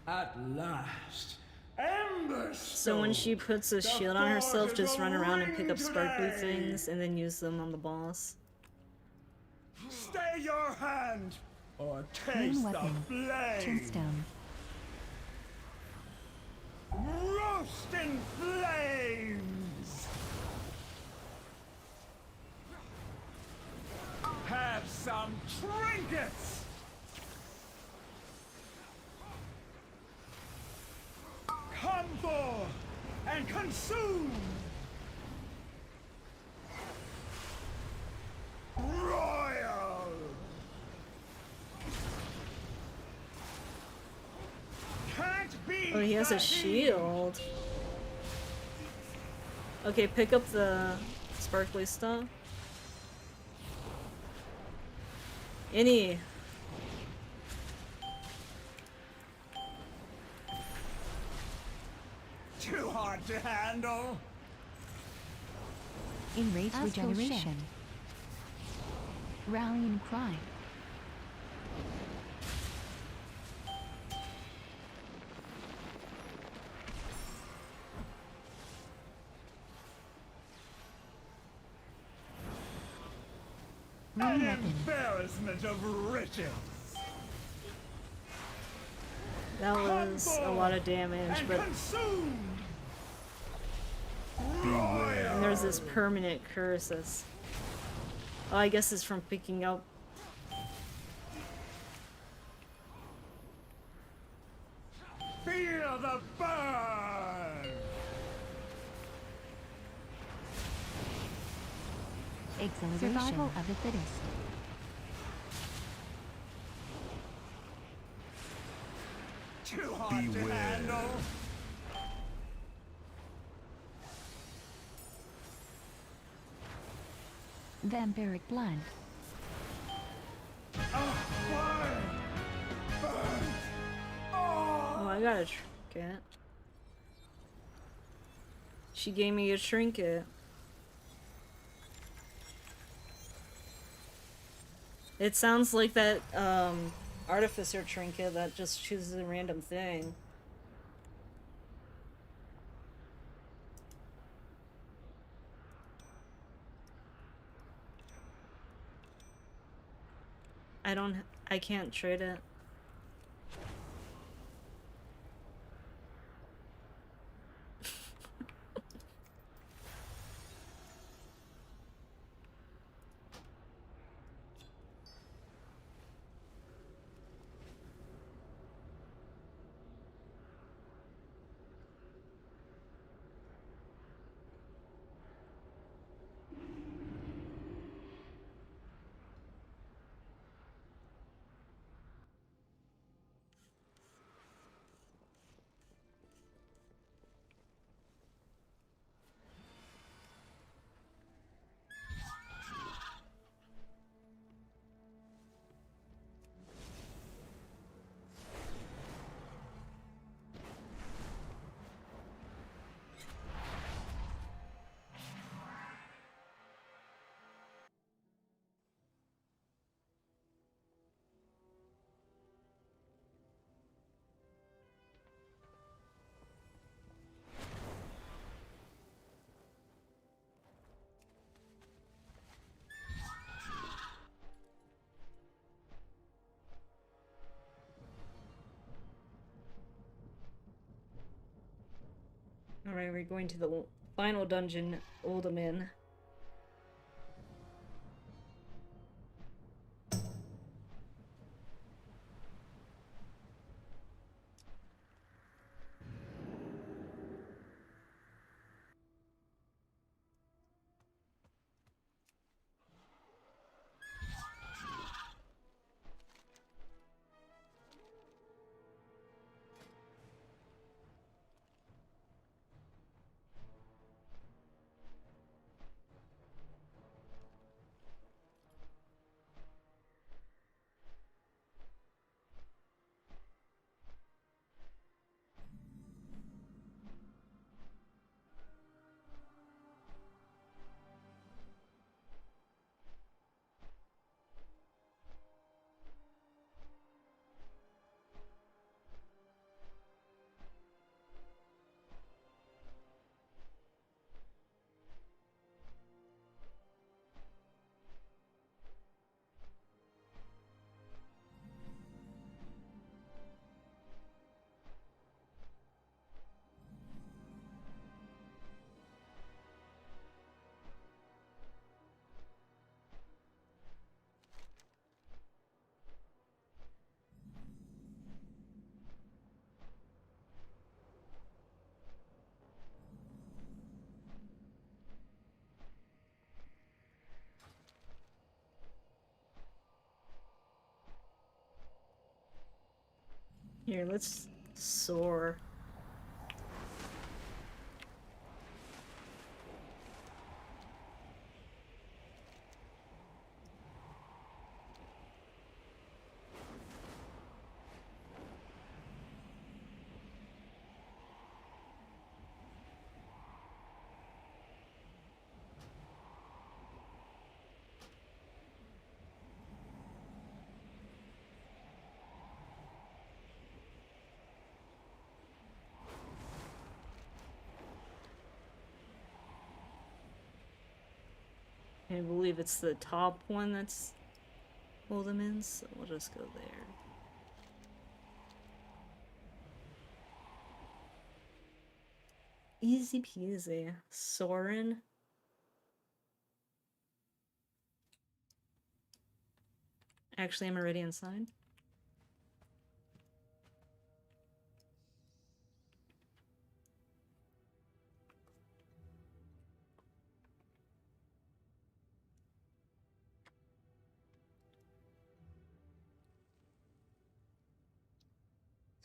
At last, Ember So when she puts a shield on herself, just run around and pick up sparkly things and then use them on the boss. Stay your hand, or Rune taste the weapon. flame. Tombstone. Roast in flames. Have some trinkets. Come forth and consume. Royal. Can't be. Oh, he has a fatigued. shield. Okay, pick up the sparkly stuff. Any. Too hard to handle. Enraged Astral regeneration. Rallying cry. An Rune weapon. embarrassment of riches. That was a lot of damage, And but consumed. And there's this permanent curse that's... Oh, I guess it's from picking up... Feel the burn! Exhilaration. Survival of the fittest. Too hard to handle! Vampiric blood. Oh, I got a trinket. She gave me a trinket. It sounds like that artificer trinket that just chooses a random thing. I can't trade it. Alright, we're going to the final dungeon, Uldaman. Here, let's soar. I believe it's the top one that's Uldaman, so we'll just go there. Easy peasy. Soren. Actually, I'm already inside.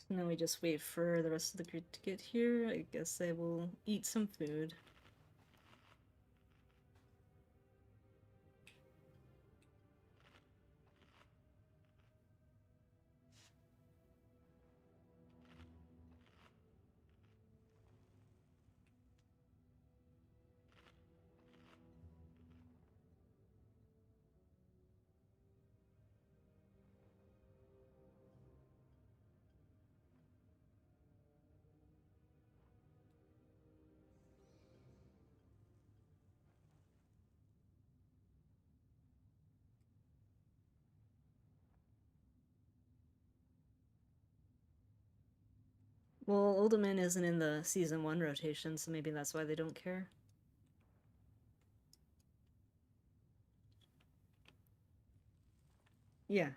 So now we just wait for the rest of the group to get here. I guess I will eat some food. Well, Uldaman isn't in the Season 1 rotation, so maybe that's why they don't care. Yeah.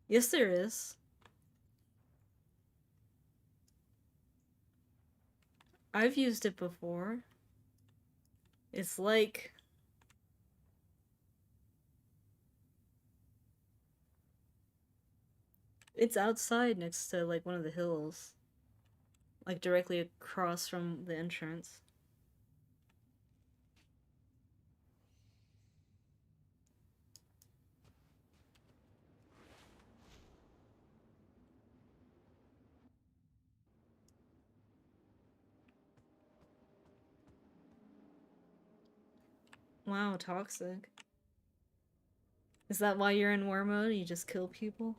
Yes, there is. I've used it before. It's like... It's outside next to, like, one of the hills. Like, directly across from the entrance. Wow, toxic. Is that why you're in war mode? You just kill people?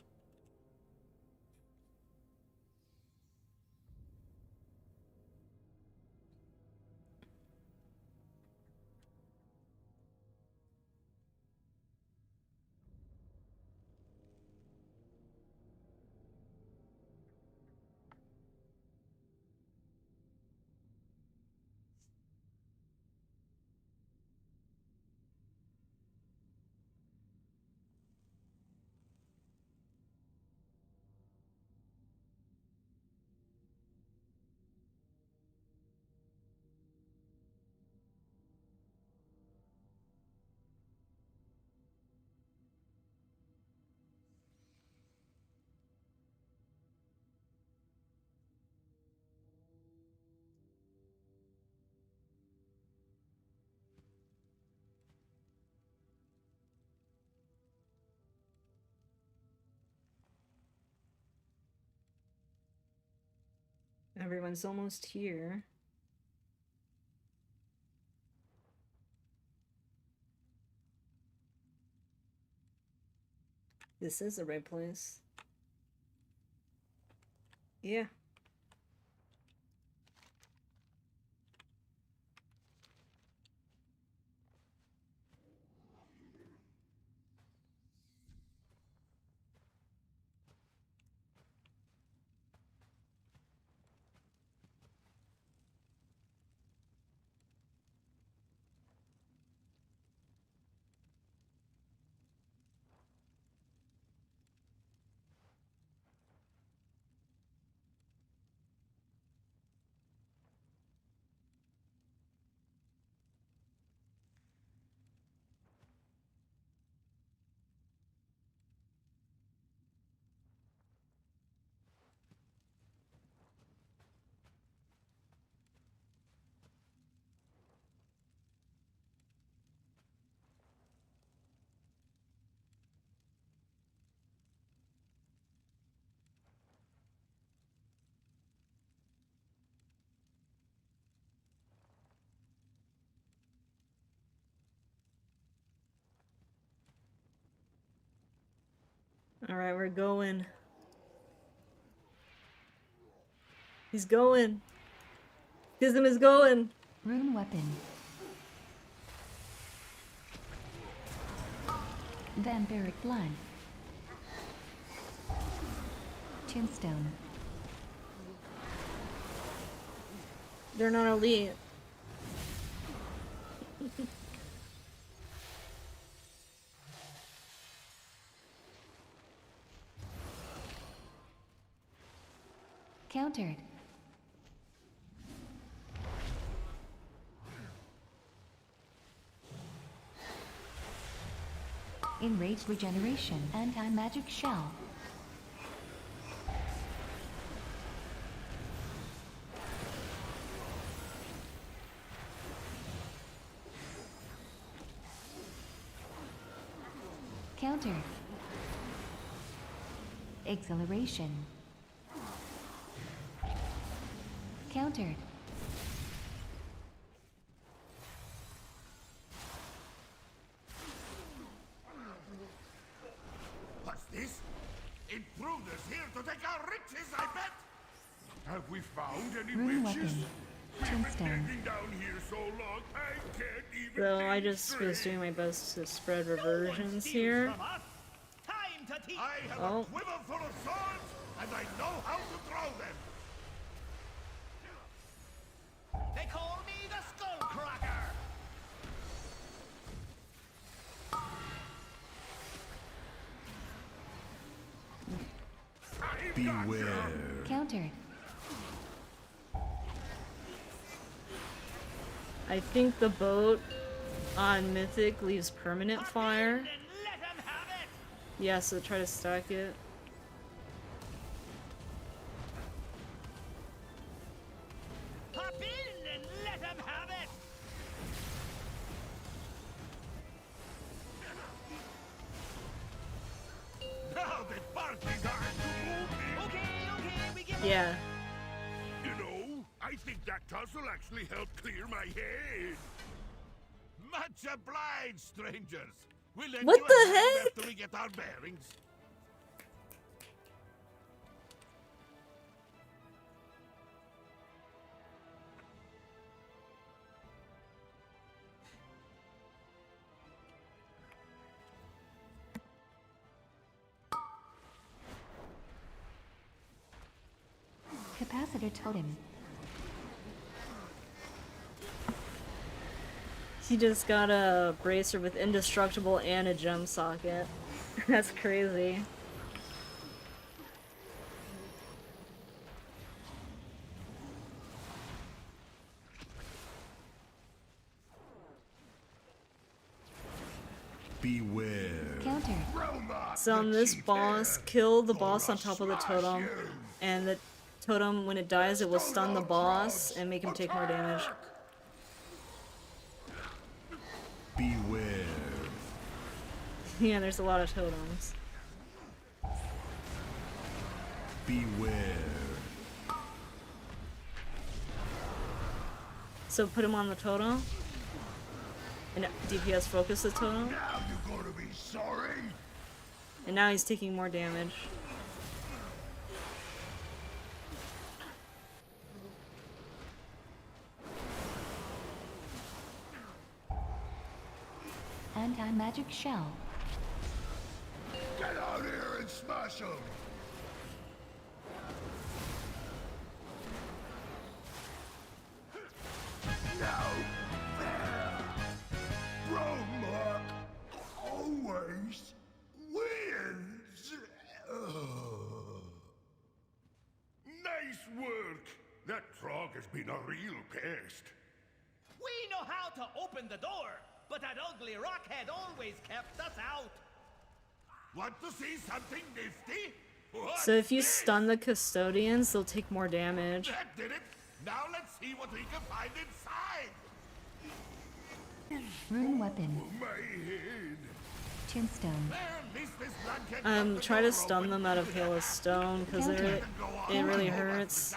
Everyone's almost here. This is the right place. Yeah. Alright, we're going. He's going. Schism is going. Rune weapon. Vampiric blood. Tombstone. They're not elite. Countered. Enraged regeneration. Anti-magic shell. Countered. Exhilaration. Countered. What's this? Intruders here to take our riches, I bet! Have we found any Rune witches? weapon. Tombstone. Digging down here so long, I can't even So I think just straight. was doing my best to spread reversions here. I have Oh. a quiver full of swords, and I know how to throw them. They call me the Skullcracker! Beware. Countered. I think the boat on Mythic leaves permanent fire. Yeah, so try to stack it. Hop in and let them have it! Now the parties are Okay, we give Yeah. You know, I think that tussle actually helped clear my head. Much obliged, strangers. We'll lend What you a the hand heck? after we get our bearings. Capacitor totem. He just got a bracer with indestructible and a gem socket. That's crazy. Beware. Countered. So on this boss, kill the boss on top of the totem, and the totem, when it dies, it will stun the boss and make him take more damage. Beware. Yeah, there's a lot of totems. Beware. So put him on the totem, and DPS focus the totem, Now you're gonna be sorry. and now he's taking more damage. Anti-magic shell. Get out here and smash them. Now, there. Broma always wins. Nice work. That frog has been a real pest. We know how to open the door, but that ugly rockhead always kept us out. Want to see something nifty? What's So if you this? stun the custodians, they'll take more damage. That did it. Now let's see what we can find inside. Rune weapon. Oh, my head. Tombstone. Well, at least this blood can cut the Try to door stun open. them out of Hail of Stone, because it really hurts.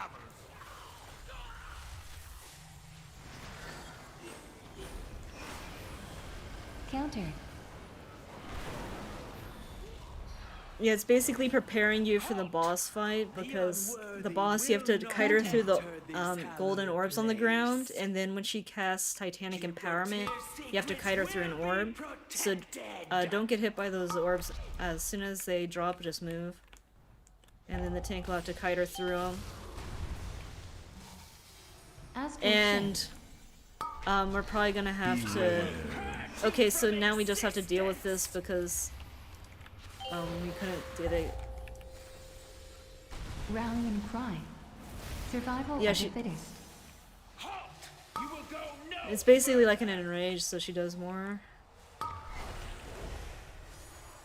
Countered. Yeah, it's basically preparing you for the boss fight, because the boss, you have to kite her through the golden orbs on the ground, and then when she casts Titanic Empowerment, you have to kite her through an orb. So don't get hit by those orbs. As soon as they drop, just move. And then the tank will have to kite her through them. And we're probably gonna have to... Okay, so now we just have to deal with this because... we couldn't get it. Rallying cry. Survival of the fittest. It's basically like an enrage, so she does more.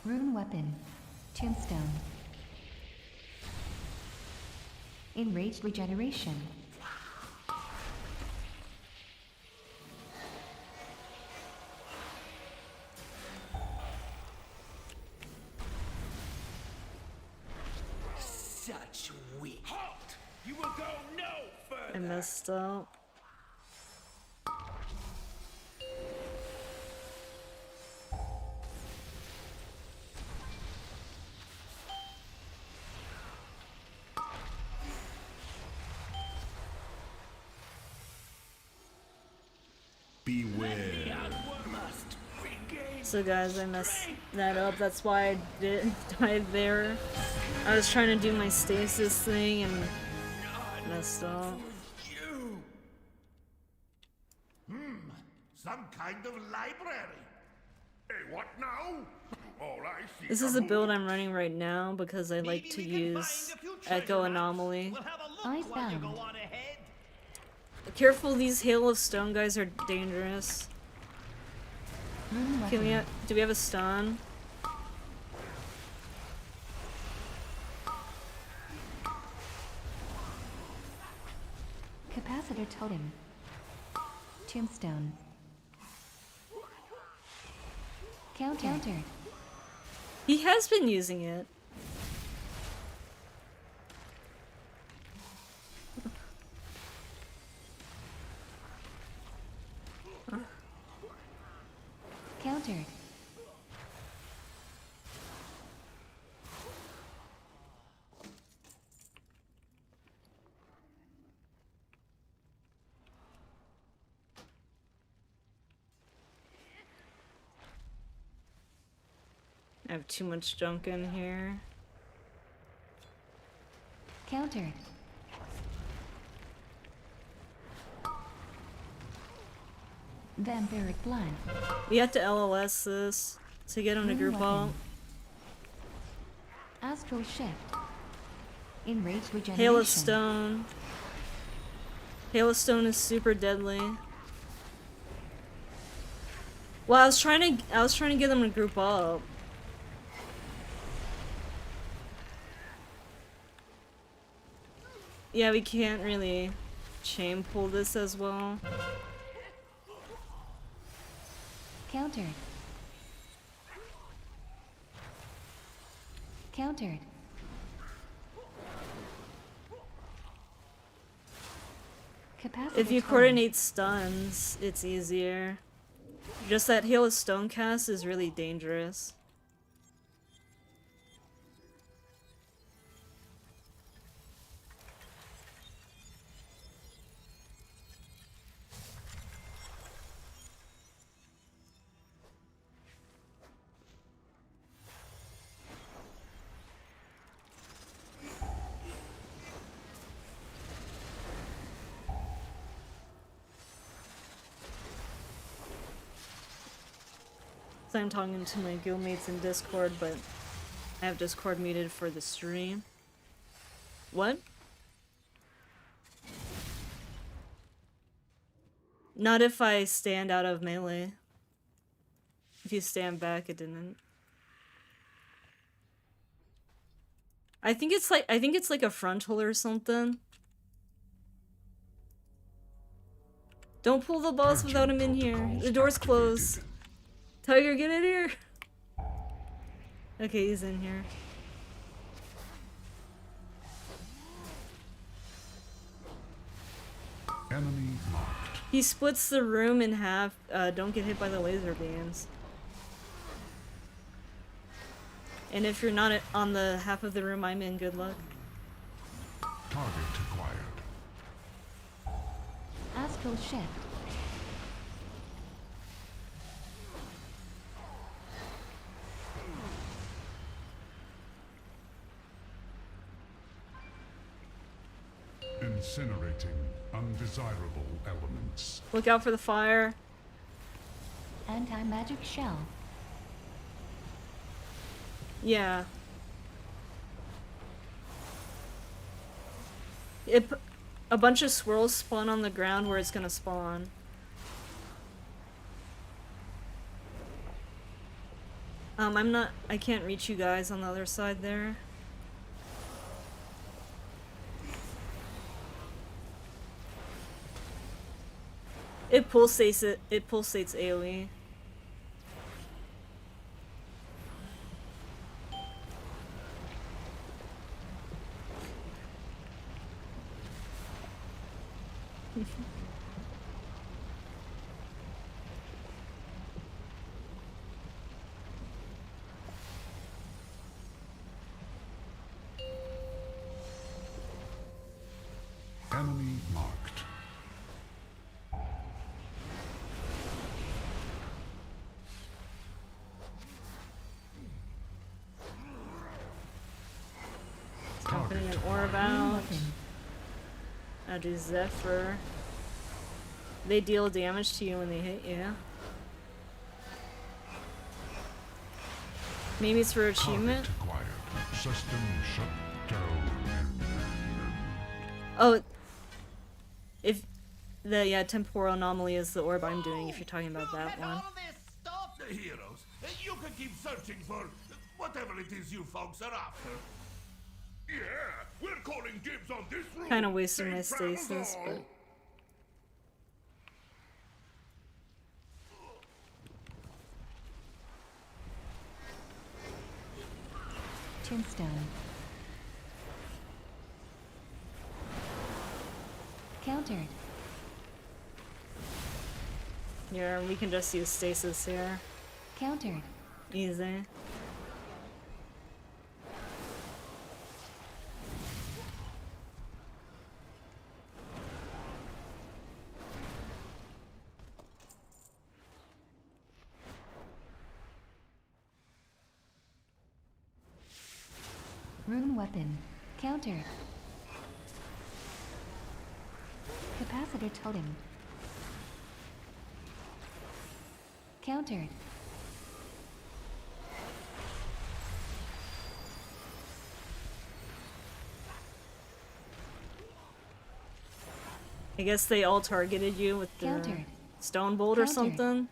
Rune weapon. Tombstone. Enraged regeneration. Such weak. Halt! You will go no further. I messed up. Beware. So guys, I messed that up. That's why I didn't die there. I was trying to do my stasis thing and messed up. Some kind of library. Hey, what now? All I see. This is a build I'm running right now because I like to use Echo Anomaly. Icebound. Careful, these Hail of Stone guys are dangerous. Can we do we have a stun? Capacitor totem. Tombstone. Countered. He has been using it. Countered. I have too much junk in here. Countered. Vampiric blood. We have to LOS this to get him to group up. Astral shift. Enraged regeneration. Hail of Stone. Hail of Stone is super deadly. Well, I was trying to get them to group up. Yeah, we can't really chain pull this as well. Countered. Countered. Capacity If you coordinate stuns, it's easier. Just that Hail of Stone cast is really dangerous. So I'm talking to my guildmates in Discord, but I have Discord muted for the stream. What? Not if I stand out of melee. If you stand back, it didn't. I think it's like a frontal or something. Don't pull the boss without him in here. The door's closed. Tiger, get in here! Okay, he's in here. Enemy marked. He splits the room in half. Don't get hit by the laser beams. And if you're not on the half of the room I'm in, good luck. Target acquired. Astral shift. Incinerating undesirable elements. Look out for the fire. Anti-magic shell. Yeah. A bunch of swirls spawn on the ground where it's gonna spawn. I can't reach you guys on the other side there. It pulsates AoE. Enemy marked. Opening an orb out. I do Zephyr. They deal damage to you when they hit you. Maybe it's for achievement. System shut down. Oh, if the temporal anomaly is the orb I'm doing. If you're talking about that one. The heroes. You can keep searching for whatever it is you folks are after. Yeah, we're calling dibs on this room. Kind of wasting my stasis, but. Tombstone. Countered. Yeah, we can just use stasis here. Countered. Easy. Rune weapon. Countered. Capacitor totem. Countered. I guess they all targeted you with the Countered. stone bolt or Countered. something.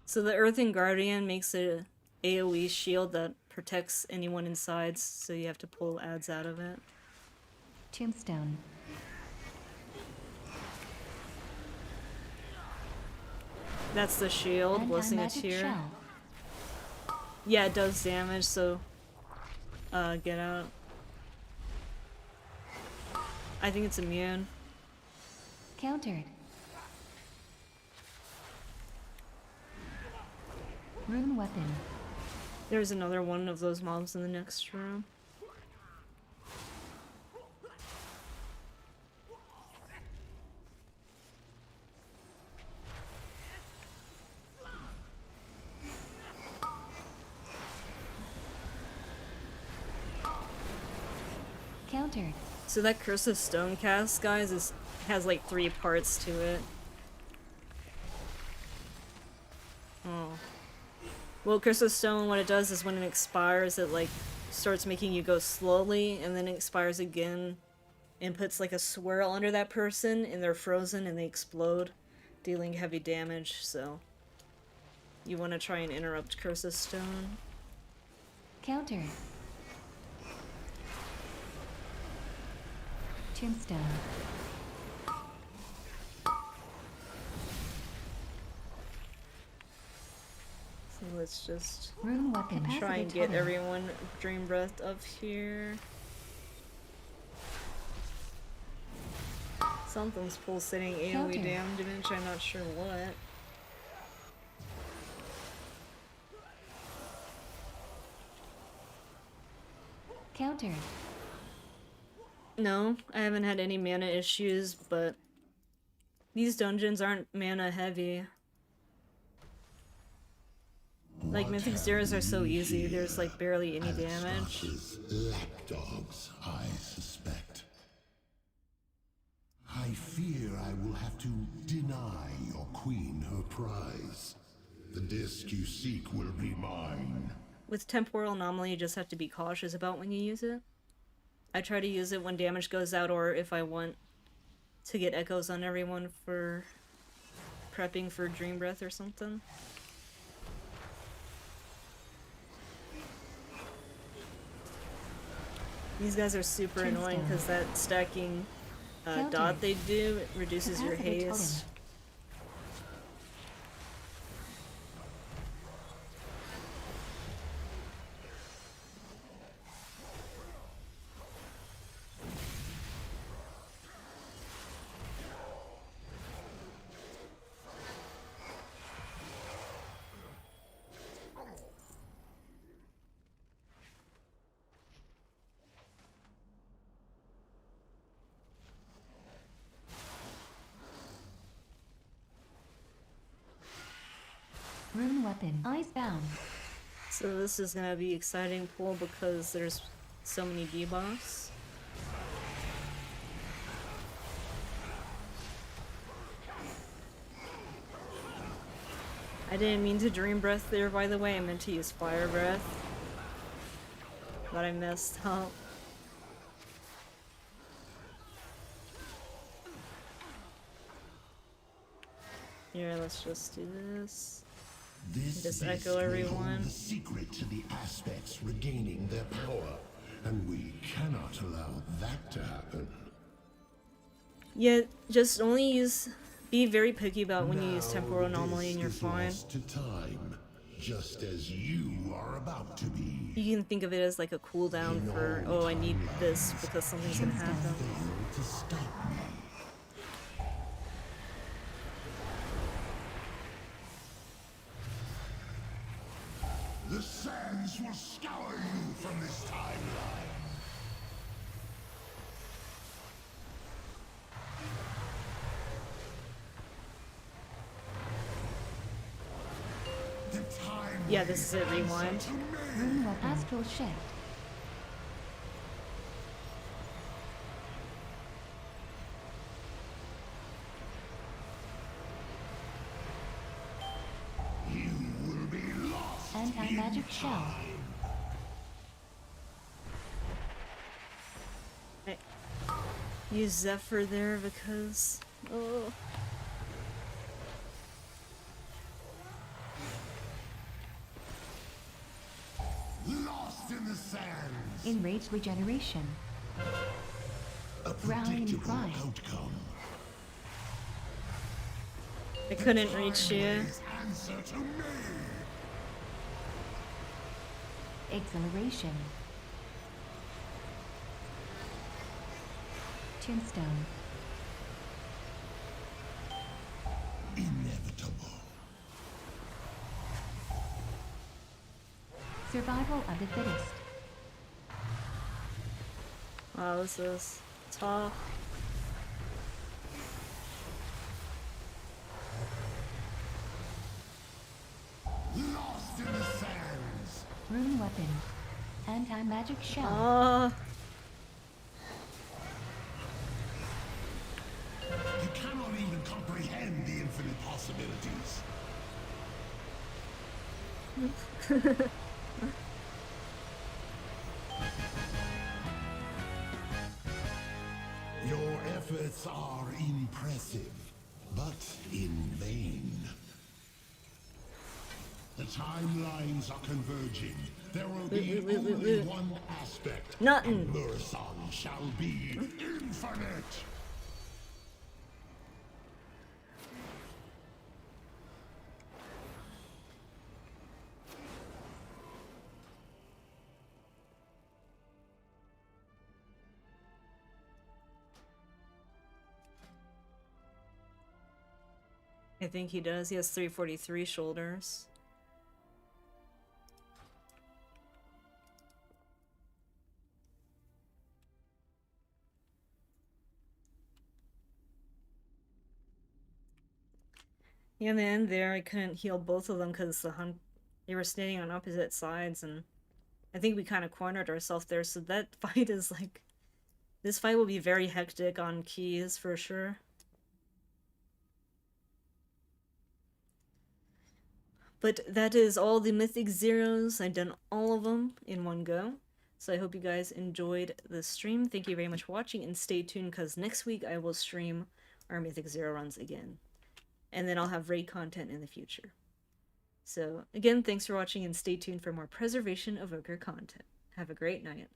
So the Earthen Guardian makes a AoE shield that protects anyone inside, so you have to pull adds out of it. Tombstone. That's the shield, Blessing a Anti-magic Tear. shell. Yeah, it does damage, so get out. I think it's immune. Countered. Rune weapon. There's another one of those mobs in the next room. Countered. So that Curse of Stone cast, guys, has like 3 parts to it. Oh. Well, Curse of Stone, what it does is when it expires, it like starts making you go slowly, and then it expires again and puts like a swirl under that person, and they're frozen and they explode, dealing heavy damage, so you want to try and interrupt Curse of Stone. Countered. Tombstone. So let's just Rune weapon. try and Capacitor get totem. everyone Dream Breath up here. Something's pulsating AoE Counter. damage, I'm not sure what. Countered. No, I haven't had any mana issues, but these dungeons aren't mana heavy. Like, Mythic Zeros are so easy, there's like barely any damage. Lapdogs, I suspect. I fear I will have to deny your queen her prize. The disc you seek will be mine. With Temporal Anomaly, you just have to be cautious about when you use it. I try to use it when damage goes out, or if I want to get echoes on everyone for prepping for Dream Breath or something. These guys are super annoying because that stacking dot they do reduces your haste. Rune weapon. Icebound. So this is gonna be exciting pool because there's so many debuffs. I didn't mean to Dream Breath there, by the way. I meant to use Fire Breath. But I messed up. Here, let's just do this. Just echo everyone. The secret to the aspects regaining their power, and we cannot allow that to happen. Yeah, just only use. Be very picky about when you use Temporal Anomaly and you're fine. Lost to time, just as you are about to be. You can think of it as like a cooldown for, oh, I need this because something's gonna happen. To stop me. The sands will scour you from this timeline. Yeah, this is it, rewind. Rune weapon. Astral shift. You will be lost. Anti-magic shell. I use Zephyr there because, oh. Lost in the sands. Enraged regeneration. A Rallying predictable cry. outcome. I couldn't reach you. Answer to me. Exhilaration. Tombstone. Inevitable. Survival of the fittest. Wow, this is tough. Lost in the sands. Rune weapon. Anti-magic shell. You cannot even comprehend the infinite possibilities. Your efforts are impressive, but in vain. The timelines are converging. There will be only one aspect. Nothing. Murson shall be infinite. I think he does. He has 343 shoulders. Yeah, in the end there, I couldn't heal both of them because they were standing on opposite sides, and I think we kind of cornered ourselves there, so that fight is like... This fight will be very hectic on keys, for sure. But that is all the Mythic Zeros. I've done all of them in one go. So I hope you guys enjoyed the stream. Thank you very much for watching, and stay tuned because next week I will stream our Mythic Zero runs again. And then I'll have raid content in the future. So again, thanks for watching and stay tuned for more Preservation of Ogre content. Have a great night.